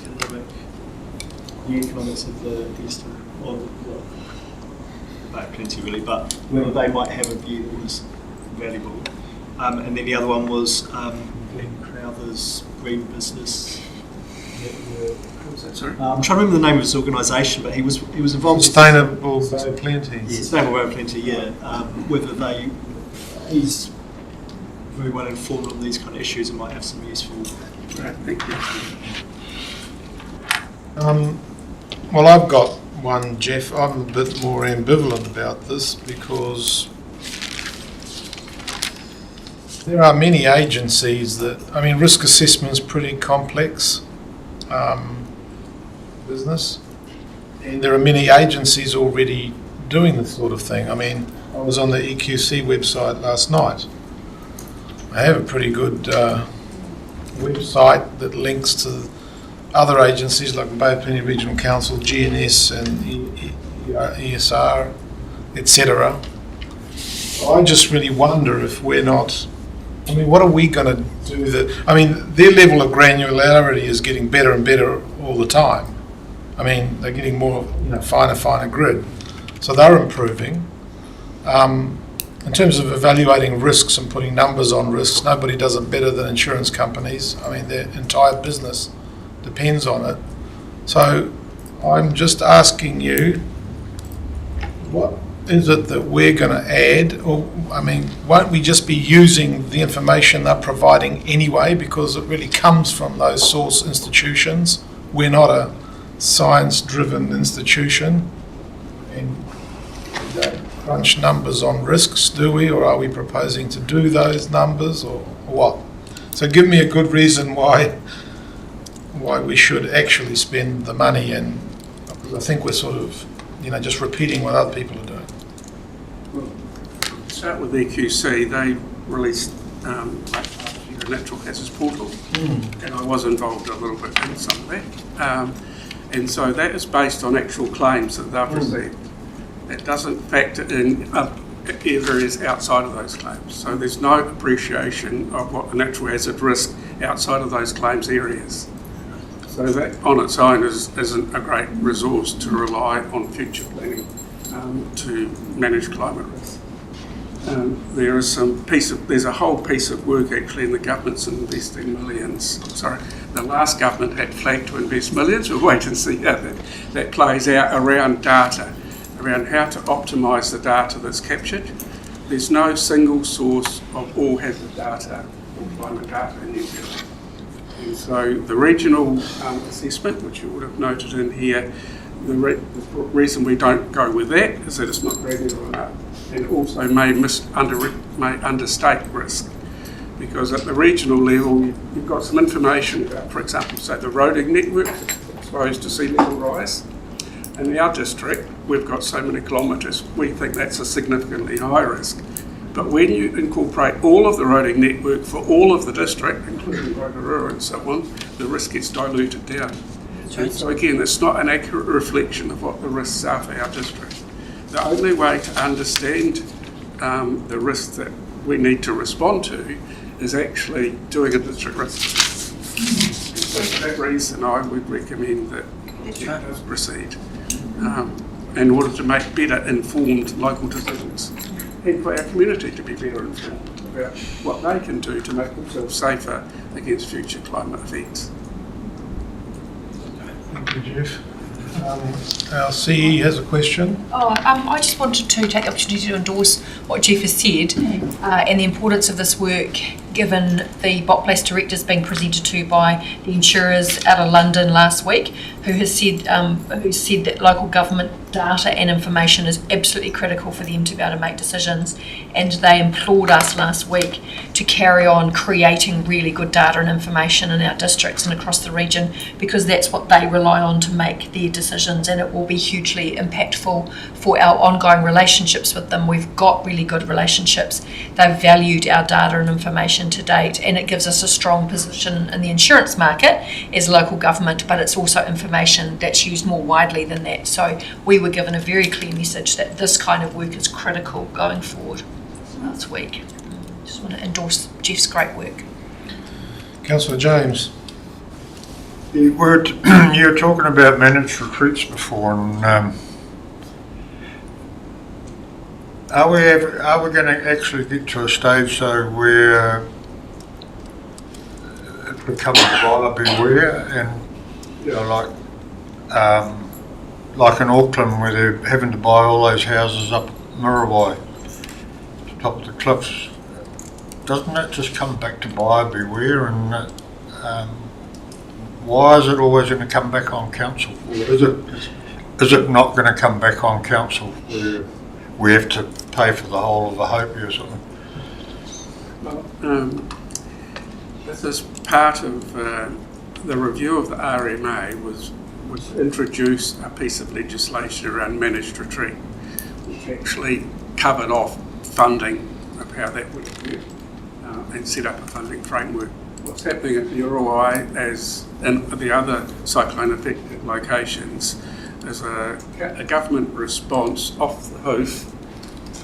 economics of the eastern, well, about plenty really, but whether they might have a view that was valuable. And then the other one was Glenn Crowther's green business. Sorry? I'm trying to remember the name of his organisation, but he was involved. Sustainable Bay of Plenty. Yeah, Sustainable Bay of Plenty. Yeah. Whether he's very well informed on these kind of issues and might have some useful. Right, thank you. Well, I've got one, Jeff. I'm a bit more ambivalent about this because there are many agencies that, I mean, risk assessment's pretty complex business, and there are many agencies already doing this sort of thing. I mean, I was on the EQC website last night. They have a pretty good website that links to other agencies like the Bay of Plenty Regional Council, GNS and ESR, etc. I just really wonder if we're not, I mean, what are we going to do that, I mean, their level of granularity is getting better and better all the time. I mean, they're getting more, finer grid. So they're improving. In terms of evaluating risks and putting numbers on risks, nobody does it better than insurance companies. I mean, their entire business depends on it. So I'm just asking you, what is it that we're going to add? Or, I mean, won't we just be using the information they're providing anyway, because it really comes from those source institutions? We're not a science-driven institution, and we don't crunch numbers on risks, do we? Or are we proposing to do those numbers, or what? So give me a good reason why we should actually spend the money, and I think we're sort of, just repeating what other people are doing. Well, to start with EQC, they released a natural hazards portal, and I was involved a little bit in some of that. And so that is based on actual claims that they've received. It doesn't factor in areas outside of those claims. So there's no appreciation of what the natural hazard risk outside of those claims areas. So that on its own isn't a great resource to rely on future planning to manage climate risk. There's a whole piece of work actually in the government's investing millions. Sorry, the last government had flagged to invest millions. We'll wait and see how that plays out around data, around how to optimise the data that's captured. There's no single source of all hazard data or climate data in New Zealand. And so the regional assessment, which you would have noted in here, the reason we don't go with that is that it's not granular enough, and also may understate risk, because at the regional level you've got some information about, for example, say the roading network exposed to sea level rise. In our district, we've got so many kilometres, we think that's a significantly high risk. But when you incorporate all of the roading network for all of the district, including Rotorua and so on, the risk gets diluted down. And so again, it's not an accurate reflection of what the risks are for our district. The only way to understand the risks that we need to respond to is actually doing a district risk assessment. So for that reason, I would recommend that it does proceed in order to make better informed local decisions, and for our community to be better informed about what they can do to make themselves safer against future climate events. Thank you, Jeff. Our CE has a question. I just wanted to take the opportunity to endorse what Jeff has said and the importance of this work, given the BOCLAS directors being presented to by the insurers out of London last week, who said that local government data and information is absolutely critical for them to be able to make decisions, and they implored us last week to carry on creating really good data and information in our districts and across the region, because that's what they rely on to make their decisions, and it will be hugely impactful for our ongoing relationships with them. We've got really good relationships. They've valued our data and information to date, and it gives us a strong position in the insurance market as local government, but it's also information that's used more widely than that. So we were given a very clear message that this kind of work is critical going forward last week. Just want to endorse Jeff's great work. Councillor James. You were talking about managed retreats before, and are we going to actually get to a stage though where it becomes buyer beware, and like in Auckland where they're having to buy all those houses up Muriwai, to top of the cliffs? Doesn't that just come back to buyer beware, and why is it always going to come back on council? Is it not going to come back on council where we have to pay for the whole of the Hopi or something? This is part of the review of the RMA was introduce a piece of legislation around managed retreat, which actually covered off funding of how that would occur and set up a funding framework. What's happening at Muriwai, as in the other cyclone affected locations, is a government response off the hoof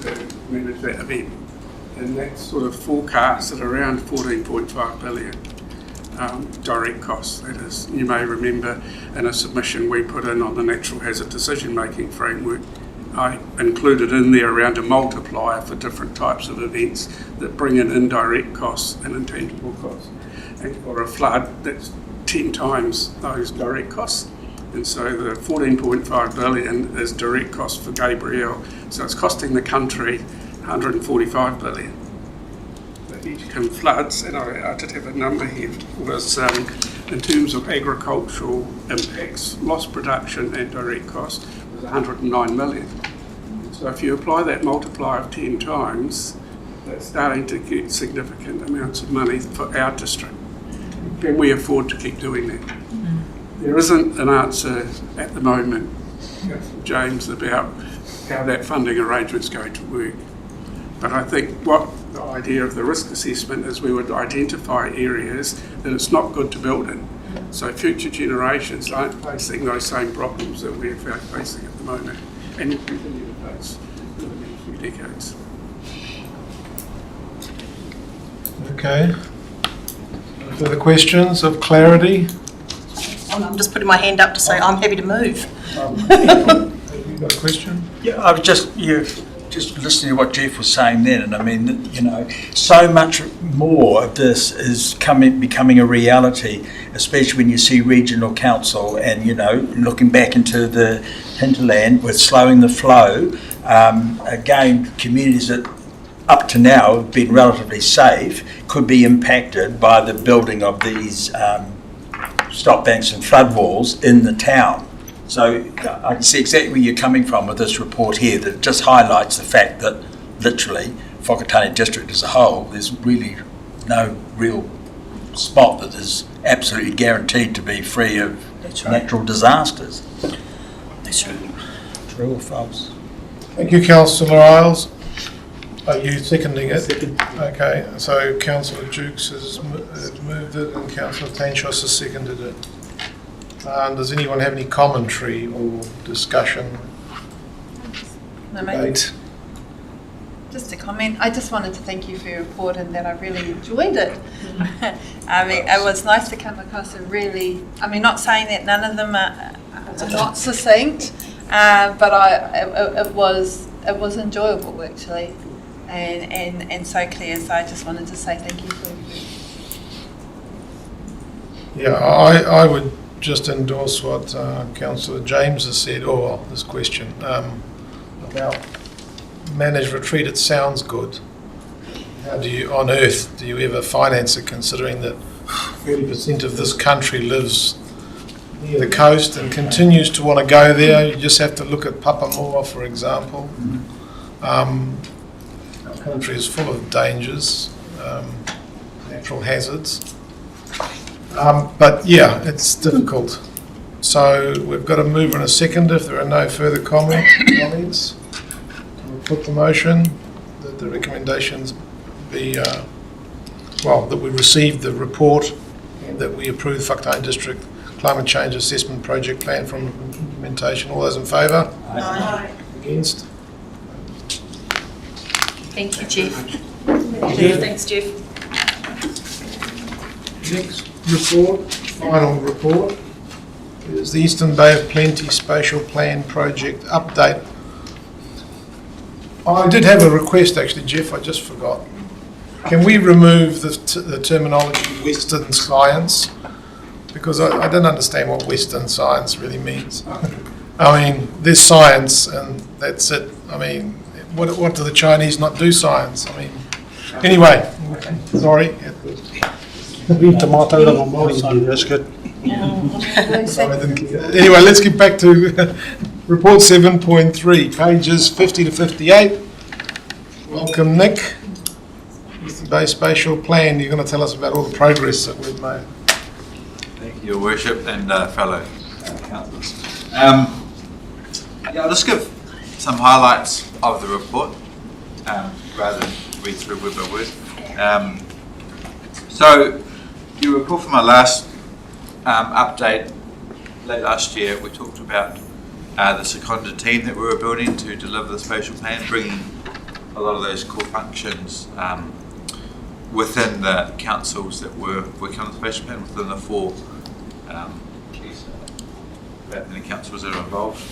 to manage that event, and that's sort of forecast at around 14.5 billion. Direct costs, that is. You may remember in a submission we put in on the natural hazard decision making framework, I included in there around a multiplier for different types of events that bring in indirect costs and intangible costs. And for a flood, that's 10 times those direct costs. And so the 14.5 billion is direct cost for Gabrielle. So it's costing the country 145 billion. Each floods, and I did have a number here, was in terms of agricultural impacts, lost production and direct cost was 109 million. So if you apply that multiplier of 10 times, that's starting to get significant amounts of money for our district. Can we afford to keep doing that? There isn't an answer at the moment, James, about how that funding arrangement's going to work. But I think what the idea of the risk assessment is we would identify areas that it's not good to build in. So future generations aren't facing those same problems that we're facing at the moment and will continue to face for the next few decades. Okay. Further questions of clarity? I'm just putting my hand up to say I'm happy to move. Have you got a question? Yeah, I was just listening to what Jeff was saying then, and I mean, you know, so much more of this is becoming a reality, especially when you see regional council and, you know, looking back into the hinterland with slowing the flow. Again, communities that up to now have been relatively safe could be impacted by the building of these stop banks and flood walls in the town. So I can see exactly where you're coming from with this report here, that it just highlights the fact that literally Whakatane district as a whole, there's really no real spot that is absolutely guaranteed to be free of natural disasters. That's right. True or false? Thank you, Councillor Isles. Are you seconding it? Second. Okay, so Councillor Jukes has moved it and Councillor Tanshos has seconded it. Does anyone have any commentary or discussion? Debate? Just a comment. I just wanted to thank you for your report and that I really enjoyed it. I mean, it was nice to come across a really, I mean, not saying that none of them are not succinct, but it was enjoyable actually, and so clear. So I just wanted to say thank you for it. Yeah, I would just endorse what Councillor James has said, or this question about managed retreat. It sounds good. How on earth do you ever finance it, considering that 30% of this country lives near the coast and continues to want to go there? You just have to look at Papamoa, for example. Our country is full of dangers, natural hazards. But yeah, it's difficult. So we've got a mover and a seconder. If there are no further comments, we'll put the motion that the recommendations be, that we received the report and that we approve Whakatane District Climate Change Assessment Project Plan from implementation. All those in favour? Aye. Against? Thank you, Jeff. Thanks, Jeff. Next report, final report, is the Eastern Bay of Plenty Spatial Plan Project update. I did have a request actually, Jeff, I just forgot. Can we remove the terminology Western science? Because I don't understand what Western science really means. I mean, there's science and that's it. I mean, what do the Chinese not do science? I mean, anyway, sorry. Leave tomato on morning, that's good. Anyway, let's get back to report 7.3, pages 50 to 58. Welcome, Nick. Eastern Bay Spatial Plan. You're going to tell us about all the progress that we've made. Thank you, Your Worship, and fellow councillors. I'll just give some highlights of the report rather than read through word by word. So, you recall from our last update late last year, we talked about the seconded team that we were building to deliver the spatial plan, bringing a lot of those core functions within the councils that were working on the spatial plan, within the four councils that are involved.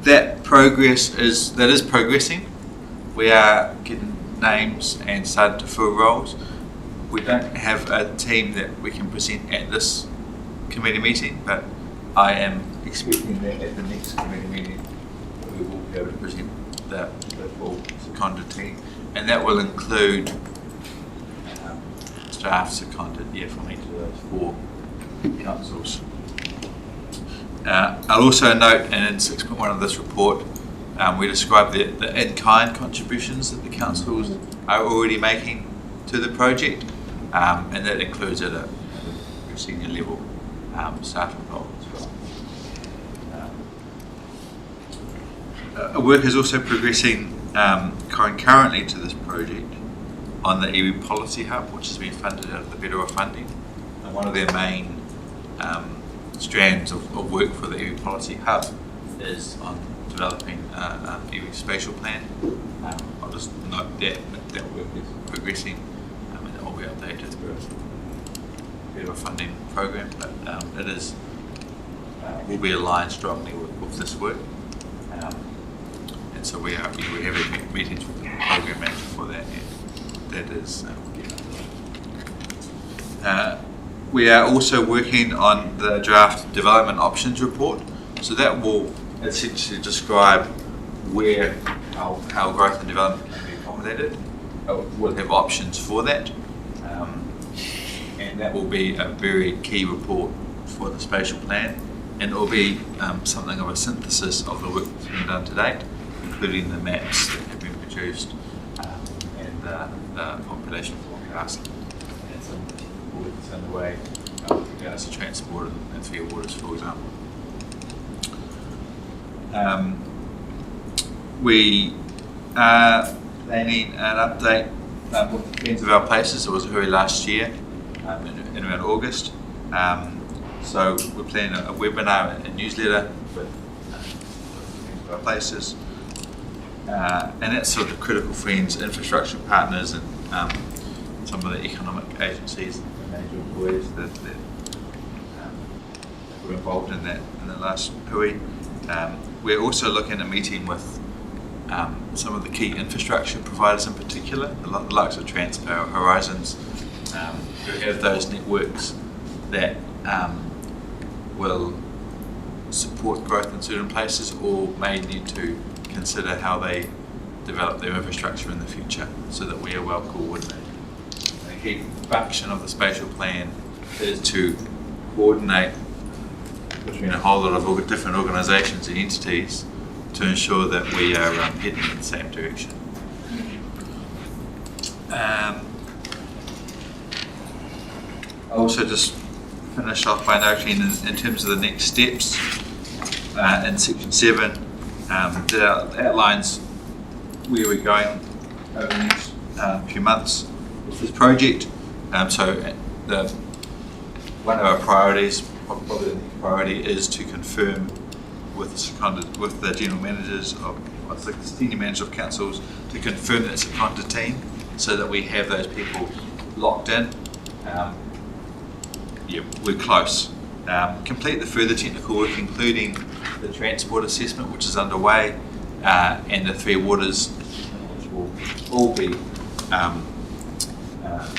That is progressing. We are getting names and starting to fill roles. We don't have a team that we can present at this committee meeting, but I am expecting that at the next committee meeting we will be able to present the full seconded team, and that will include staff seconded from each of those four councils. I'll also note, and in 6.1 of this report, we describe the in-kind contributions that the councils are already making to the project, and that includes at a senior level staff involved as well. Work is also progressing concurrently to this project on the iwi Policy Hub, which has been funded out of the Federal funding, and one of their main strands of work for the iwi Policy Hub is on developing an iwi spatial plan. I'll just note that work is progressing and it will be updated through. bit of a funding program, but it is will be aligned strongly with this work. And so we have meetings with the program manager for that, and that is we are also working on the draft development options report. So that will essentially describe how growth and development can be accommodated. We'll have options for that. And that will be a very key report for the spatial plan. And it will be something of a synthesis of the work that's been done to date, including the maps that have been produced and the population forecast and some work that's underway with regards to transport and Three Waters, for example. We are planning an update with the Friends of Our Places. It was early last year in around August. So we're planning a webinar and a newsletter with Friends of Our Places. And that's sort of the critical friends, infrastructure partners, and some of the economic agencies and major employees that were involved in that in the last hui. We're also looking at meeting with some of the key infrastructure providers in particular, the likes of Transpower, Horizons, who have those networks that will support growth in certain places or may need to consider how they develop their infrastructure in the future, so that we are well coordinated. A key function of the spatial plan is to coordinate between a whole lot of different organisations and entities to ensure that we are heading in the same direction. I'll also just finish off by noting in terms of the next steps in section 7, that outlines where we're going over the next few months with this project. So one of our priorities, probably the next priority, is to confirm with the general managers of the senior managers of councils to confirm that it's a Seconda team, so that we have those people locked in. We're close. Complete the further technical work, including the transport assessment, which is underway, and the Three Waters, which will all be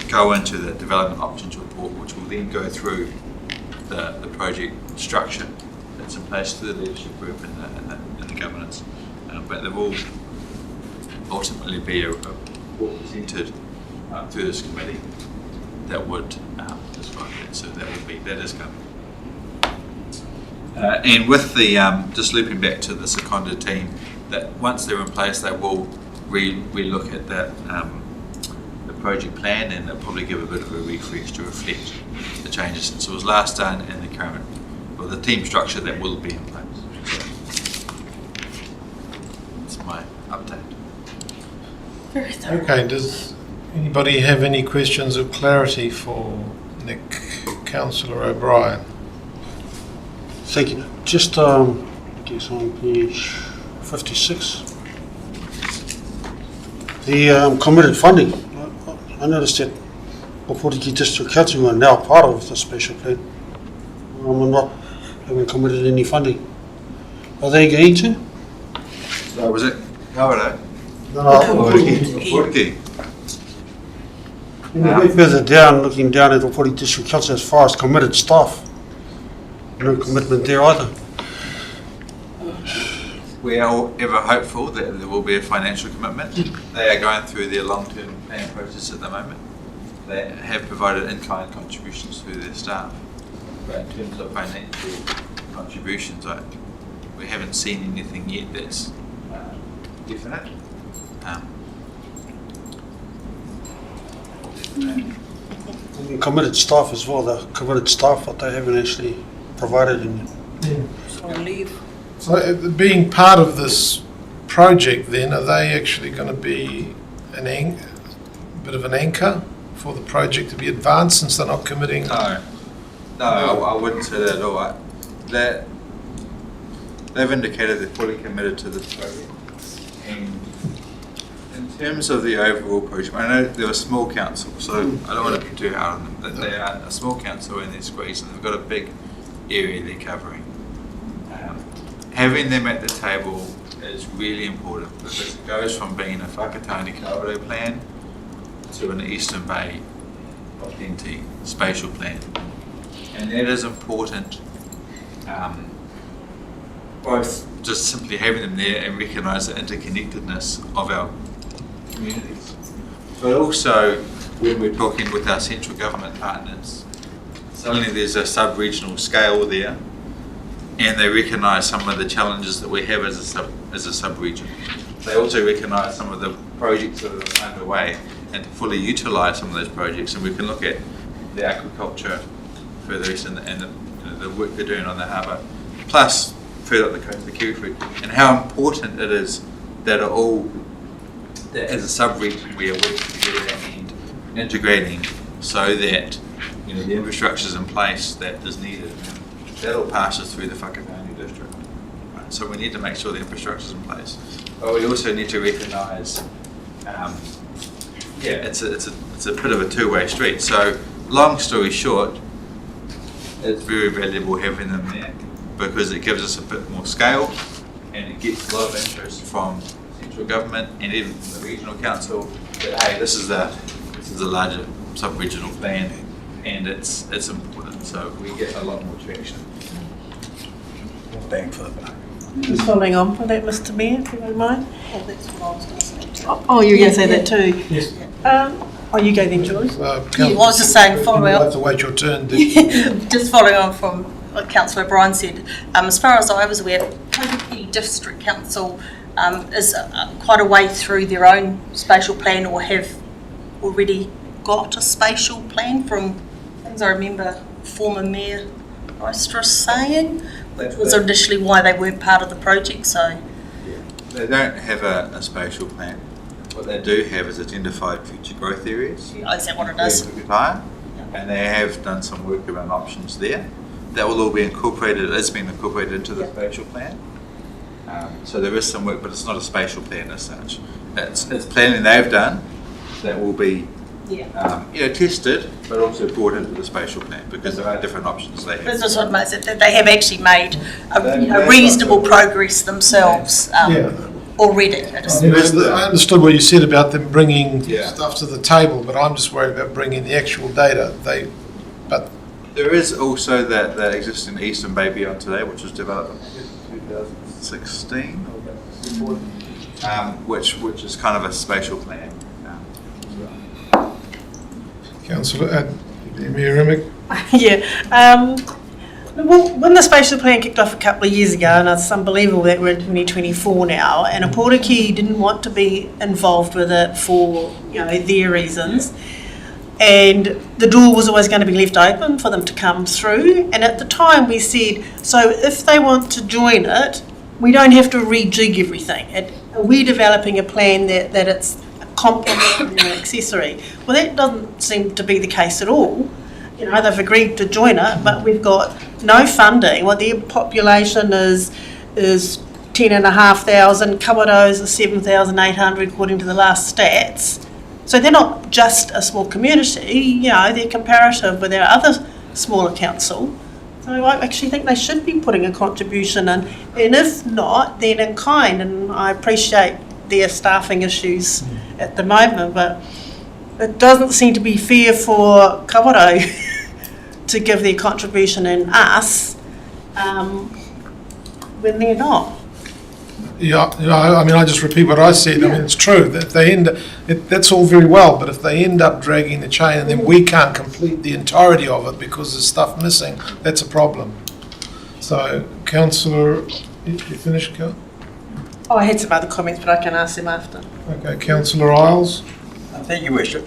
go into the development options report, which will then go through the project structure that's in place through the leadership group and the governance. But there will ultimately be a report presented through this committee that would describe that. So that is coming. And with the just looping back to the Seconda team, that once they're in place, they will re-look at that the project plan, and they'll probably give a bit of a refresh to reflect the changes since it was last done and the current, or the team structure that will be in place. So that's my update. Okay, does anybody have any questions of clarity for Nick, Councillor O'Brien? Thank you. Just, I guess on page 56, the committed funding. I noticed that Oporiki District Council are now part of the spatial plan. Not having committed any funding. Are they going to? So was it Kawerau? No, Oporiki. A bit further down, looking down at Oporiki District Council as far as committed staff. No commitment there either. We are ever hopeful that there will be a financial commitment. They are going through their long-term planning process at the moment. They have provided in-kind contributions through their staff. But in terms of financial contributions, we haven't seen anything yet that's definite. And committed staff as well, the committed staff, but they haven't actually provided any. So leave. So being part of this project then, are they actually going to be a bit of an anchor for the project to be advanced since they're not committing? No, I wouldn't say that at all. They've indicated they're fully committed to this project. And in In terms of the overall project, I know they're a small council, so I don't want to put too hard on them, but they are a small council and they're squeezed and they've got a big area they're covering. Having them at the table is really important because it goes from being a Whakatane Kawerau plan to an Eastern Bay Openti spatial plan. And that is important, both just simply having them there and recognise the interconnectedness of our communities. But also, when we're talking with our central government partners, suddenly there's a sub-regional scale there, and they recognise some of the challenges that we have as a sub-region. They also recognise some of the projects that are underway and to fully utilise some of those projects, and we can look at the aquaculture further east and the work they're doing on the harbour, plus further up the coast of the kiwifruit, and how important it is that that as a sub-region we are working together and integrating so that the infrastructure is in place that is needed. That all passes through the Whakatane district. Right? So we need to make sure the infrastructure is in place. But we also need to recognise, it's a bit of a two-way street. So long story short, it's very valuable having them there because it gives us a bit more scale and it gets a lot of interest from central government and even from the regional council that hey, this is a larger sub-regional plan and it's important. So we get a lot more traction. Bang for the buck. Just following on from that, Mr. Mayor, if you don't mind. Oh, that's what I was going to say. Oh, you were going to say that too? Yes. You go then, Joyce. I was just saying, you have to wait your turn. Just following on from what Councillor O'Brien said, as far as I was aware, Kaupiki District Council is quite a way through their own spatial plan or have already got a spatial plan from things I remember former Mayor Roisterous saying, which was initially why they weren't part of the project. So they don't have a spatial plan. What they do have is identified future growth areas. Is that what it is? And they have done some work around options there. That will all be incorporated, it's been incorporated into the spatial plan. So there is some work, but it's not a spatial plan as such. It's planning they've done that will be tested, but also brought into the spatial plan because there are different options they have. This is what makes it that they have actually made a reasonable progress themselves already. I understood what you said about them bringing stuff to the table, but I'm just worried about bringing the actual data. There is also that existing Eastern Bay Beyond Today, which was developed in 2016, which is kind of a spatial plan. Councillor Mayor Emick. Well, when the spatial plan kicked off a couple of years ago, and it's unbelievable that we're in 2024 now, and Portakey didn't want to be involved with it for their reasons, and the door was always going to be left open for them to come through. And at the time we said, so if they want to join it, we don't have to rejig everything. We're developing a plan that it's a complement and an accessory. Well, that doesn't seem to be the case at all. They've agreed to join it, but we've got no funding. Well, their population is 10,500. Kawerau's is 7,800 according to the last stats. So they're not just a small community, they're comparative with our other smaller council. So I actually think they should be putting a contribution in, and if not, then in kind. And I appreciate their staffing issues at the moment, but it doesn't seem to be fair for Kawerau to give their contribution in us when they're not. I just repeat what I said. It's true that that's all very well, but if they end up dragging the chain and then we can't complete the entirety of it because there's stuff missing, that's a problem. So, Councillor, you finished, Cal? I had some other comments, but I can ask them after. Okay, Councillor Isles. Thank you, Worship.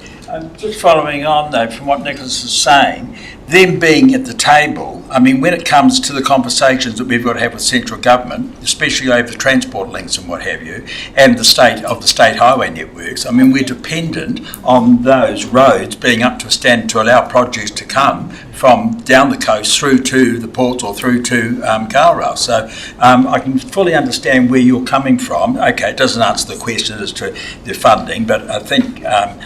Just following on, though, from what Nicholas is saying, them being at the table, when it comes to the conversations that we've got to have with central government, especially over the transport links and what have you, and the state highway networks, we're dependent on those roads being up to a standard to allow projects to come from down the coast through to the ports or through to Kawerau. So I can fully understand where you're coming from. Okay, it doesn't answer the question as to the funding, but I think,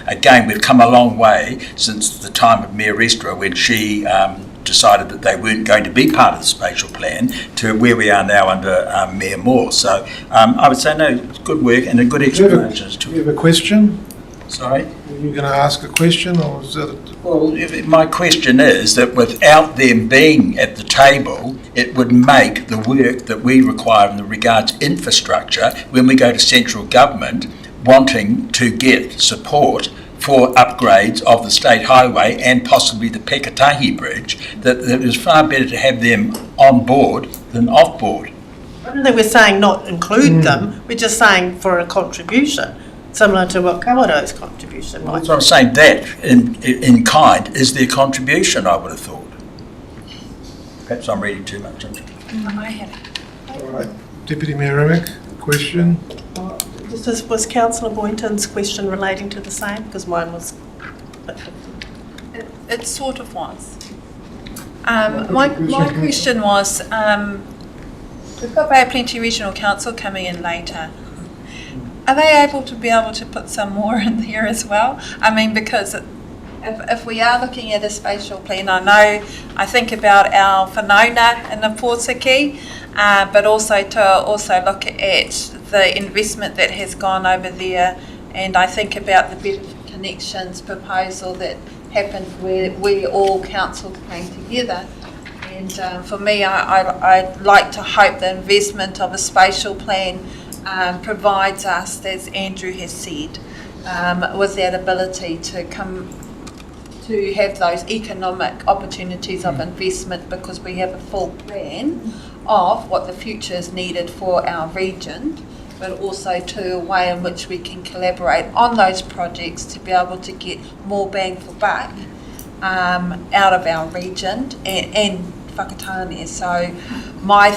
again, we've come a long way since the time of Mayor Estra when she decided that they weren't going to be part of the spatial plan to where we are now under Mayor Moore. So I would say, no, good work and a good explanation. Do you have a question? Sorry? Were you going to ask a question, or is that? Well, my question is that without them being at the table, it would make the work that we require in regards to infrastructure when we go to central government wanting to get support for upgrades of the state highway and possibly the Pekatahi Bridge, that it is far better to have them on board than off board. I don't think we're saying not include them, we're just saying for a contribution, similar to what Kawerau's contribution might be. So I'm saying that in kind is their contribution, I would have thought. Perhaps I'm reading too much into it. I had All right. Deputy Mayor Remick, question? Was Councillor Boynton's question relating to the same? Because mine was... It sort of was. My question was, we've got Bay of Plenty Regional Council coming in later. Are they able to put some more in there as well? I mean, because if we are looking at a spatial plan, I think about our whanauna in the Pōtiki, but also to look at the investment that has gone over there, and I think about the Better Connections proposal that happened where we all council came together. And for me, I'd like to hope the investment of a spatial plan provides us, as Andrew has said, with that ability to have those economic opportunities of investment, because we have a full plan of what the future is needed for our region, but also to a way in which we can collaborate on those projects to be able to get more bang for buck out of our region and whakatane. So my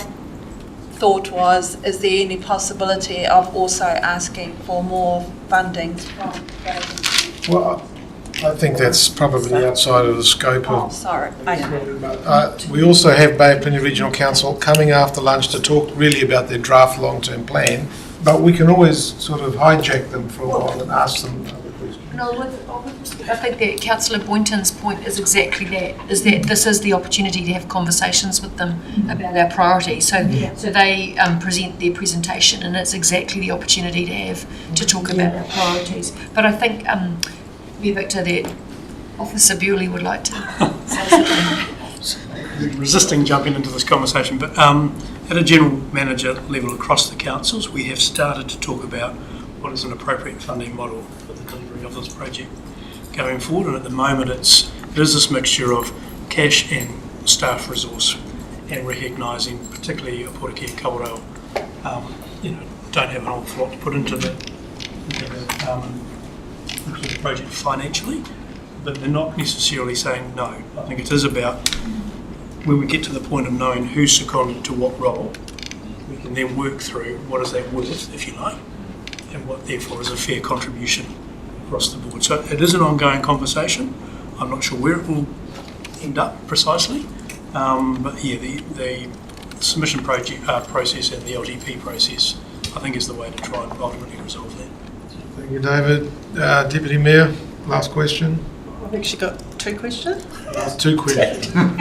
thought was, is there any possibility of also asking for more funding from government? Well, I think that's probably outside of the scope of... Oh, sorry. We also have Bay of Plenty Regional Council coming after lunch to talk really about their draft long-term plan, but we can always sort of hijack them for a while and ask them other questions. No, I think that Councillor Boynton's point is exactly that, is that this is the opportunity to have conversations with them about our priorities. So they present their presentation, and it's exactly the opportunity to talk about our priorities. But I think, Victor, that Officer Bewley would like to say something. Resisting jumping into this conversation, but at a general manager level across the councils, we have started to talk about what is an appropriate funding model for the delivery of this project going forward. And at the moment, it is this mixture of cash and staff resource, and recognising, particularly Pōtiki and Kawerau, don't have an awful lot to put into the project financially, but they're not necessarily saying no. I think it is about when we get to the point of knowing who's seconded to what role, we can then work through what is that worth, if you like, and what therefore is a fair contribution across the board. So it is an ongoing conversation. I'm not sure where it will end up precisely, but yeah, the submission project process and the LTP process, I think, is the way to try and ultimately resolve that. Thank you, David. Deputy Mayor, last question. I've actually got two questions. Two questions. And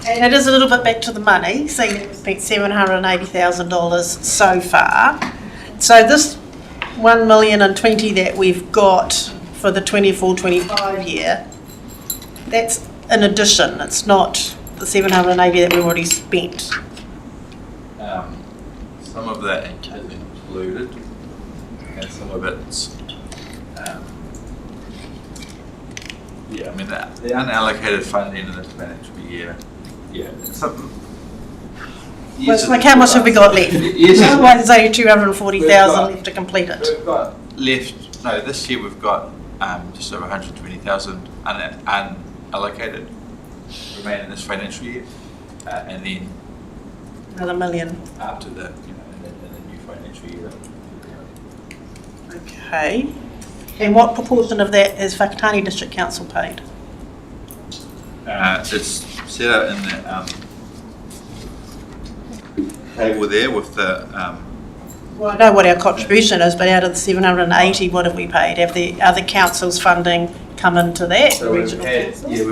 it is a little bit back to the money, seeing that we've spent $780,000 so far. So this $1,020,000 that we've got for the 24-25 year, that's an addition. It's not the $780,000 that we've already spent. Some of that is included, and some of it's I mean, the unallocated funding in this financial year, something. Well, it's like, how much have we got left? Otherwise, there's only 240,000 left to complete it. We've got left. No, this year we've got just over 120,000 unallocated remaining this financial year, and then another $1 million after the in the new financial year. Okay. And what proportion of that is Whakatane District Council paid? It's set out in the table there with the Well, I know what our contribution is, but out of the 780, what have we paid? Have the other councils' funding come into that? so we've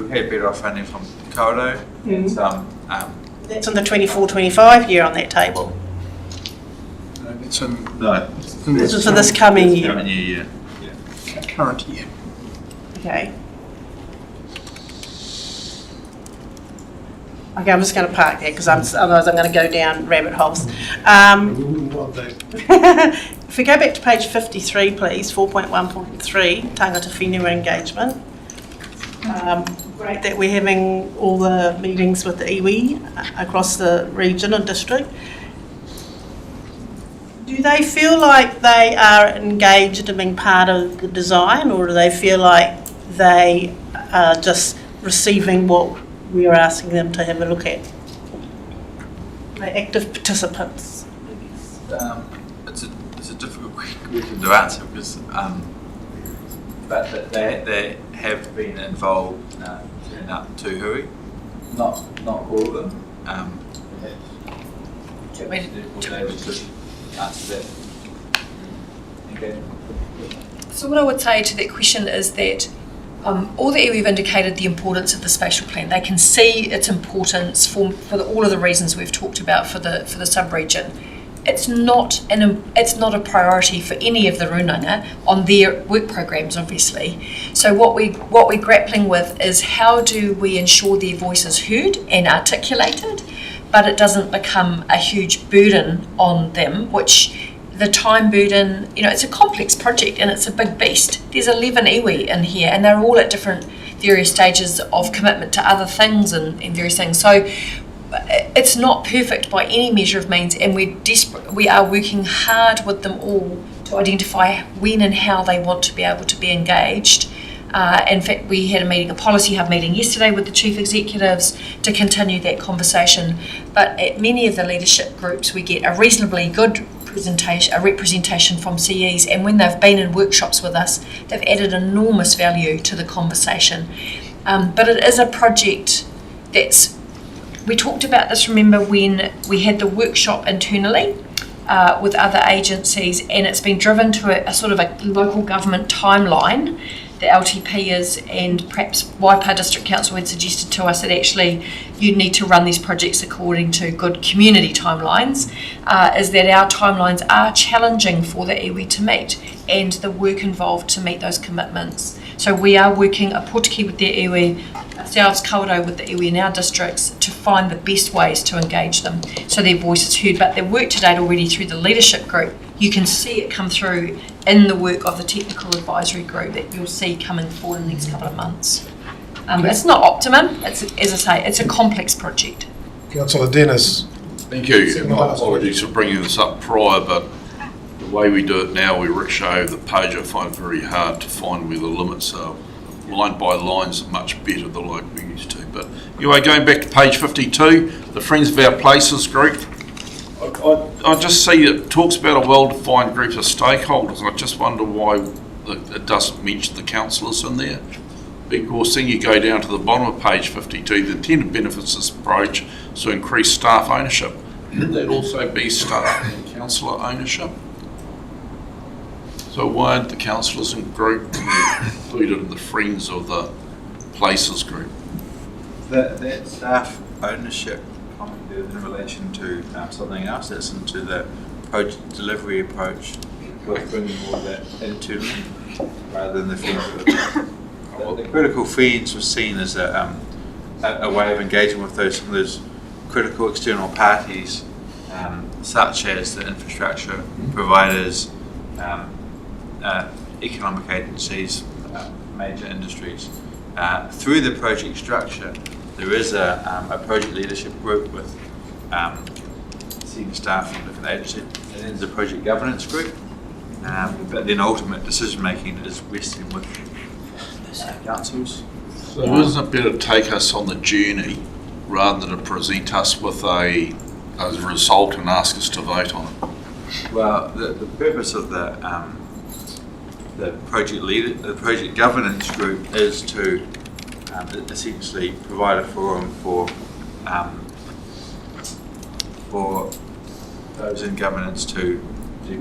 had better off funding from Kauro and some. That's in the 24-25 year on that table. It's in No. This is for this coming year. Current year, yeah. current year. Okay. Okay, I'm just going to park there because otherwise I'm going to go down rabbit holes. We wouldn't want that. If we go back to page 53, please, 4.1.3, tangata whenua engagement. Great that we're having all the meetings with the iwi across the region and district. Do they feel like they are engaged in being part of the design, or do they feel like they are just receiving what we are asking them to have a look at? They're active participants. It's a difficult question to answer because, but they have been involved in up to Hui, not all of them. Answer that. Okay. So what I would say to that question is that all the iwi have indicated the importance of the spatial plan. They can see its importance for all of the reasons we've talked about for the sub-region. It's not a priority for any of the runanga on their work programs, obviously. So what we're grappling with is how do we ensure their voice is heard and articulated, but it doesn't become a huge burden on them, which the time burden, it's a complex project and it's a big beast. There's 11 iwi in here and they're all at different various stages of commitment to other things and various things. So it's not perfect by any measure of means, and we are working hard with them all to identify when and how they want to be able to be engaged. In fact, we had a policy hub meeting yesterday with the chief executives to continue that conversation. But at many of the leadership groups, we get a reasonably good representation from CEs, and when they've been in workshops with us, they've added enormous value to the conversation. But it is a project we talked about this, remember, when we had the workshop internally with other agencies, and it's been driven to a sort of a local government timeline. The LTP is, and perhaps Waipa District Council had suggested to us that actually you need to run these projects according to good community timelines, is that our timelines are challenging for the iwi to meet and the work involved to meet those commitments. So we are working a potiki with the iwi, ourselves Kauro with the iwi in our districts to find the best ways to engage them so their voice is heard. But their work to date already through the leadership group, you can see it come through in the work of the technical advisory group that you'll see coming forward in the next couple of months. It's not optimum, as I say, it's a complex project. Councillor Dennis. Thank you. My apologies for bringing this up prior, but the way we do it now, we rickshaw the page. I find it very hard to find where the limits are. Line by lines are much better than like we used to. But anyway, going back to page 52, the Friends of Our Places group. I just see it talks about a well-defined group of stakeholders, and I just wonder why it doesn't mention the councillors in there. Because then you go down to the bottom of page 52, the intended benefits of this approach is to increase staff ownership. Would that also be staff and councillor ownership? So why aren't the councillors in group included in the Friends of the Places group? That staff ownership comment is in relation to something else that's into the project delivery approach, with bringing all that internally rather than the Friends of it. The critical Friends was seen as a way of engaging with some of those critical external parties, such as the infrastructure providers, economic agencies, major industries. Through the project structure, there is a project leadership group with senior staff from different agencies, and then there's a project governance group. But then ultimate decision making is resting with councils. So isn't it better to take us on the journey rather than to present us with a result and ask us to vote on it? Well, the purpose of the project governance group is to essentially provide a forum for those in governance to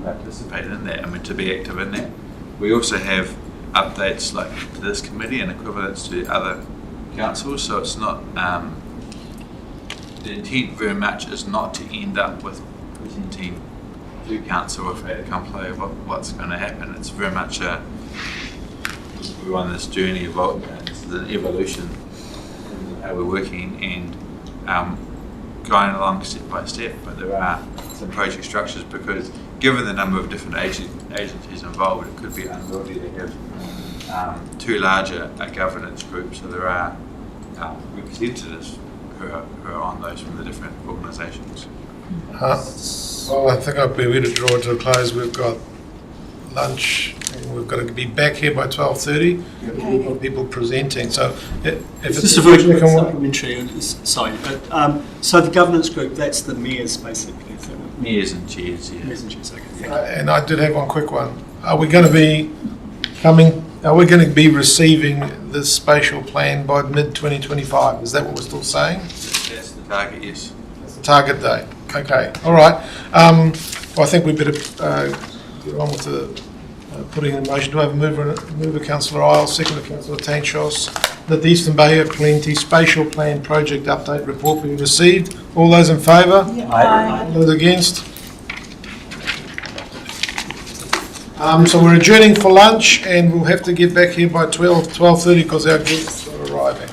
participate in that, to be active in that. We also have updates like to this committee and equivalents to other councils, so it's not, the intent very much is not to end up with presenting to council or fait accompli of what's going to happen. It's very much we're on this journey of this is an evolution of how we're working and going along step by step, but there are some project structures because given the number of different agencies involved, it could be unwieldy to have too larger a governance group, so there are representatives who are on those from the different organisations. Well, I think I'd be ready to draw it to a close. We've got lunch and we've got to be back here by 12:30. We've got people presenting, so if it's just a very quick supplementary, sorry, but so the governance group, that's the mayors basically, is that it? Mayors and chairs, yeah. Mayors and chairs, okay. Thank you. And I did have one quick one. Are we going to be receiving this spatial plan by mid-2025? Is that what we're still saying? That's the target, yes. That's the target date. Okay, all right. Well, I think we better get on with the putting in motion. Do I have a mover Councillor Isles, seconder Councillor Tanchos, that the Eastern Bay of Plenty Spatial Plan Project Update Report be received? All those in favour? Aye. All those against? So we're adjourning for lunch and we'll have to get back here by 12:30 because our guests are arriving.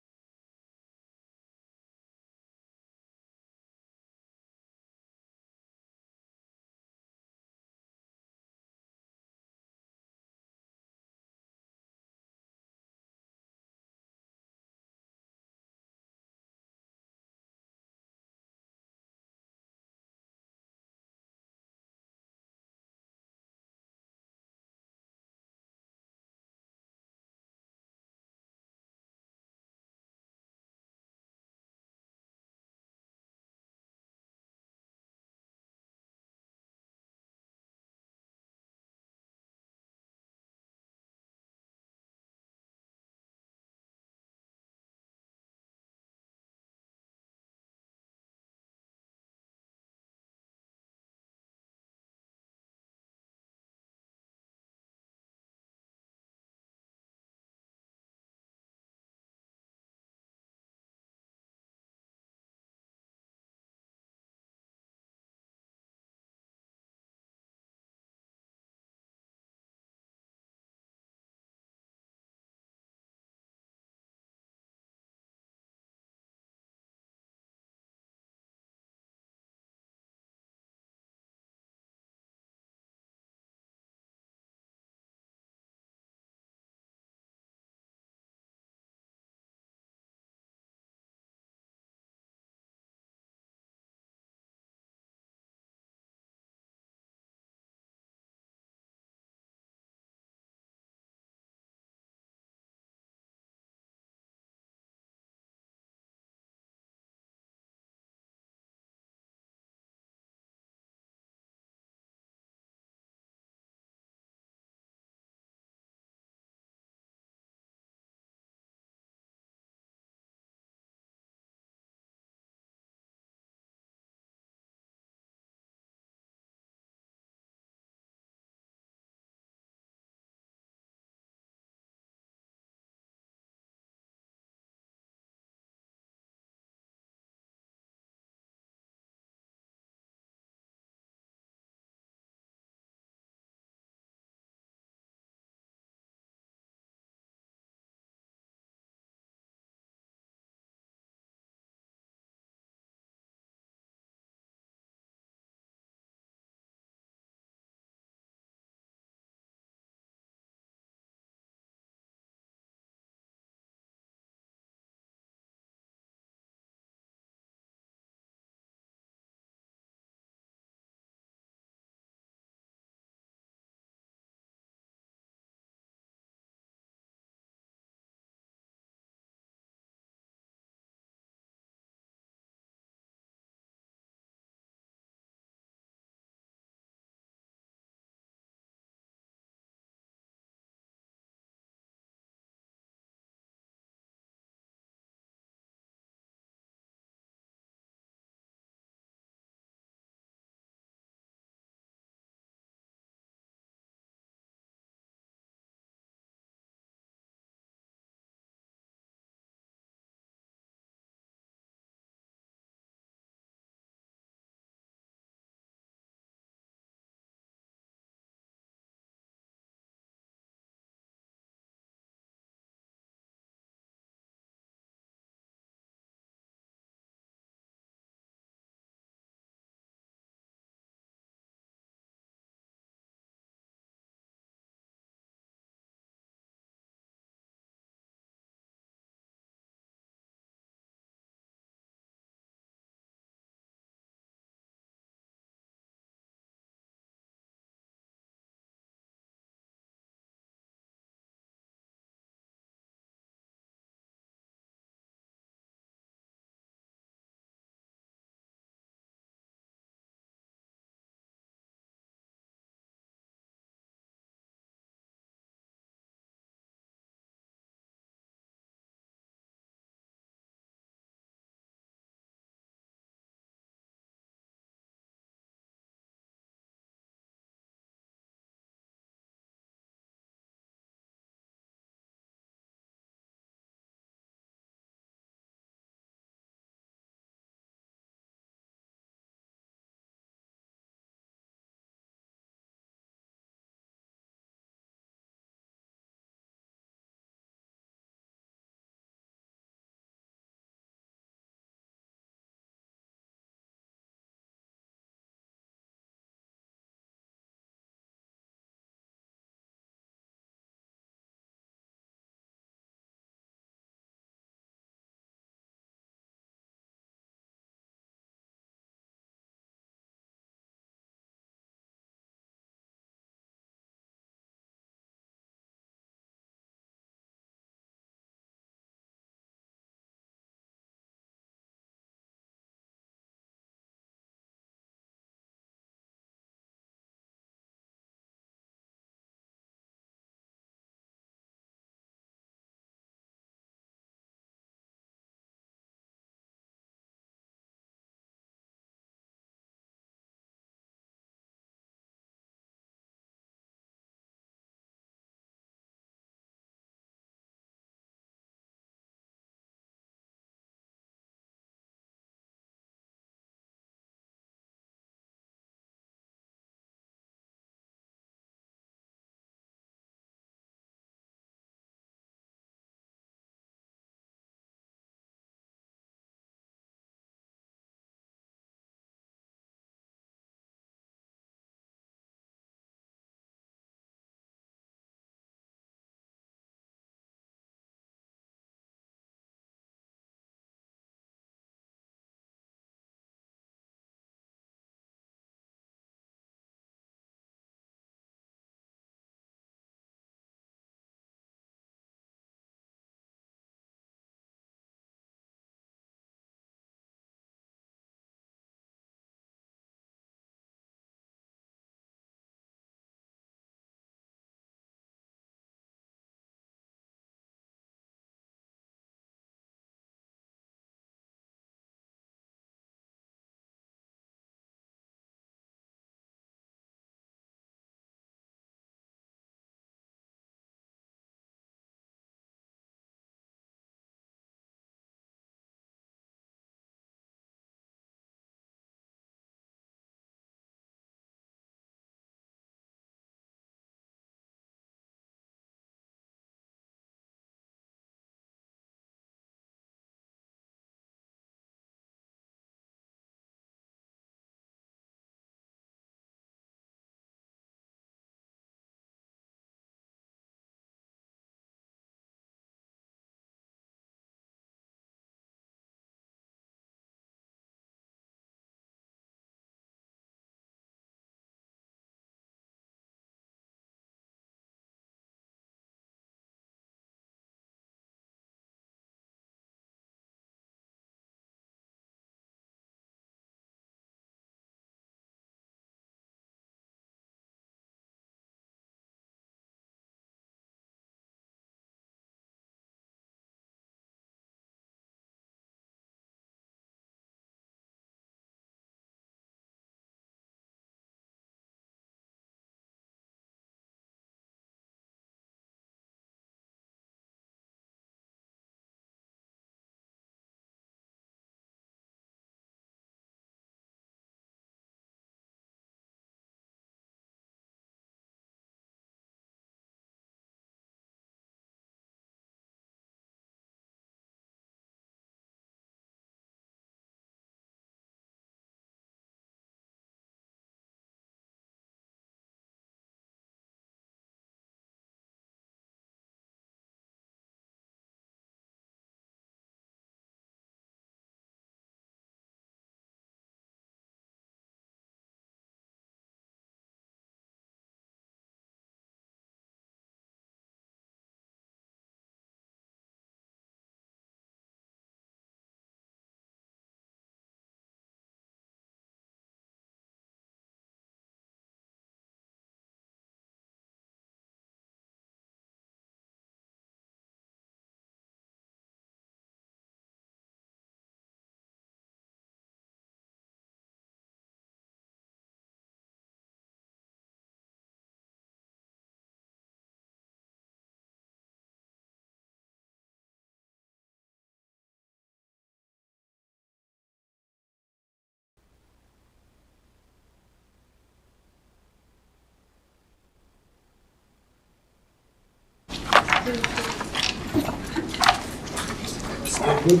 Okay,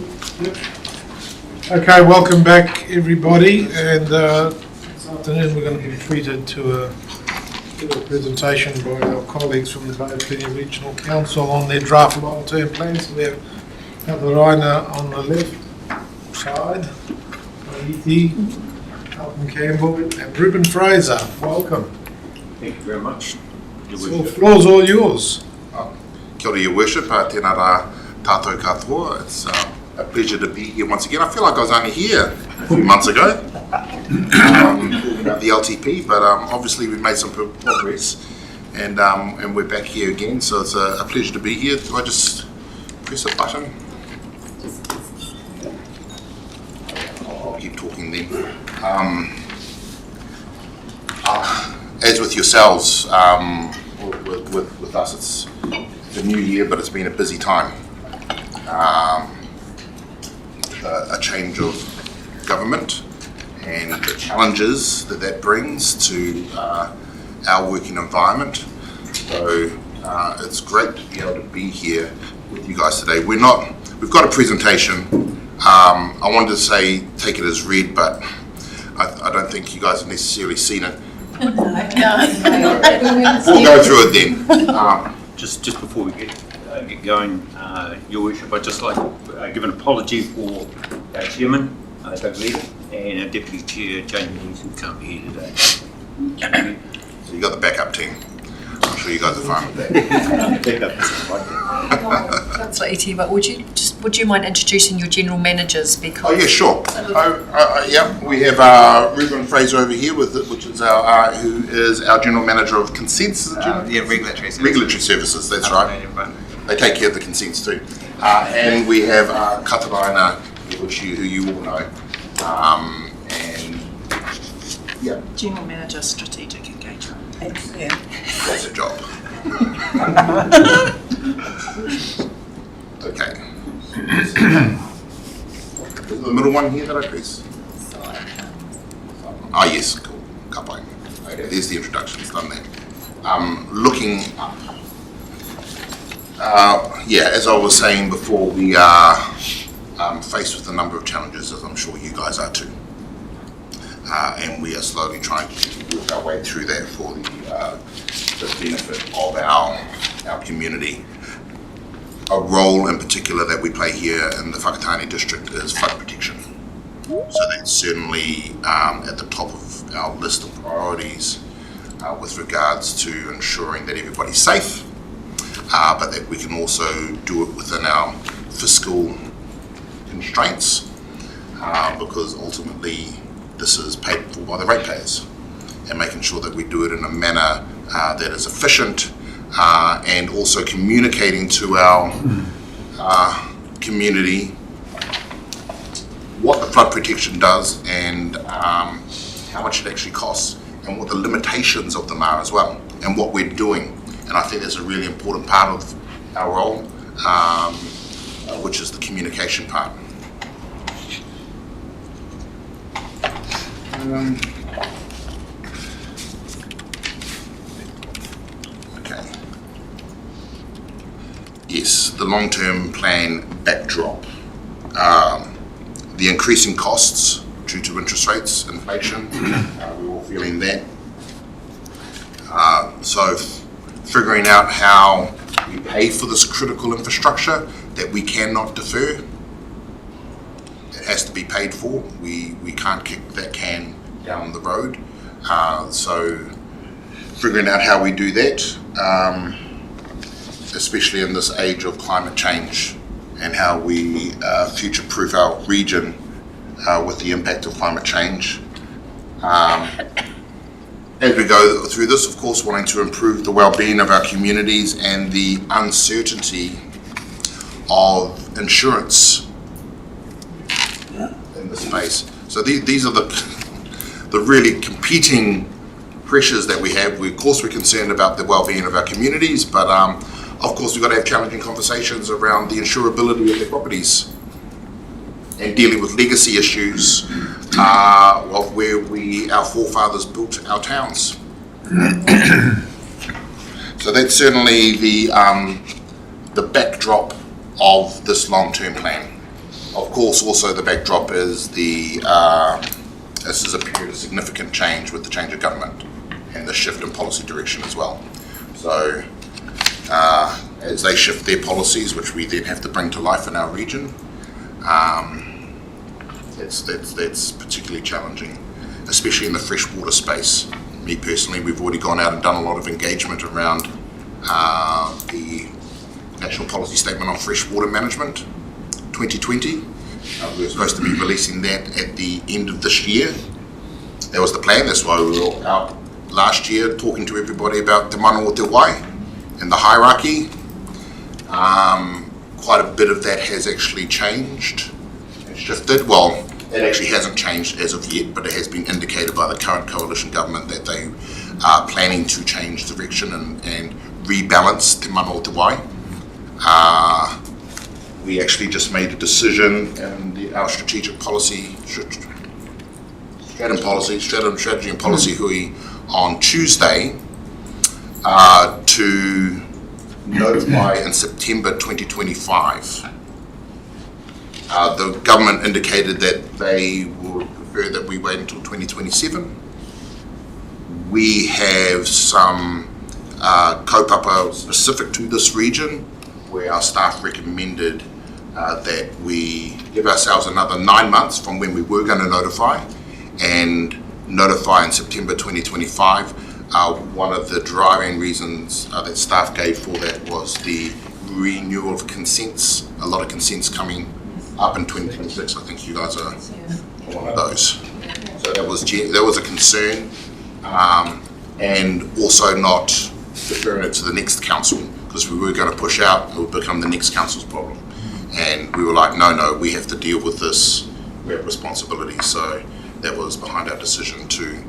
welcome back everybody, and this afternoon we're going to be treated to a presentation by our colleagues from the Bay of Plenty Regional Council on their draft long-term plans. We have Katarina on the left side, Haiti, Alton Campbell, and Ruben Fraser. Welcome. Thank you very much. So the floor's all yours. Kia ora, Your Worship, tēnā rā tātou katoa. It's a pleasure to be here once again. I feel like I was only here a few months ago, talking about the LTP, but obviously we've made some progress, and we're back here again, so it's a pleasure to be here. Do I just press a button? I'll keep talking then. As with yourselves, with us, it's a new year, but it's been a busy time. A change of government and the challenges that brings to our working environment. So it's great to be able to be here with you guys today. We've got a presentation. I wanted to say take it as read, but I don't think you guys have necessarily seen it. We'll go through it then. Just before we get going, Your Worship, I'd just like to give an apology for our Chairman, Doug Leader, and our Deputy Chair, Jamie Lees, who can't be here today. So you got the backup team. I'm sure you guys are fine with that. Councillor Itiwa, would you mind introducing your general managers? Because oh yeah, sure. Yeah, we have Ruben Fraser over here, which is our who is our general manager of consents. Regulatory services. Regulatory services. That's right. They take care of the consents too. And we have Katarina, who you all know, and yeah, General Manager, Strategic Engagement. Yeah. That's a job. Okay. Is the middle one here that I press? Ah, yes, cool. Kapai. Okay, there's the introductions, done that. Looking up. Yeah, as I was saying before, we are faced with a number of challenges, as I'm sure you guys are too. And we are slowly trying to work our way through that for the benefit of our community. A role in particular that we play here in the Whakatane district is flood protection. So that's certainly at the top of our list of priorities with regards to ensuring that everybody's safe, but that we can also do it within our fiscal constraints, because ultimately this is paid for by the ratepayers, and making sure that we do it in a manner that is efficient, and also communicating to our community what the flood protection does and how much it actually costs, and what the limitations of them are as well, and what we're doing. And I think that's a really important part of our role, which is the communication part. Okay. Yes, the long-term plan backdrop. The increasing costs due to interest rates, inflation, we're all feeling that. So figuring out how we pay for this critical infrastructure that we cannot defer. It has to be paid for. We can't kick that can down the road. So figuring out how we do that, especially in this age of climate change, and how we future-proof our region with the impact of climate change. As we go through this, of course, wanting to improve the well-being of our communities and the uncertainty of insurance in the space. So these are the really competing pressures that we have. Of course, we're concerned about the well-being of our communities, but of course, we've got to have challenging conversations around the insurability of their properties and dealing with legacy issues of where our forefathers built our towns. So that's certainly the backdrop of this long-term plan. Of course, also the backdrop is this is a period of significant change with the change of government and the shift in policy direction as well. So as they shift their policies, which we then have to bring to life in our region, that's particularly challenging, especially in the freshwater space. Me personally, we've already gone out and done a lot of engagement around the National Policy Statement on Freshwater Management 2020. We were supposed to be releasing that at the end of this year. That was the plan. That's why we were all out last year talking to everybody about Te Mana o Te Wai and the hierarchy. Quite a bit of that has actually changed. It's shifted. Well, it actually hasn't changed as of yet, but it has been indicated by the current coalition government that they are planning to change direction and rebalance Te Mana o Te Wai. We actually just made a decision in our strategic policy, strategy and policy hui on Tuesday to notify in September 2025. The government indicated that they would prefer that we wait until 2027. We have some kaupapa specific to this region where our staff recommended that we give ourselves another 9 months from when we were going to notify and notify in September 2025. One of the driving reasons that staff gave for that was the renewal of consents, a lot of consents coming up in 2026. I think you guys are one of those. So that was a concern, and also not deferring it to the next council, because we were going to push out, it would become the next council's problem. And we were like, no, we have to deal with this, we have responsibility. So that was behind our decision to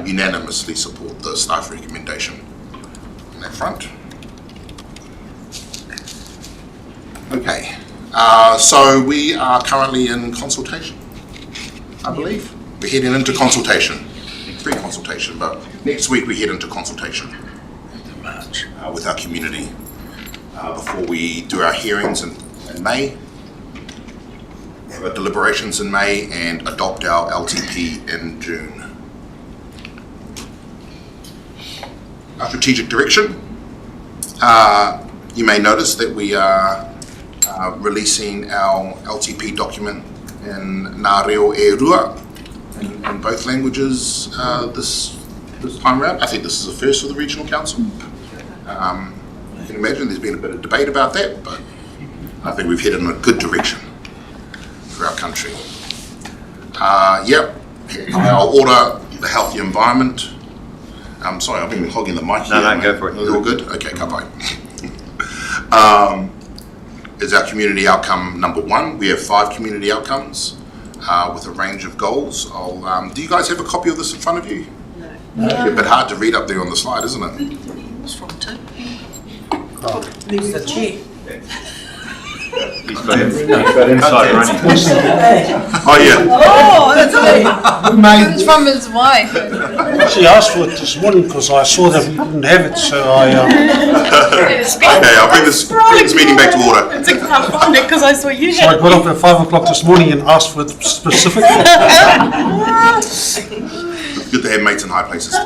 unanimously support the staff recommendation on that front. Okay, so we are currently in consultation, I believe. We're heading into consultation, pre-consultation, but next week we head into consultation with our community before we do our hearings in May, have our deliberations in May, and adopt our LTP in June. Our strategic direction. You may notice that we are releasing our LTP document in Ngā Reo e Rua in both languages this time around. I think this is a first for the Regional Council. You can imagine there's been a bit of debate about that, but I think we've headed in a good direction for our country. Our order, the healthy environment. I'm sorry, I've been hogging the mic here. No, go for it. Is it all good? Okay, come on. Is our community outcome number one. We have 5 community outcomes with a range of goals. Do you guys have a copy of this in front of you? No. It's a bit hard to read up there on the slide, isn't it? What's wrong too? There's the chair. He's got inside running. Oh yeah. Oh, that's it. It's from his wife. She asked for it this morning because I saw that we didn't have it, so I... Okay, I'll bring this meeting back to order. I can't find it because I saw you So I got up at 5 o'clock this morning and asked for it specifically. Good to have mates in high places too.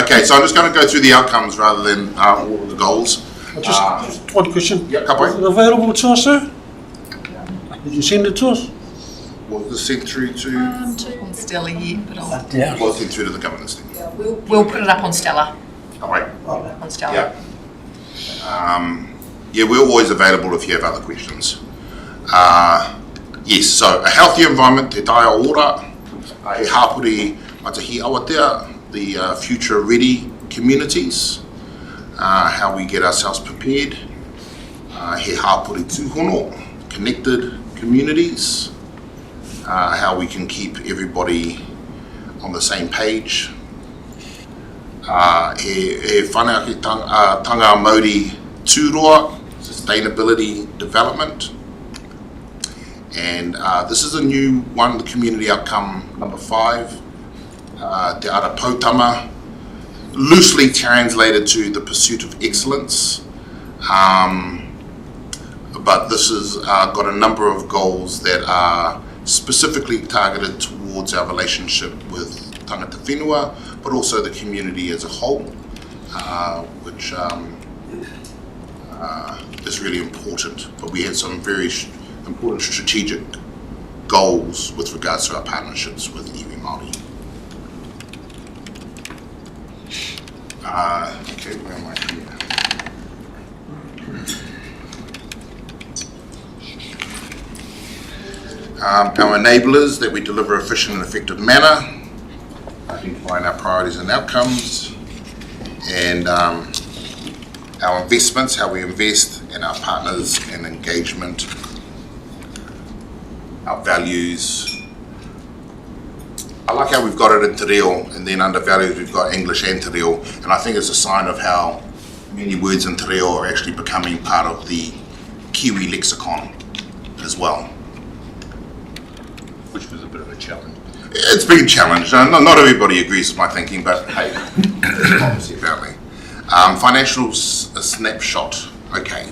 Okay, so I'm just going to go through the outcomes rather than all of the goals. Just one question. Yeah, couple. Is it available to us, sir? Did you send it to us? Was this sent through to? On Stella yet, but I'll... Was sent through to the governance team? We'll put it up on Stella. All right. On Stella. Yeah, we're always available if you have other questions. Yes, so a healthy environment, te taia ora, he hapuri matahi awatea, the future ready communities, how we get ourselves prepared, he hapuri tūhono, connected communities, how we can keep everybody on the same page. He whānau tanga Māori tūroa, sustainability development. And this is a new one, the community outcome number 5, Te Ara Pautama, loosely translated to the pursuit of excellence. But this has got a number of goals that are specifically targeted towards our relationship with tangata whenua, but also the community as a whole, which is really important. But we had some very important strategic goals with regards to our partnerships with iwi Māori. Okay, where am I here? Our enablers, that we deliver efficient and effective manner, identifying our priorities and outcomes, and our investments, how we invest in our partners and engagement, our values. I like how we've got it in te reo, and then under values we've got English and te reo, and I think it's a sign of how many words in te reo are actually becoming part of the Kiwi lexicon as well. Which was a bit of a challenge. It's been challenged. Not everybody agrees with my thinking, but hey, obviously apparently. Financial snapshot. Okay.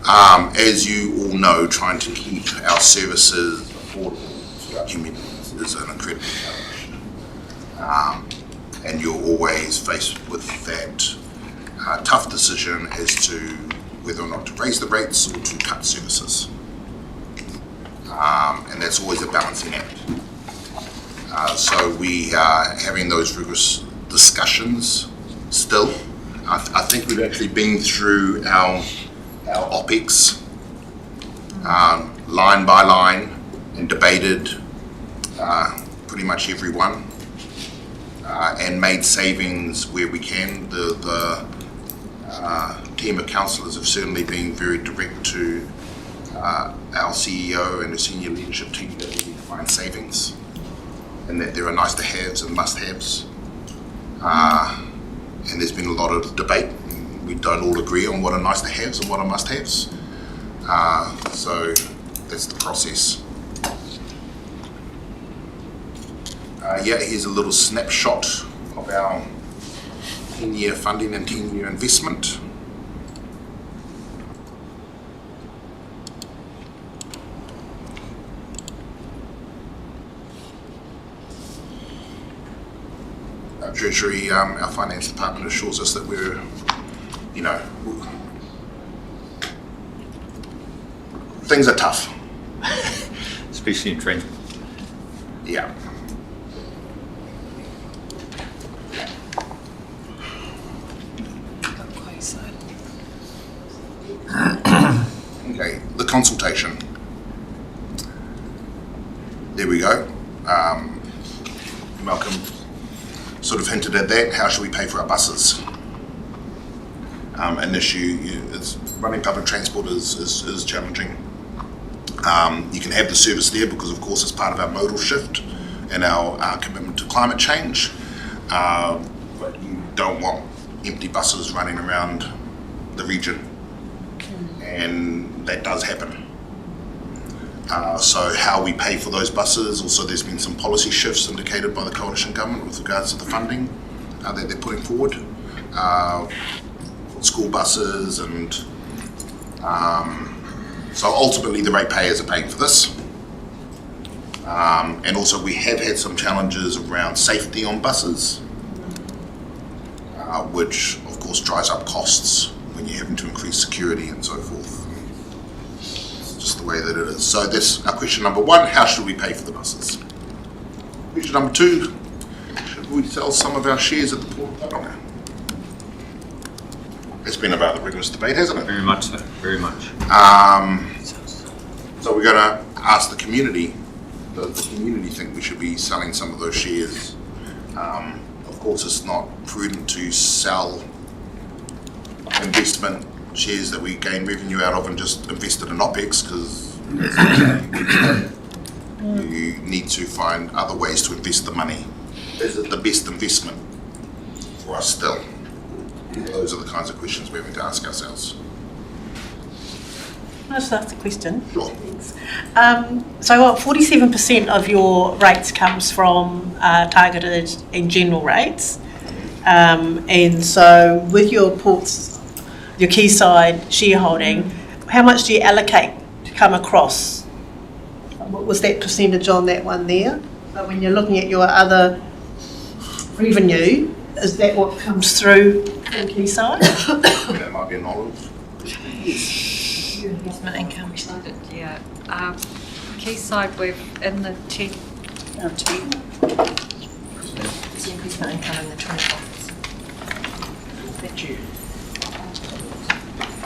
As you all know, trying to keep our services affordable to our communities is an incredible challenge. And you're always faced with that tough decision as to whether or not to raise the rates or to cut services. And that's always a balancing act. So we are having those rigorous discussions still. I think we've actually been through our OPEX line by line and debated pretty much every one and made savings where we can. The team of councillors have certainly been very direct to our CEO and the senior leadership team that we need to find savings, and that there are nice to haves and must haves. And there's been a lot of debate. We don't all agree on what are nice to haves and what are must haves. So that's the process. Yeah, here's a little snapshot of our 10-year funding and 10-year investment. Our Treasury, our finance department assures us that we're, things are tough. Especially in transport. Yeah. Okay, the consultation. There we go. Malcolm sort of hinted at that. How should we pay for our buses? An issue is running public transport is challenging. You can have the service there because, of course, it's part of our modal shift and our commitment to climate change. But you don't want empty buses running around the region, and that does happen. So how we pay for those buses, also there's been some policy shifts indicated by the coalition government with regards to the funding that they're putting forward. School buses and so ultimately the ratepayers are paying for this. And also we have had some challenges around safety on buses, which of course drives up costs when you're having to increase security and so forth. Just the way that it is. So that's our question number one: how should we pay for the buses? Question number two: should we sell some of our shares at the Port of Tauranga? It's been about the rigorous debate, hasn't it? Very much so. Very much. So we're going to ask the community. Does the community think we should be selling some of those shares? Of course, it's not prudent to sell investment shares that we gain revenue out of and just invest it in OPEX, because you need to find other ways to invest the money. Is it the best investment for us still? Those are the kinds of questions we're having to ask ourselves. Can I just ask a question? Sure. Thanks. So what, 47% of your rates comes from targeted and general rates. And so with your ports, your Quayside shareholding, how much do you allocate to come across? What was that percentage on that one there? So when you're looking at your other revenue, is that what comes through in Quayside? That might be a knowledge. Investment income. Yeah. Quayside, we've in the 10. It's the investment income in the 25. Thank you.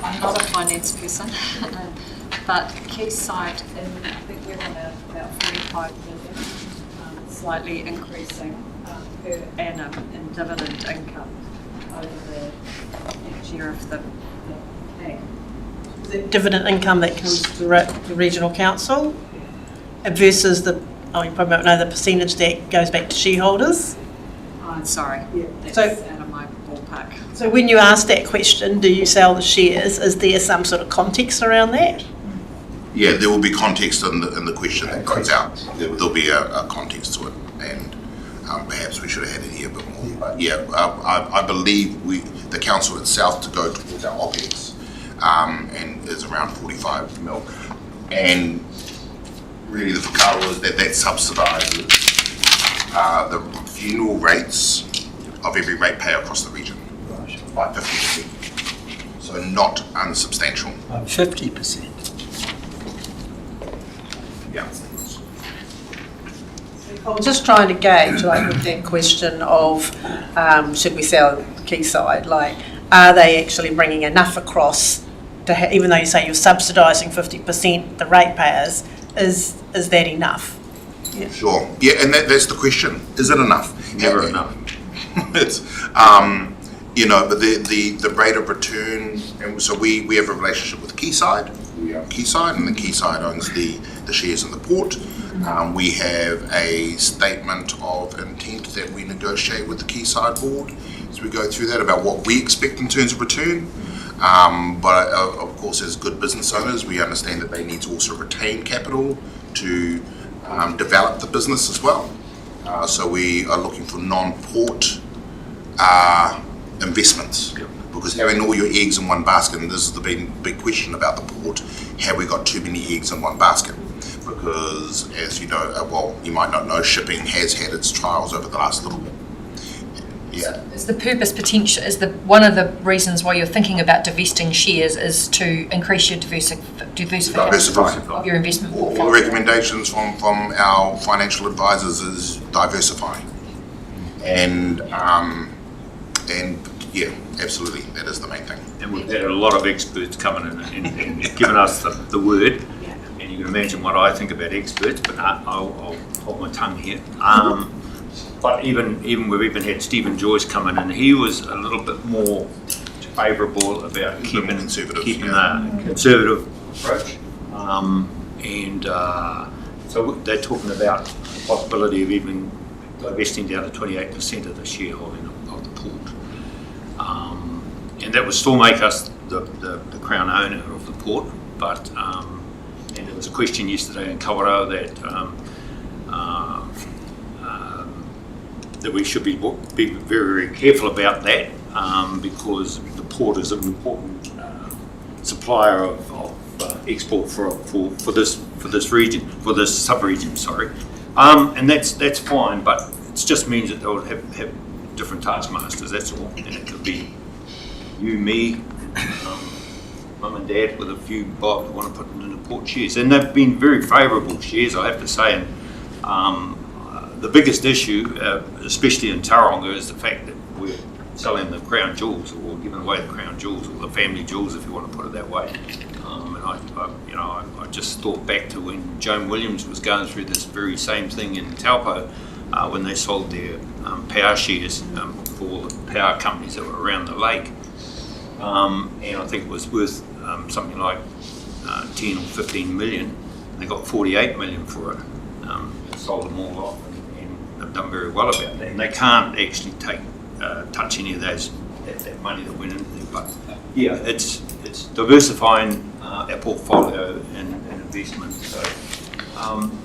I'm not a finance person, but Quayside, I think we're on about 45 million, slightly increasing per annum in dividend income over the next year of the plan. Is it dividend income that comes to the regional council versus the, you probably don't know the percentage that goes back to shareholders? I'm sorry, that's So- out of my ballpark. So when you ask that question, do you sell the shares, is there some sort of context around that? Yeah, there will be context in the question that comes out. There'll be a context to it, and perhaps we should have had it here a bit more. But yeah, I believe the council itself to go towards our OPEX and is around 45 mil. And really the whakaaro is that subsidises the funeral rates of every ratepayer across the region by 50%. So not unsubstantial. 50%. Yeah. I'm just trying to gauge, like, with that question of should we sell Quayside? Like, are they actually bringing enough across to even though you say you're subsidising 50% the ratepayers, is that enough? Yeah. Sure. Yeah, and that's the question. Is it enough? Never enough. It's but the rate of return, and so we have a relationship with Quayside. We own Quayside, and the Quayside owns the shares in the port. We have a statement of intent that we negotiate with the Quayside board as we go through that about what we expect in terms of return. But of course, as good business owners, we understand that they need to also retain capital to develop the business as well. So we are looking for non-port investments, because having all your eggs in one basket, and this is the big question about the port, have we got too many eggs in one basket? Because as you know, you might not know, shipping has had its trials over the last little bit. Yeah. Is the purpose potential, one of the reasons why you're thinking about divesting shares is to increase your diversification of your investment portfolio? All the recommendations from our financial advisors is diversify. And yeah, absolutely, that is the main thing. And we've had a lot of experts coming in and given us the word. And you can imagine what I think about experts, but I'll hold my tongue here. But even we've even had Stephen Joyce come in, and he was a little bit more favourable about keeping a conservative approach. So they're talking about the possibility of even divesting down to 28% of the shareholding of the port. And that would still make us the crown owner of the port, but and there was a question yesterday in Kawerau that we should be very, very careful about that, because the port is an important supplier of export for this region, for this sub-region, sorry. And that's fine, but it just means that they'll have different taskmasters, that's all. And it could be you, me, mum and dad with a few bob who want to put them in the port shares. And they've been very favourable shares, I have to say. And the biggest issue, especially in Tauranga, is the fact that we're selling the crown jewels, or giving away the crown jewels, or the family jewels, if you want to put it that way. And I just thought back to when Joan Williams was going through this very same thing in Taupo, when they sold their power shares for the power companies that were around the lake. And I think it was worth something like 10 or 15 million. They got 48 million for it. Sold them all off, and have done very well about that. And they can't actually touch any of that money that went into there. But yeah, it's diversifying our portfolio and investment. So,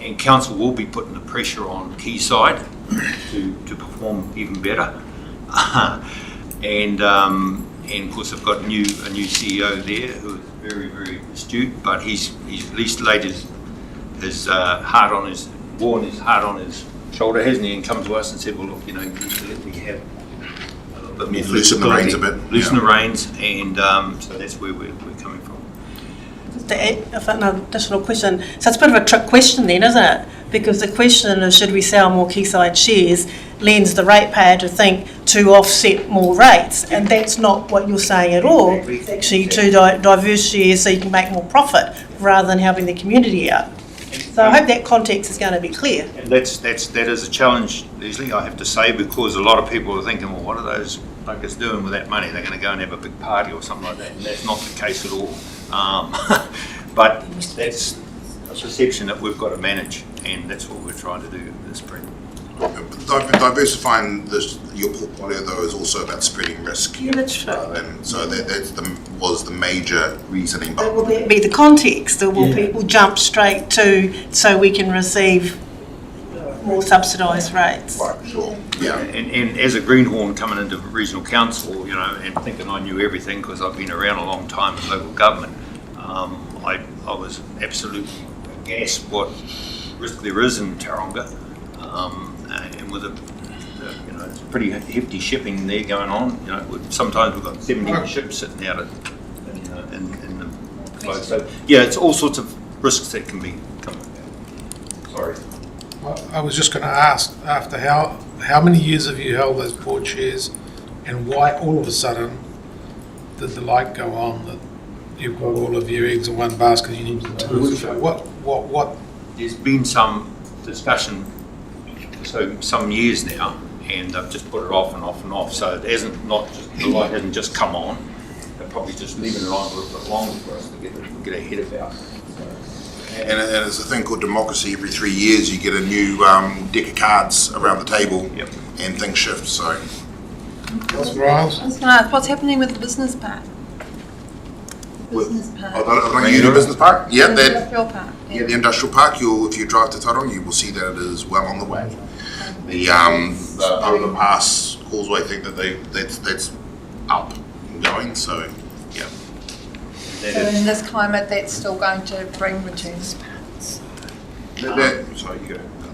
and council will be putting the pressure on Quayside to perform even better. And And of course, I've got a new CEO there who is very, very astute, but he's at least laid his heart on his, worn his heart on his shoulder, hasn't he? And come to us and said, well, look, you know, you need to let me have a little bit more Loosen the reins a bit. Loosen the reins, and so that's where we're coming from. Just to add an additional question, so it's a bit of a trick question then, isn't it? Because the question of should we sell more Quayside shares lends the ratepayer to think to offset more rates, and that's not what you're saying at all. It's actually to diverse shares so you can make more profit rather than helping the community out. So I hope that context is going to be clear. And that is a challenge, Leslie, I have to say, because a lot of people are thinking, well, what are those buggers doing with that money? They're going to go and have a big party or something like that, and that's not the case at all. But that's a perception that we've got to manage, and that's what we're trying to do at this point. Diversifying your portfolio, though, is also about spreading risk. Yeah, that's true. And so was the major reasoning behind Will that be the context, or will people jump straight to so we can receive more subsidised rates? Right, sure. Yeah. And as a greenhorn coming into regional council, you know, and thinking I knew everything because I've been around a long time in local government, I was absolutely aghast what risk there is in Taronga, and with you know, it's pretty hefty shipping there going on. You know, sometimes we've got 70 ships sitting out in the flow. So yeah, it's all sorts of risks that can be coming. Sorry. I was just going to ask, after how many years have you held those board shares, and why all of a sudden did the light go on that you've got all of your eggs in one basket? You need to diversify. What? There's been some discussion for some years now, and I've just put it off and off and off. So it hasn't the light hasn't just come on. They're probably just leaving it on a little bit longer for us to get ahead about. And there's a thing called democracy. Every 3 years you get a new deck of cards around the table, and things shift. So, Councillor Riles? I was going to ask, what's happening with the business park? Business park. I don't the business park. Yeah, The industrial park. Yeah, the industrial park. If you drive to Taronga, you will see that it is well on the way. The overpass causeway thing that's up and going. So, yeah. So in this climate, that's still going to bring returns.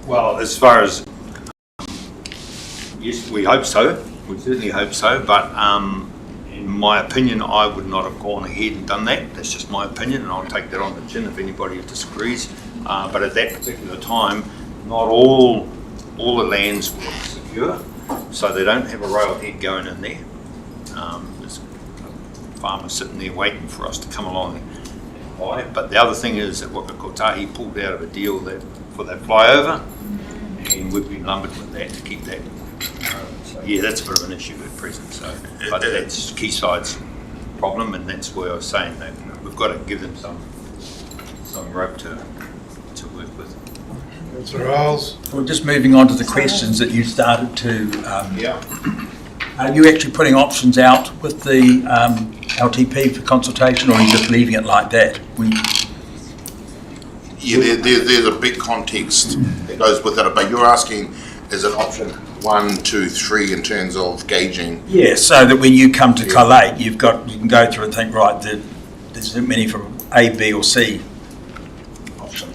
Well, as far as yes, we hope so. We certainly hope so. But in my opinion, I would not have gone ahead and done that. That's just my opinion, and I'll take that on the chin if anybody disagrees. But at that particular time, not all the lands were secure, so they don't have a railhead going in there. There's a farmer sitting there waiting for us to come along and buy. But the other thing is that Waka Kotahi pulled out of a deal for that flyover, and we've been lumbered with that to keep that. So yeah, that's a bit of an issue at present. So, but that's Quayside's problem, and that's where I was saying that we've got to give them some rope to work with. Councillor Riles? Well, just moving on to the questions that you started to. Are you actually putting options out with the LTP for consultation, or are you just leaving it like that? Yeah, there's a big context that goes with it, but you're asking, is it option 1, 2, 3 in terms of gauging? Yeah, so that when you come to collate, you can go through and think, right, there's many from A, B or C option.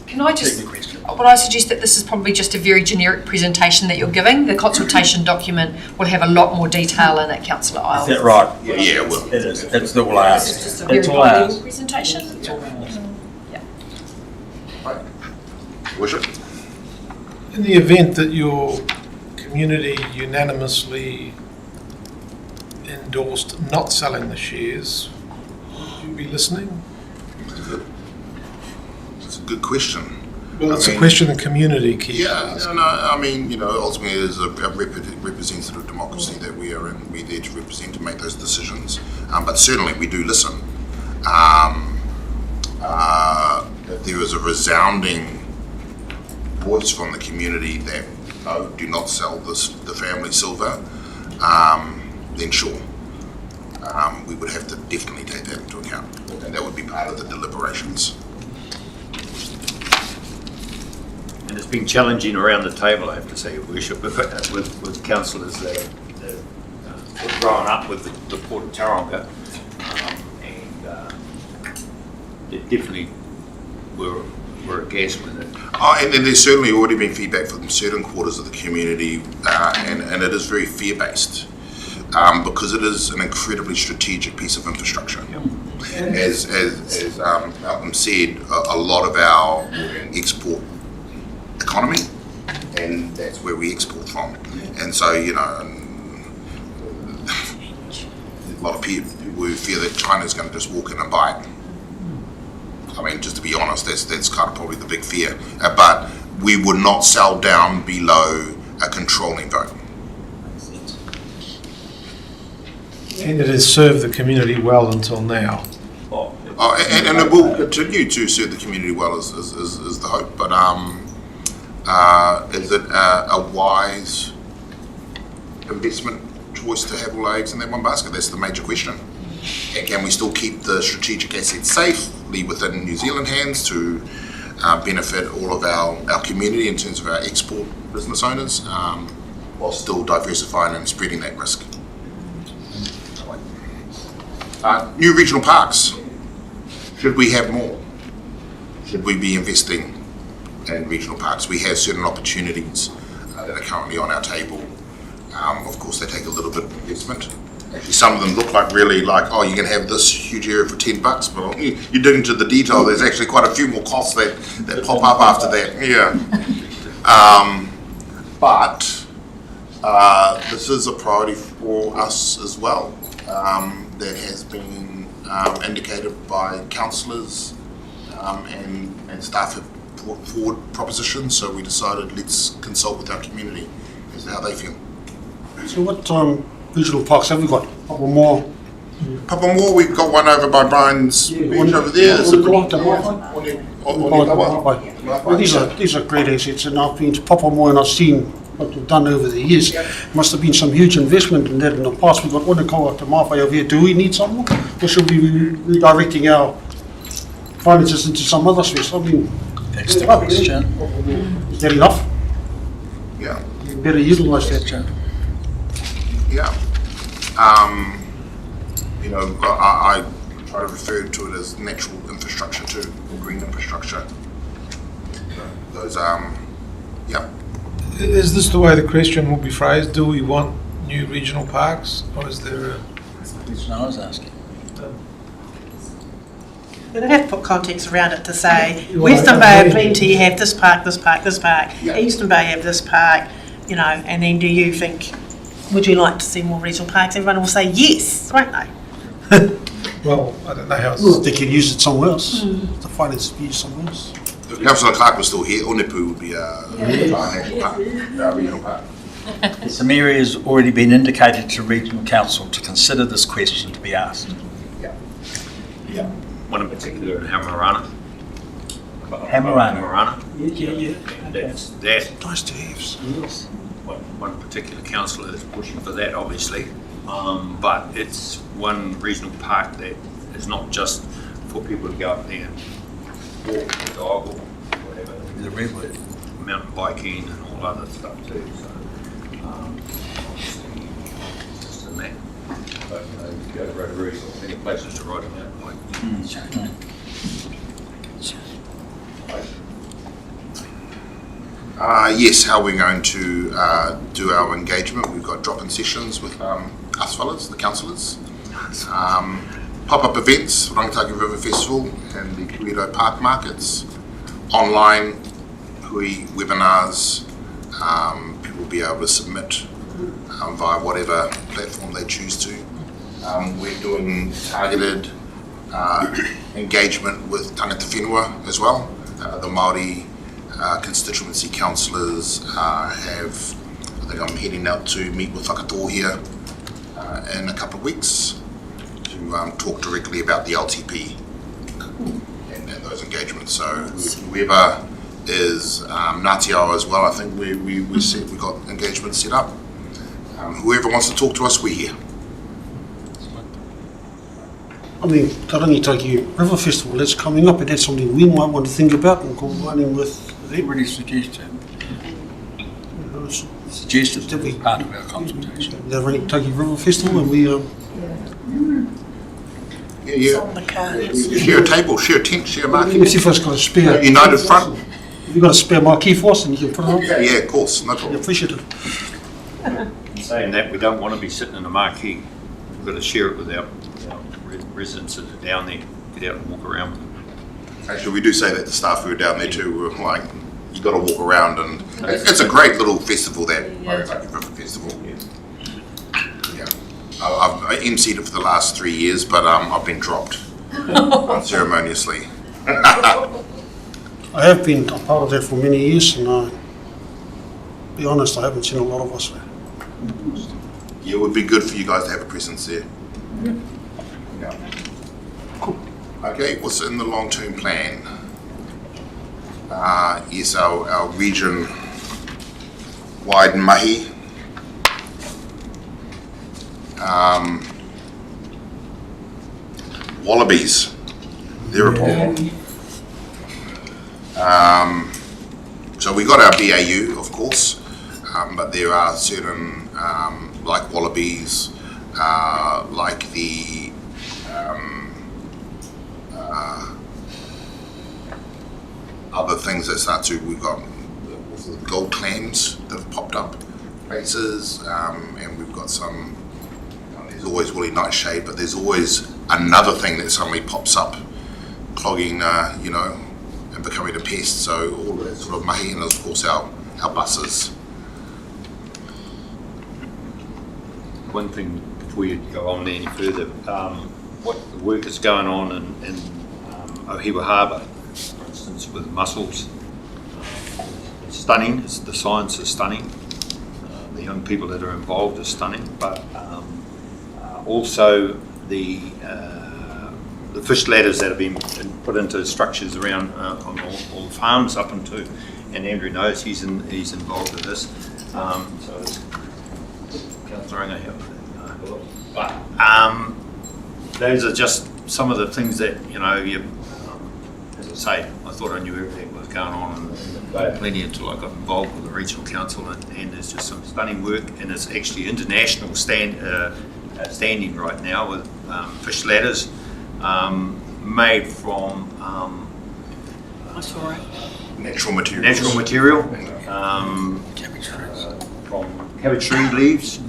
Can I just, would I suggest that this is probably just a very generic presentation that you're giving? The consultation document will have a lot more detail in it, Councillor Isles. Is that right? Yeah, it will. It is. That's all I asked. It's just a very high-level presentation. Yeah. Worship? In the event that your community unanimously endorsed not selling the shares, would you be listening? That's a good question. Well, it's a question the community keeps asking. No, I mean, ultimately it is a representative democracy that we are in. We're there to represent and make those decisions. But certainly we do listen. If there is a resounding voice from the community that do not sell the family silver, then sure. We would have to definitely take that into account. And that would be part of the deliberations. And it's been challenging around the table, I have to say, Worship, with councillors that growing up with the Port of Taronga, and they definitely were aghast with it. Oh, and there's certainly already been feedback from certain quarters of the community, and it is very fear-based, because it is an incredibly strategic piece of infrastructure. As Malcolm said, a lot of our export economy, and that's where we export from. And so, a lot of people who fear that China's going to just walk in and buy it. I mean, just to be honest, that's kind of probably the big fear. But we would not sell down below a controlling vote. And it has served the community well until now. And it will continue to serve the community well, is the hope. But is it a wise investment choice to have all our eggs in that one basket? That's the major question. And can we still keep the strategic assets safely within New Zealand hands to benefit all of our community in terms of our export business owners, while still diversifying and spreading that risk? New regional parks. Should we have more? Should we be investing in regional parks? We have certain opportunities that are currently on our table. Of course, they take a little bit of investment. Actually, some of them look like really like, oh, you can have this huge area for $10, but you dig into the detail, there's actually quite a few more costs that pop up after that. Yeah. But this is a priority for us as well. That has been indicated by councillors, and staff have brought forward propositions, so we decided let's consult with our community as to how they feel. So what regional parks have we got? Papamoa? Papamoa, we've got one over by Brian's beach over there. These are great assets, and I've been to Papamoa and I've seen what we've done over the years. Must have been some huge investment in that in the past. We've got Onekawa Te Mawhai over here. Do we need some more? Or should we be redirecting our finances into some other space? I mean, that's the question. Is that enough? Yeah. You better utilise that. Yeah. I try to refer to it as natural infrastructure too, or green infrastructure. Those, yeah. Is this the way the question will be phrased? Do we want new regional parks, or is there a... That's the question I was asking. You don't have to put context around it to say, Western Bay have plenty, have this park, this park, this park, Eastern Bay have this park, and then do you think, would you like to see more regional parks? Everyone will say yes, won't they? Well, I don't know how it's... Well, they can use it somewhere else. The finance be used somewhere else. If Councillor Clark was still here, Onepu would be a national park, regional park. Some areas already been indicated to regional council to consider this question to be asked. Yeah. One in particular in Hamarana. Hamarana. Yeah. That's nice to have. Yes. One particular councillor is pushing for that, obviously. But it's one regional park that is not just for people to go up there and walk the dog or whatever. The redwood. Mountain biking and all other stuff too. So, just in that. But you go to Rotorua, many places to ride a mountain bike. Yes, how we're going to do our engagement. We've got drop-in sessions with us fellas, the councillors. Pop-up events, Rangitaki River Festival and the Kuiro Park Markets. Online hui webinars. People will be able to submit via whatever platform they choose to. We're doing targeted engagement with tangata whenua as well. The Māori constituency councillors I think I'm heading out to meet with Whakatōhia in a couple of weeks to talk directly about the LTP and those engagements. So whoever is Ngāti Awa as well, I think we got engagement set up. Whoever wants to talk to us, we're here. I mean, Tarangitaki River Festival, that's coming up, and that's something we might want to think about and combining with them. Really suggested. suggested to be part of our consultation. The Rangitikei River Festival, and we Yeah. On the cards. Share a table, share a tent, share a marquee. if you've got a spare United Front. If you've got a spare marquee for us, and you can put it on. Yeah, of course, no problem. Appreciate it. Saying that, we don't want to be sitting in a marquee. We've got to share it with our residents that are down there, get out and walk around with them. Actually, we do say that to staff who are down there too. We're like, you got to walk around, and it's a great little festival, that Rangitikei River Festival. Yeah, I've emceed it for the last 3 years, but I've been dropped unceremoniously. I have been a part of that for many years, and be honest, I haven't seen a lot of us there. Yeah, it would be good for you guys to have a presence there. Yeah. Okay, what's in the long-term plan? Yes, our region-wide mahi. Wallabies, their report. So we got our BAU, of course, but there are certain, like wallabies, like the other things that start to, we've got gold clams that have popped up places, and we've got some, there's always really nice shade, but there's always another thing that suddenly pops up, clogging, and becoming a pest. So all of that sort of mahi, and of course our buses. One thing before you go on any further, what the work is going on in Ohiwa Harbour, for instance, with mussels, it's stunning. The science is stunning. The young people that are involved is stunning, but also the fish ladders that have been put into structures around on all the farms up into, and Andrew knows he's involved with this. So Councillor Inga here. But those are just some of the things that, as I say, I thought I knew everything that was going on in the Bay of Plenty until I got involved with the regional council, and there's just some stunning work, and it's actually international standing right now with fish ladders made from natural materials. Natural material from cabbage tree leaves,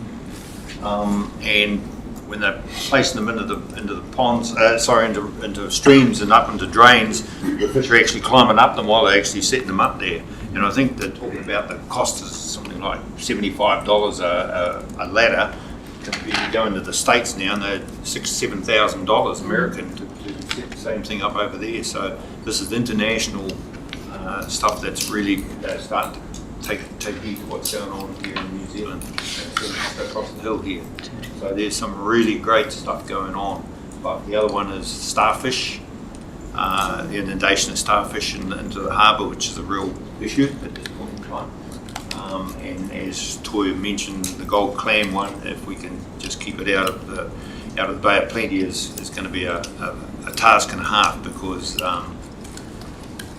and when they're placing them into the ponds, into streams and up into drains, the fish are actually climbing up them while they're actually setting them up there. And I think they're talking about the cost is something like $75 a ladder. You go into the States now and they're $6,000-7,000 American to set the same thing up over there. So this is international stuff that's really starting to take heed of what's going on here in New Zealand, across the hill here. So there's some really great stuff going on. But the other one is starfish, the inundation of starfish into the harbour, which is a real issue at this point in time. And as Toya mentioned, the gold clam one, if we can just keep it out of the Bay of Plenty, is going to be a task and a half, because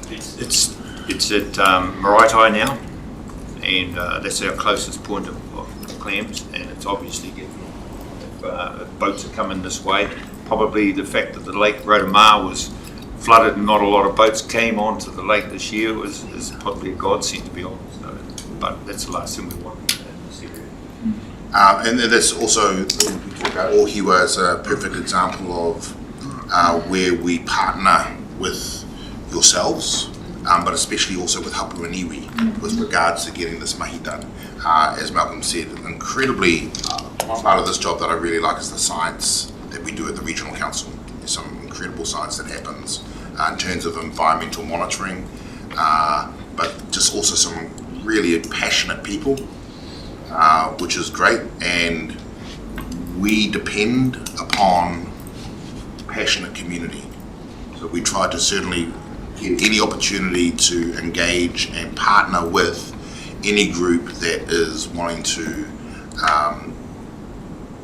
it's at Maraetai now, and that's our closest point of clams, and it's obviously getting, if boats are coming this way, probably the fact that the Lake Rotomar was flooded and not a lot of boats came onto the lake this year is probably a godsend, to be honest. But that's the last thing we want in this area. And then there's also, we talk about Ohiwa as a perfect example of where we partner with yourselves, but especially also with Hapuru and Iwi with regards to getting this mahi done. As Malcolm said, incredibly, one part of this job that I really like is the science that we do at the Regional Council. There's some incredible science that happens in terms of environmental monitoring, but just also some really passionate people, which is great, and we depend upon passionate community. So we try to certainly get any opportunity to engage and partner with any group that is wanting to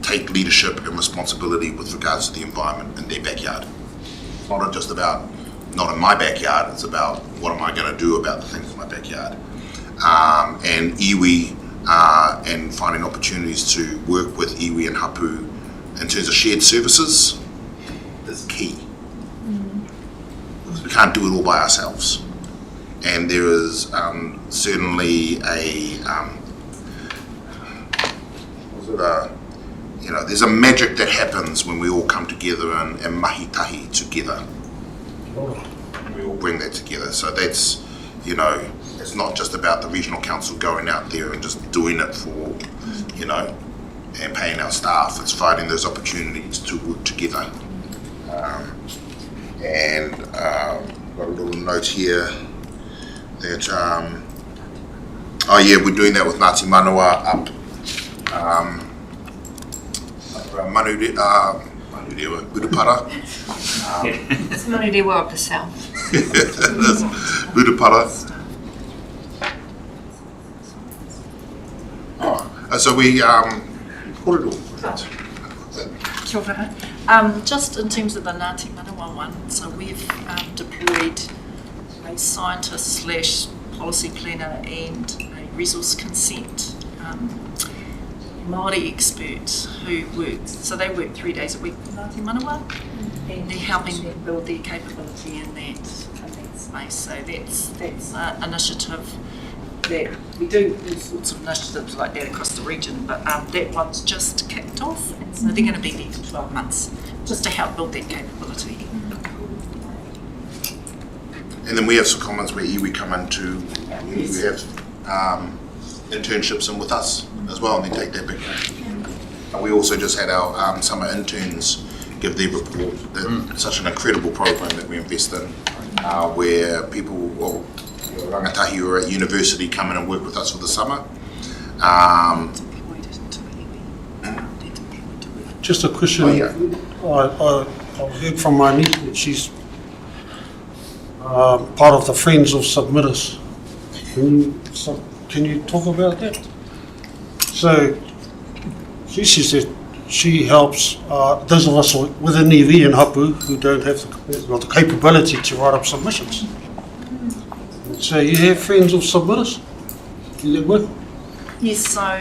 take leadership and responsibility with regards to the environment in their backyard. It's not just about, not in my backyard, it's about what am I going to do about the things in my backyard. And iwi and finding opportunities to work with iwi and hapu in terms of shared services is key. Because we can't do it all by ourselves. And there is certainly there's a magic that happens when we all come together and mahi-tahi together. We all bring that together. So that's, it's not just about the regional council going out there and just doing it for, and paying our staff. It's finding those opportunities to work together. Got a little note here that, we're doing that with Ngāti Manawa up around Manurewa, Urupara. It's Manurewa of the south. Urupara. So we put it all. Kia ora. Just in terms of the Ngāti Manawa one, so we've deployed a scientist / policy planner and a resource consent Māori experts who work, so they work 3 days a week for Ngāti Manawa, and they're helping them build their capability in that space. So that's an initiative that we do all sorts of initiatives like that across the region, but that one's just kicked off, and so they're going to be there for 12 months just to help build that capability. And then we have some comments where iwi come into, we have internships in with us as well, and they take that back. And we also just had our summer interns give their report. Such an incredible program that we invest in, where people, rangatahi who are at university come in and work with us for the summer. Just a question. I heard from my niece that she's part of the Friends of Submitters. Can you talk about that? So she says that she helps those of us within iwi and hapu who don't have the capability to write up submissions. So you have Friends of Submitters? Do that work? Yes, so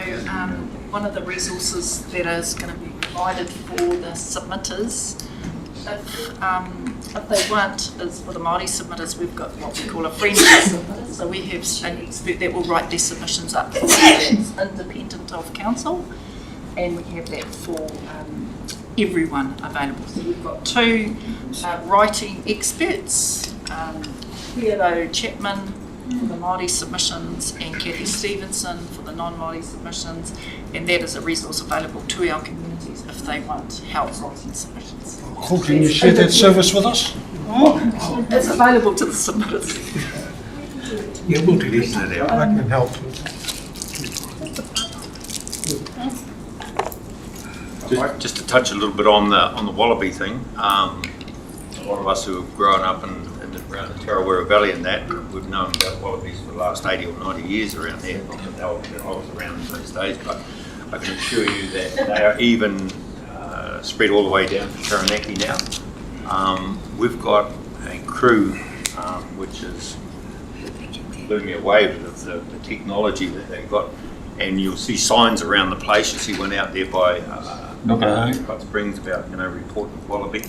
one of the resources that is going to be provided for the submitters, if they want, is for the Māori submitters, we've got what we call a friend submitter. So we have an expert that will write their submissions up for that's independent of council, and we have that for everyone available. So we've got 2 writing experts, Theodore Chapman for the Māori submissions and Kathy Stevenson for the non-Māori submissions, and that is a resource available to our communities if they want help writing submissions. Cool. Can you share that service with us? It's available to the submitters. Yeah, we'll delete that out. I can help. Just to touch a little bit on the wallaby thing, a lot of us who have grown up around the Tarawera Valley and that, we've known about wallabies for the last 80 or 90 years around there. Not that I was around in those days, but I can assure you that they are even spread all the way down to Taranaki now. We've got a crew which blew me away with the technology that they've got, and you'll see signs around the place. You see one out there by Hot Springs about reporting wallaby,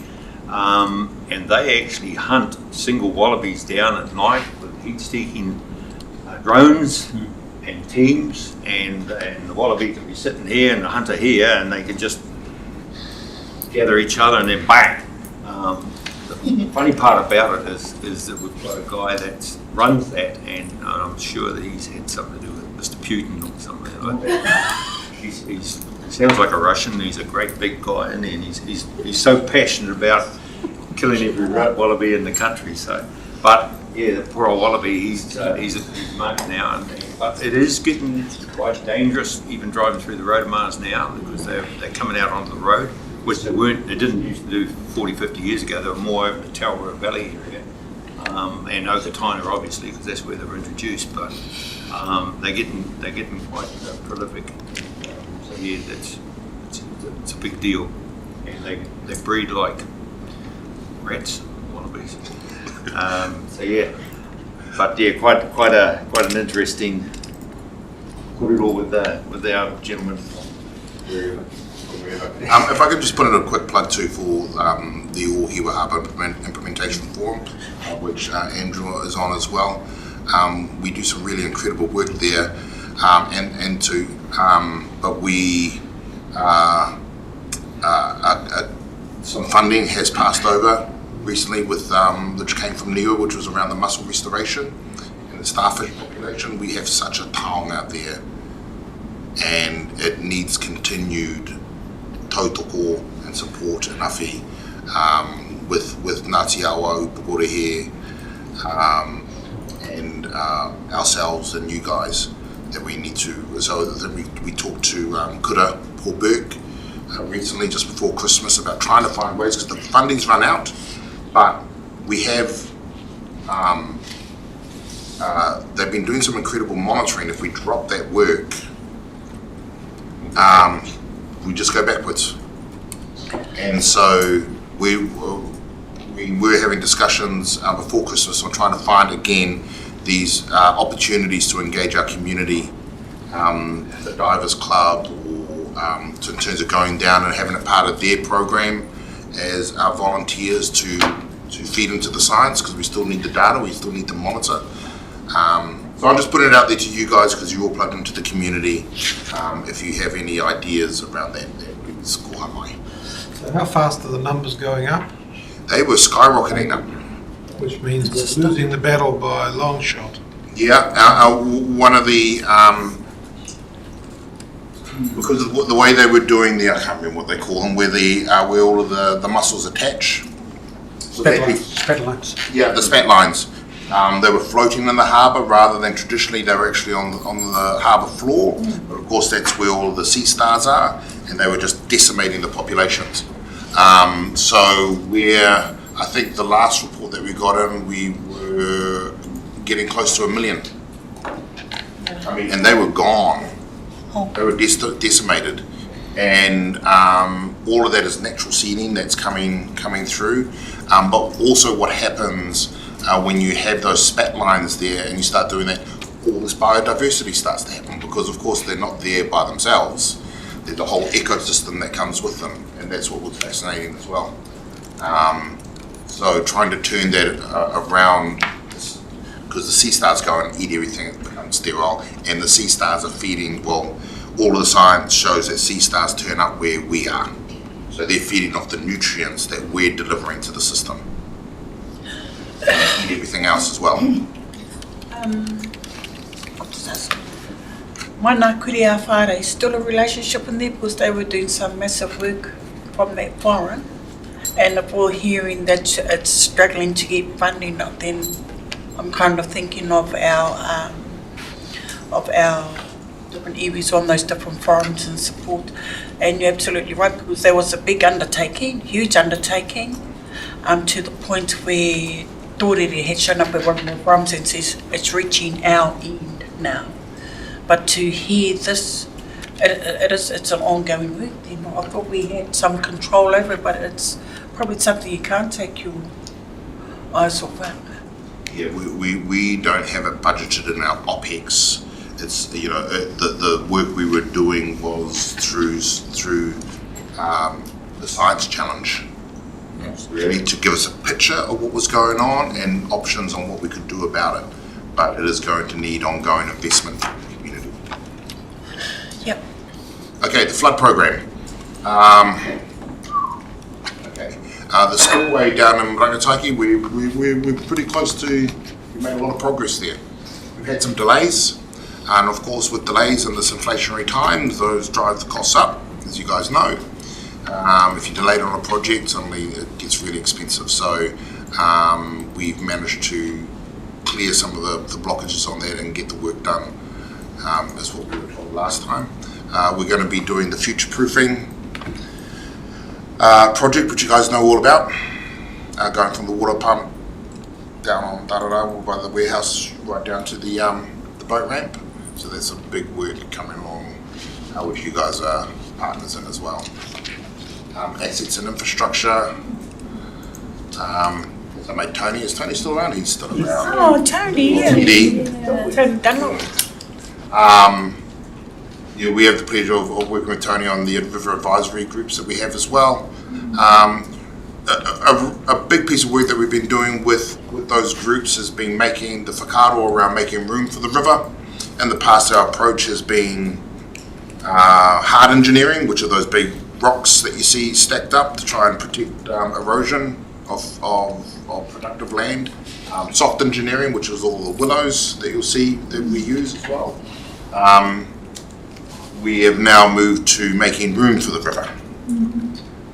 and they actually hunt single wallabies down at night with heat-seeking drones and teams, and the wallaby can be sitting here and the hunter here, and they can just gather each other and then bang. The funny part about it is that we've got a guy that runs that, and I'm sure that he's had something to do with Mr. Putin or something like that. He sounds like a Russian. He's a great big guy, and he's so passionate about killing every wallaby in the country. So, but yeah, the poor old wallaby, he's marked now, but it is getting quite dangerous even driving through the Rotomars now, because they're coming out onto the road, which they didn't used to do 40, 50 years ago. They were more over the Tarawera Valley area, and Okataina obviously, because that's where they were introduced, but they're getting quite prolific. So yeah, it's a big deal, and they breed like rats, wallabies. So yeah, but yeah, quite an interesting kōrero with our gentleman from wherever. If I could just put in a quick plug too for the Ohiwa Harbour Implementation Forum, which Andrew is on as well. We do some really incredible work there, but we some funding has passed over recently with which came from NIWA, which was around the mussel restoration and the starfish population. We have such a taonga out there, and it needs continued tautoko and support and awhi with Ngāti Awa, Pukorehe, and ourselves and you guys that we need to. So that we talked to Kura, Paul Burke, recently just before Christmas about trying to find ways, because the funding's run out, but we have they've been doing some incredible monitoring. If we drop that work, we just go backwards. And so we were having discussions before Christmas on trying to find again these opportunities to engage our community, the Divers Club, or in terms of going down and having it part of their program as our volunteers to feed into the science, because we still need the data, we still need to monitor. So I'm just putting it out there to you guys because you're all plugged into the community. If you have any ideas about that, please call up my. So how fast are the numbers going up? They were skyrocketing up. Which means we're losing the battle by a long shot. Yeah, one of the, because of the way they were doing the, I can't remember what they call them, where all of the mussels attach. Spat lines. Yeah, the spat lines. They were floating in the harbour rather than traditionally they were actually on the harbour floor. But of course that's where all of the sea stars are, and they were just decimating the populations. So I think the last report that we got in, we were getting close to 1 million. And they were gone. They were decimated. And all of that is natural seeding that's coming through. But also what happens when you have those spat lines there and you start doing that, all this biodiversity starts to happen, because of course they're not there by themselves. There's the whole ecosystem that comes with them, and that's what was fascinating as well. So trying to turn that around, because the sea stars go and eat everything, it becomes sterile, and the sea stars are feeding, well, all of the science shows that sea stars turn up where we are. So they're feeding off the nutrients that we're delivering to the system. And eat everything else as well. Mana Kuria Whare, is still a relationship in there because they were doing some massive work from that foreign, and upon hearing that it's struggling to get funding, then I'm kind of thinking of our different iwis on those different forums and support. And you're absolutely right, because there was a big undertaking, huge undertaking, to the point where Tōrere had shown up at one of the forums and says it's reaching our end now. But to hear this, it's an ongoing work. You know, I thought we had some control over it, but it's probably something you can't take your eyes off it. Yeah, we don't have it budgeted in our OPEX. It's, the work we were doing was through the Science Challenge, really, to give us a picture of what was going on and options on what we could do about it. But it is going to need ongoing investment from the community. Yep. Okay, the flood program. The spillway down in Rangataiki, we're pretty close to, we made a lot of progress there. We've had some delays, and of course with delays in this inflationary times, those drive the costs up, as you guys know. If you're delayed on a project, suddenly it gets really expensive. So we've managed to clear some of the blockages on that and get the work done, as what we were told last time. We're going to be doing the future-proofing project, which you guys know all about, going from the water pump down on Tarara by the warehouse right down to the boat ramp. So that's a big work coming along, which you guys are partners in as well. Assets and infrastructure. I made Tony. Is Tony still around? He's still around. Oh, Tony, yeah. Tony. Tony Dunlop. Yeah, we have the pleasure of working with Tony on the river advisory groups that we have as well. A big piece of work that we've been doing with those groups has been making the whakaaro around making room for the river. In the past, our approach has been hard engineering, which are those big rocks that you see stacked up to try and protect erosion of productive land. Soft engineering, which is all the willows that you'll see that we use as well. We have now moved to making room for the river,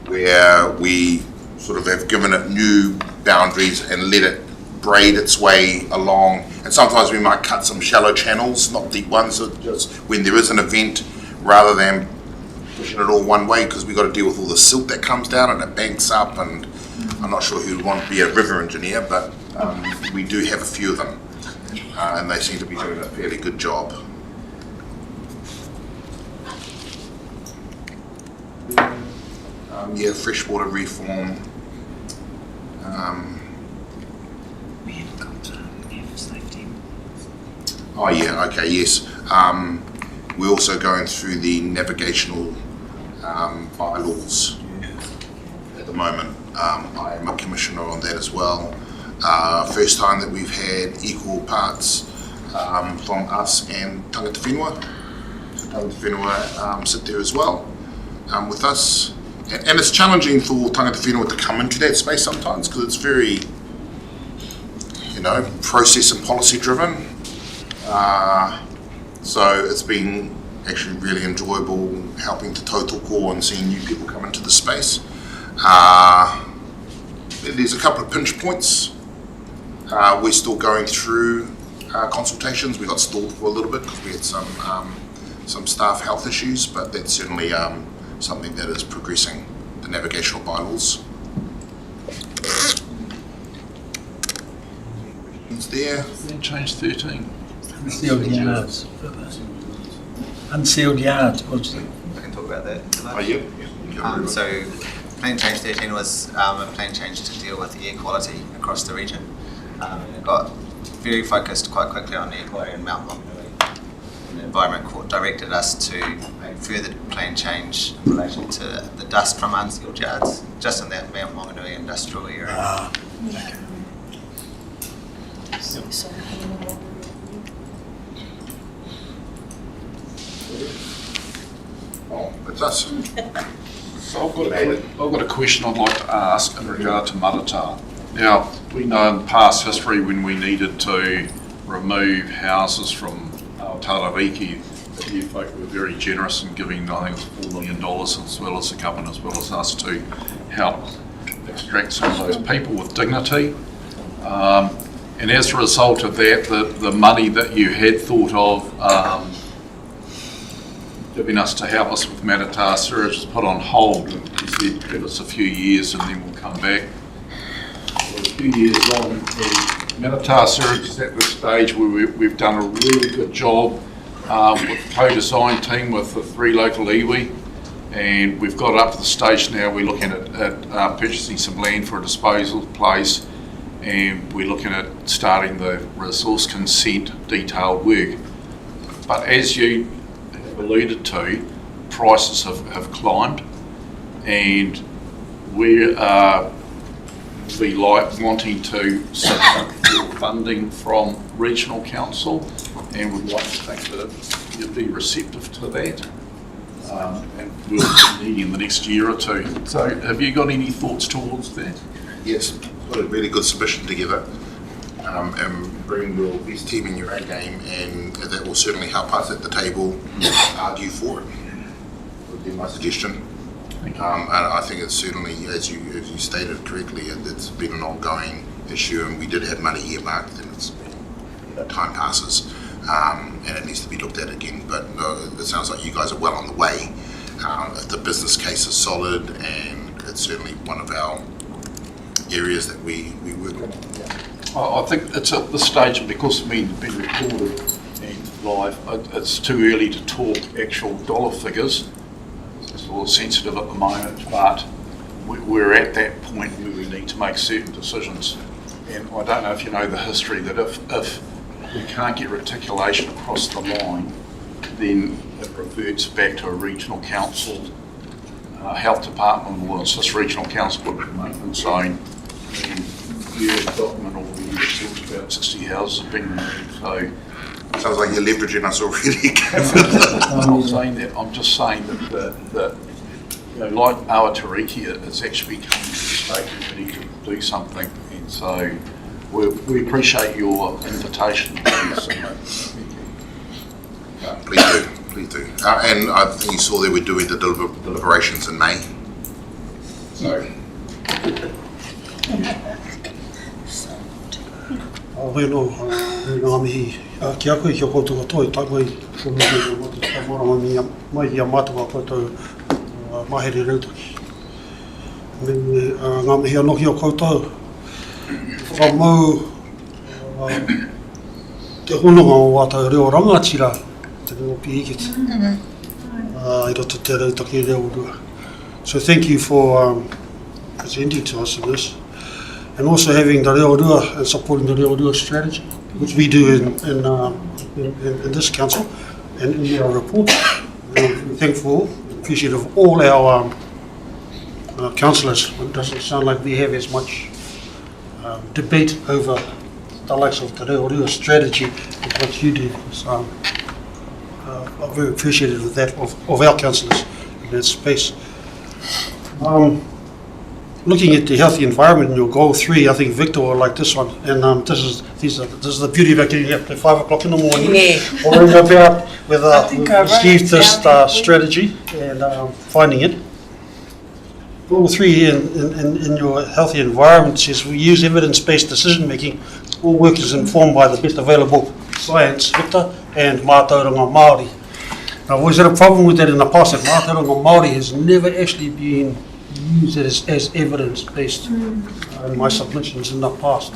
where we sort of have given it new boundaries and let it braid its way along. And sometimes we might cut some shallow channels, not deep ones, so just when there is an event, rather than pushing it all one way, because we've got to deal with all the silt that comes down and it banks up. And I'm not sure who would want to be a river engineer, but we do have a few of them, and they seem to be doing a fairly good job. Yeah, freshwater reform. Oh yeah, okay, yes. We're also going through the navigational bylaws at the moment. I am a commissioner on that as well. First time that we've had equal parts from us and Tangata Whenua. So Tangata Whenua sit there as well with us. And it's challenging for Tangata Whenua to come into that space sometimes, because it's very, process and policy driven. So it's been actually really enjoyable helping to total core and seeing new people come into the space. There's a couple of pinch points. We're still going through consultations. We got stalled for a little bit because we had some staff health issues, but that's certainly something that is progressing, the navigational bylaws. It's there. Then change 13. Unsealed yards. Unsealed yards. I can talk about that. Oh, yeah. So, Plan Change 13 was a plan change to deal with air quality across the region. It got very focused quite quickly on air quality in Mount Maunganui. And the Environment Court directed us to make further plan change in relation to the dust from unsealed yards, just in that Mount Maunganui industrial area. Oh, it's us. So I've got a question I'd like to ask in regard to Maratā. Now, we know in past history when we needed to remove houses from Tauriki, you folk were very generous in giving, I think it was $4 million, as well as the government, as well as us, to help extract some of those people with dignity. And as a result of that, the money that you had thought of giving us to help us with Maratā sewage was put on hold. You said give us a few years and then we'll come back. Well, a few years on, the Maratā sewage is at the stage where we've done a really good job with the co-design team with the 3 local iwi, and we've got up to the stage now we're looking at purchasing some land for a disposal place, and we're looking at starting the resource consent detailed work. But as you alluded to, prices have climbed, and we are wanting to secure funding from regional council, and would like to think that you'd be receptive to that, and we'll be needing the next year or two. So have you got any thoughts towards that? Yes, put a really good submission together, and bring your best team in your A game, and that will certainly help us at the table argue for it, would be my suggestion. And I think it's certainly, as you stated correctly, it's been an ongoing issue, and we did have money earmarked, and it's been, time passes, and it needs to be looked at again. But it sounds like you guys are well on the way. The business case is solid, and it's certainly one of our areas that we work on. I think it's at the stage, because it's been recorded and live, it's too early to talk actual dollar figures. It's a little sensitive at the moment, but we're at that point where we need to make certain decisions. And I don't know if you know the history, that if we can't get reticulation across the line, then it reverts back to a regional council, health department will assist regional council with the maintenance zone. And the document already talks about 60 houses have been removed, so. Sounds like you're leveraging us already. I'm not saying that, I'm just saying that you know, like Awatariki, it's actually become a state we need to do something, and so we appreciate your invitation to submit. Please do. And I think you saw that we're doing the deliberations in May. So. Ngā mihi, ki a koe ki a koutou katoa, tai mai mai hi a mātua koutou mahere rautaki. Ngā mihi anohi a koutou, whamau te hononga o wātou reo rangatira, te reo pi ikiti, I roto te rautaki reo rua. So thank you for presenting to us in this. And also having the Reo Rua and supporting the Reo Rua strategy, which we do in this council and in our report. We're thankful, appreciative of all our councillors. It doesn't sound like we have as much debate over the likes of the Reo Rua strategy as what you do. So I'm very appreciative of that, of our councillors in that space. Looking at the healthy environment in your goal 3, I think Victor will like this one. And this is the beauty about getting up at 5 o'clock in the morning. Worrying about whether we've received this strategy and finding it. Goal 3 in your healthy environment says we use evidence-based decision making. All work is informed by the best available science, Victor, and mātauranga Māori. Now, I've always had a problem with that in the past, that mātauranga Māori has never actually been used as evidence-based in my submissions in the past.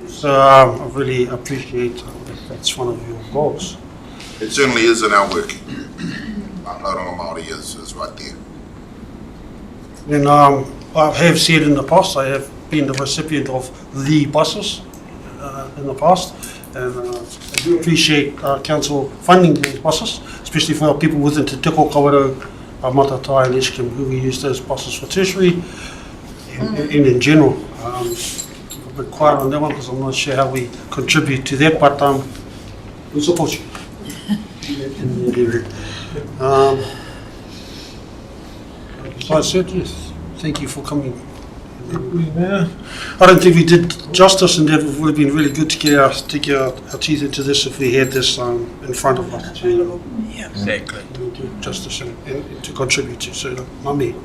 So I really appreciate that that's one of your goals. It certainly is in our work. Mātauranga Māori is right there. And I have said in the past, I have been the recipient of the buses in the past, and I do appreciate council funding these buses, especially for our people within Te Tiko Kawerau, Matatai and Eskim, who we use those buses for tertiary and in general. I'm a bit quiet on that one because I'm not sure how we contribute to that, but we support you in that area. Besides that, yes, thank you for coming. I don't think we did justice in that. It would have been really good to get our teeth into this if we had this in front of us. Yeah, exactly. To do justice and to contribute to. So, mummy.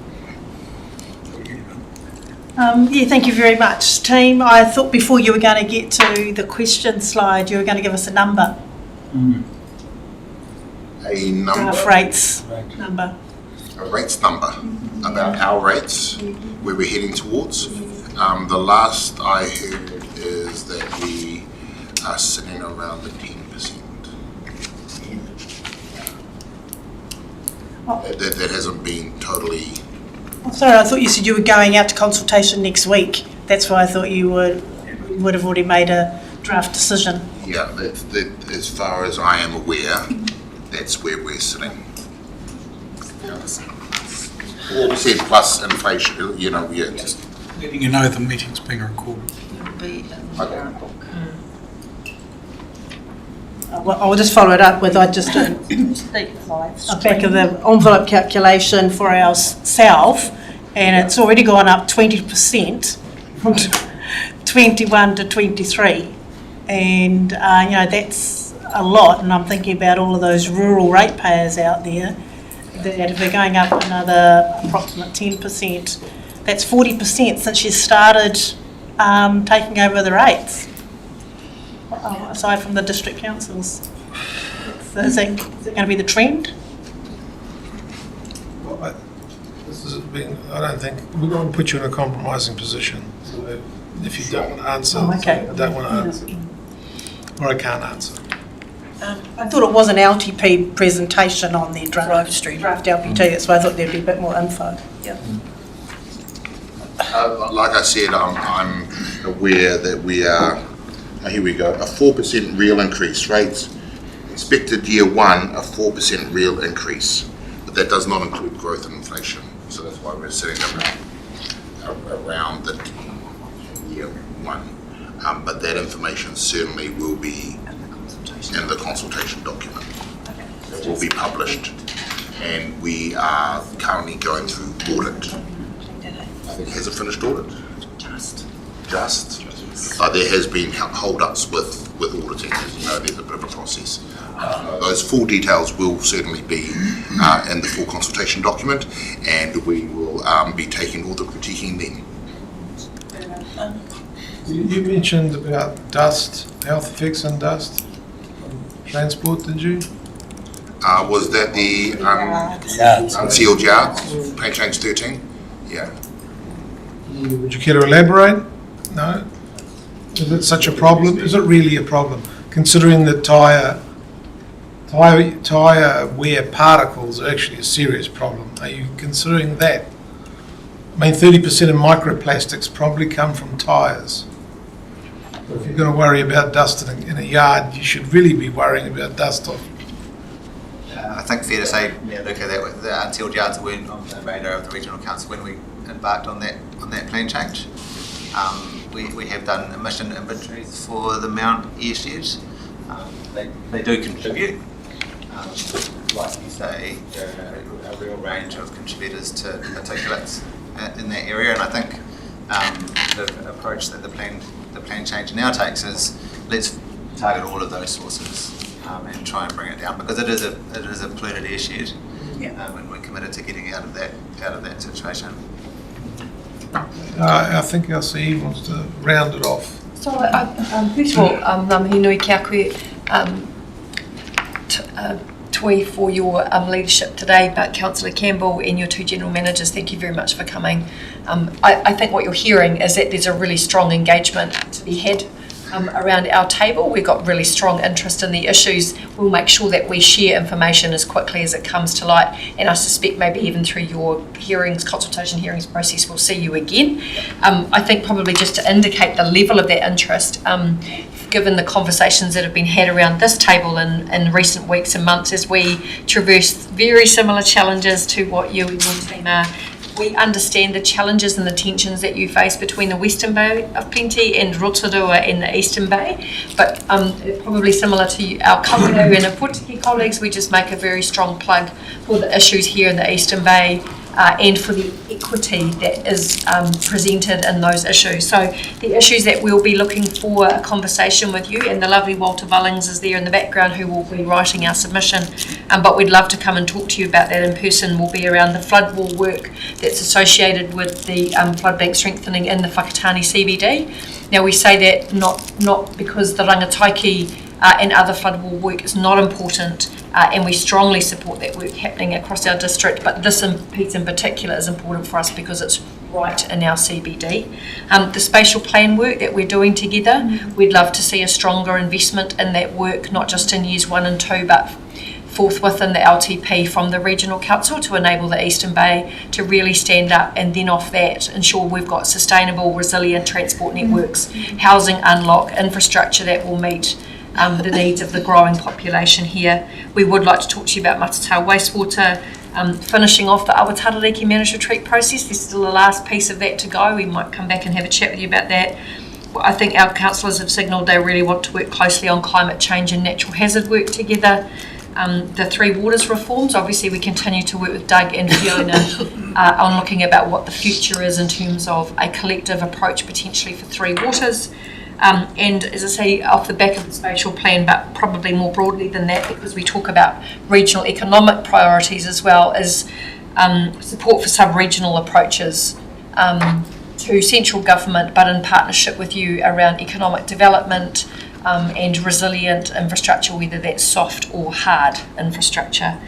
Yeah, thank you very much, team. I thought before you were going to get to the question slide, you were going to give us a number. A number? Draft rates number. A rates number about our rates, where we're heading towards. The last I heard is that we are sitting around the 10%. That hasn't been totally. Oh, sorry, I thought you said you were going out to consultation next week. That's why I thought you would have already made a draft decision. Yeah, that as far as I am aware, that's where we're sitting. 4% plus inflation, you know, yeah. Just letting you know the meeting's being recorded. Well, I'll just follow it up with I just did a back of the envelope calculation for ourselves, and it's already gone up 20% from 21 to 23, and you know that's a lot. And I'm thinking about all of those rural ratepayers out there. That if we're going up another approximate 10%, that's 40% since you started taking over the rates, aside from the district councils. Is it going to be the trend? Well, I don't think, we don't want to put you in a compromising position. So if you don't want to answer, okay. I don't want to answer, or I can't answer. I thought it was an LTP presentation on their draft LPT, that's why I thought there'd be a bit more info. Yeah. Like I said, I'm aware that we are, here we go, a 4% real increase rates, expected year one a 4% real increase, but that does not include growth and inflation. So that's why we're sitting around the year one. But that information certainly will be in the consultation document. It will be published. And we are currently going through audit. Has it finished audit? Just. There has been hold-ups with auditing. As you know, there's a bit of a process. Those full details will certainly be in the full consultation document, and we will be taking all the critiquing then. You mentioned about dust, health effects on dust, transport, did you? Was that the unsealed yards, plan change 13? Yeah. Would you care to elaborate? No? Is it such a problem? Is it really a problem? Considering that tyre wear particles are actually a serious problem. Are you considering that? I mean, 30% of microplastics probably come from tyres. So if you're going to worry about dust in a yard, you should really be worrying about dust off. I think fair to say, Luca, that the unsealed yards weren't on the radar of the regional council when we embarked on that plan change. We have done emission inventories for the Mount Eyre shed. They do contribute. Like you say, there are a real range of contributors to particulates in that area, and I think the approach that the plan change now takes is let's target all of those sources and try and bring it down, because it is a polluted air shed, and we're committed to getting out of that situation. I think our CE wants to round it off. So, first of all, ngā mihi nui kia koe Tui for your leadership today, but Councillor Campbell and your two general managers, thank you very much for coming. I think what you're hearing is that there's a really strong engagement to be had around our table. We've got really strong interest in the issues. We'll make sure that we share information as quickly as it comes to light, and I suspect maybe even through your consultation hearings process, we'll see you again. I think probably just to indicate the level of that interest, given the conversations that have been had around this table in recent weeks and months as we traverse very similar challenges to what you and your team are. We understand the challenges and the tensions that you face between the Western Bay of Plenty and Rotorua and the Eastern Bay, but probably similar to our Kawerau and Opotiki colleagues, we just make a very strong plug for the issues here in the Eastern Bay and for the equity that is presented in those issues. So the issues that we'll be looking for a conversation with you, and the lovely Walter Vullings is there in the background who will be writing our submission, but we'd love to come and talk to you about that in person, will be around the flood wall work that's associated with the flood bank strengthening in the Whakatane CBD. Now we say that not because the Rangataiki and other flood wall work is not important, and we strongly support that work happening across our district, but this piece in particular is important for us because it's right in our CBD. The spatial plan work that we're doing together, we'd love to see a stronger investment in that work, not just in years 1 and 2, but forthwith in the LTP from the Regional Council to enable the Eastern Bay to really stand up, and then off that ensure we've got sustainable, resilient transport networks, housing unlock, infrastructure that will meet the needs of the growing population here. We would like to talk to you about Matatau wastewater, finishing off the Awatarariki managed retreat process. There's still a last piece of that to go. We might come back and have a chat with you about that. I think our councillors have signalled they really want to work closely on climate change and natural hazard work together. The Three Waters reforms, obviously we continue to work with Doug and Fiona on looking about what the future is in terms of a collective approach potentially for Three Waters. And as I say, off the back of the spatial plan, but probably more broadly than that, because we talk about regional economic priorities as well as support for sub-regional approaches to central government, but in partnership with you around economic development and resilient infrastructure, whether that's soft or hard infrastructure.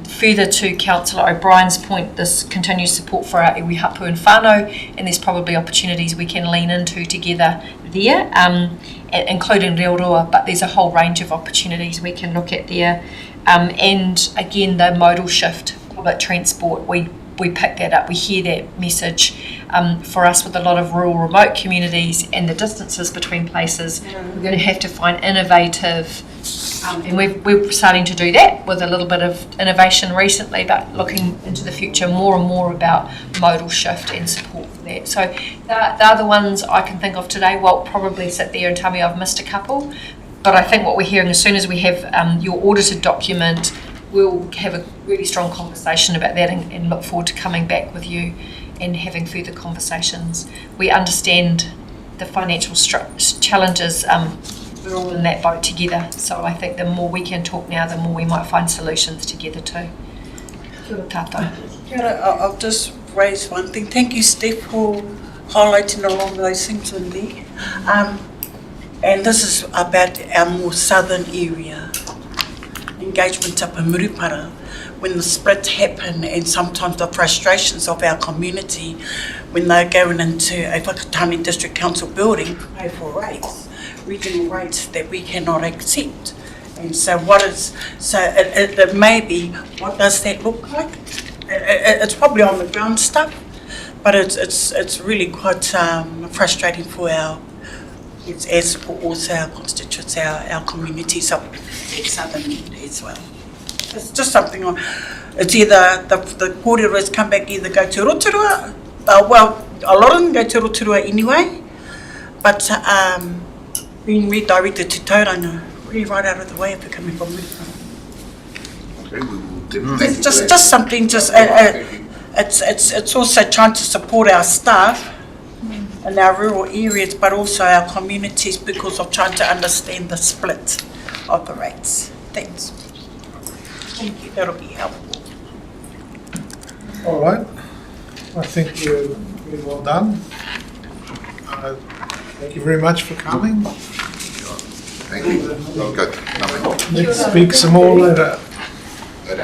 Further to Councillor O'Brien's point, this continued support for our iwi hapu and whānau, and there's probably opportunities we can lean into together there, including Reoroa, but there's a whole range of opportunities we can look at there. And again, the modal shift, public transport, we pick that up, we hear that message. For us, with a lot of rural remote communities and the distances between places, we're going to have to find innovative And we're starting to do that with a little bit of innovation recently, but looking into the future more and more about modal shift and support for that. So they're the ones I can think of today. Walt probably sit there and tell me I've missed a couple, but I think what we're hearing, as soon as we have your audited document, we'll have a really strong conversation about that and look forward to coming back with you and having further conversations. We understand the financial challenges. We're all in that boat together, so I think the more we can talk now, the more we might find solutions together too. Kia ora tātou. Kia ora, I'll just raise one thing. Thank you, Steph, for highlighting along those things in there. And this is about our more southern area. Engagement up in Murupara, when the splits happen and sometimes the frustrations of our community when they're going into a Whakatane District Council building to pay for rates, regional rates that we cannot accept. And so it may be, what does that look like? It's probably on the ground stuff, but it's really quite frustrating for as for also our constituents, our communities up at southern end as well. It's just something it's either the kōrero's come back, either go to Rotorua, well, a lot of them go to Rotorua anyway, but being redirected to Tauranga, really right out of the way if you're coming from Murupara. Okay, we will definitely. It's just something, it's also trying to support our staff in our rural areas, but also our communities because of trying to understand the split of the rates. Thanks. Thank you, that'll be helpful. All right. I think we're pretty well done. Thank you very much for coming. Thank you. Good. Lovely. Let's speak some more later. Good.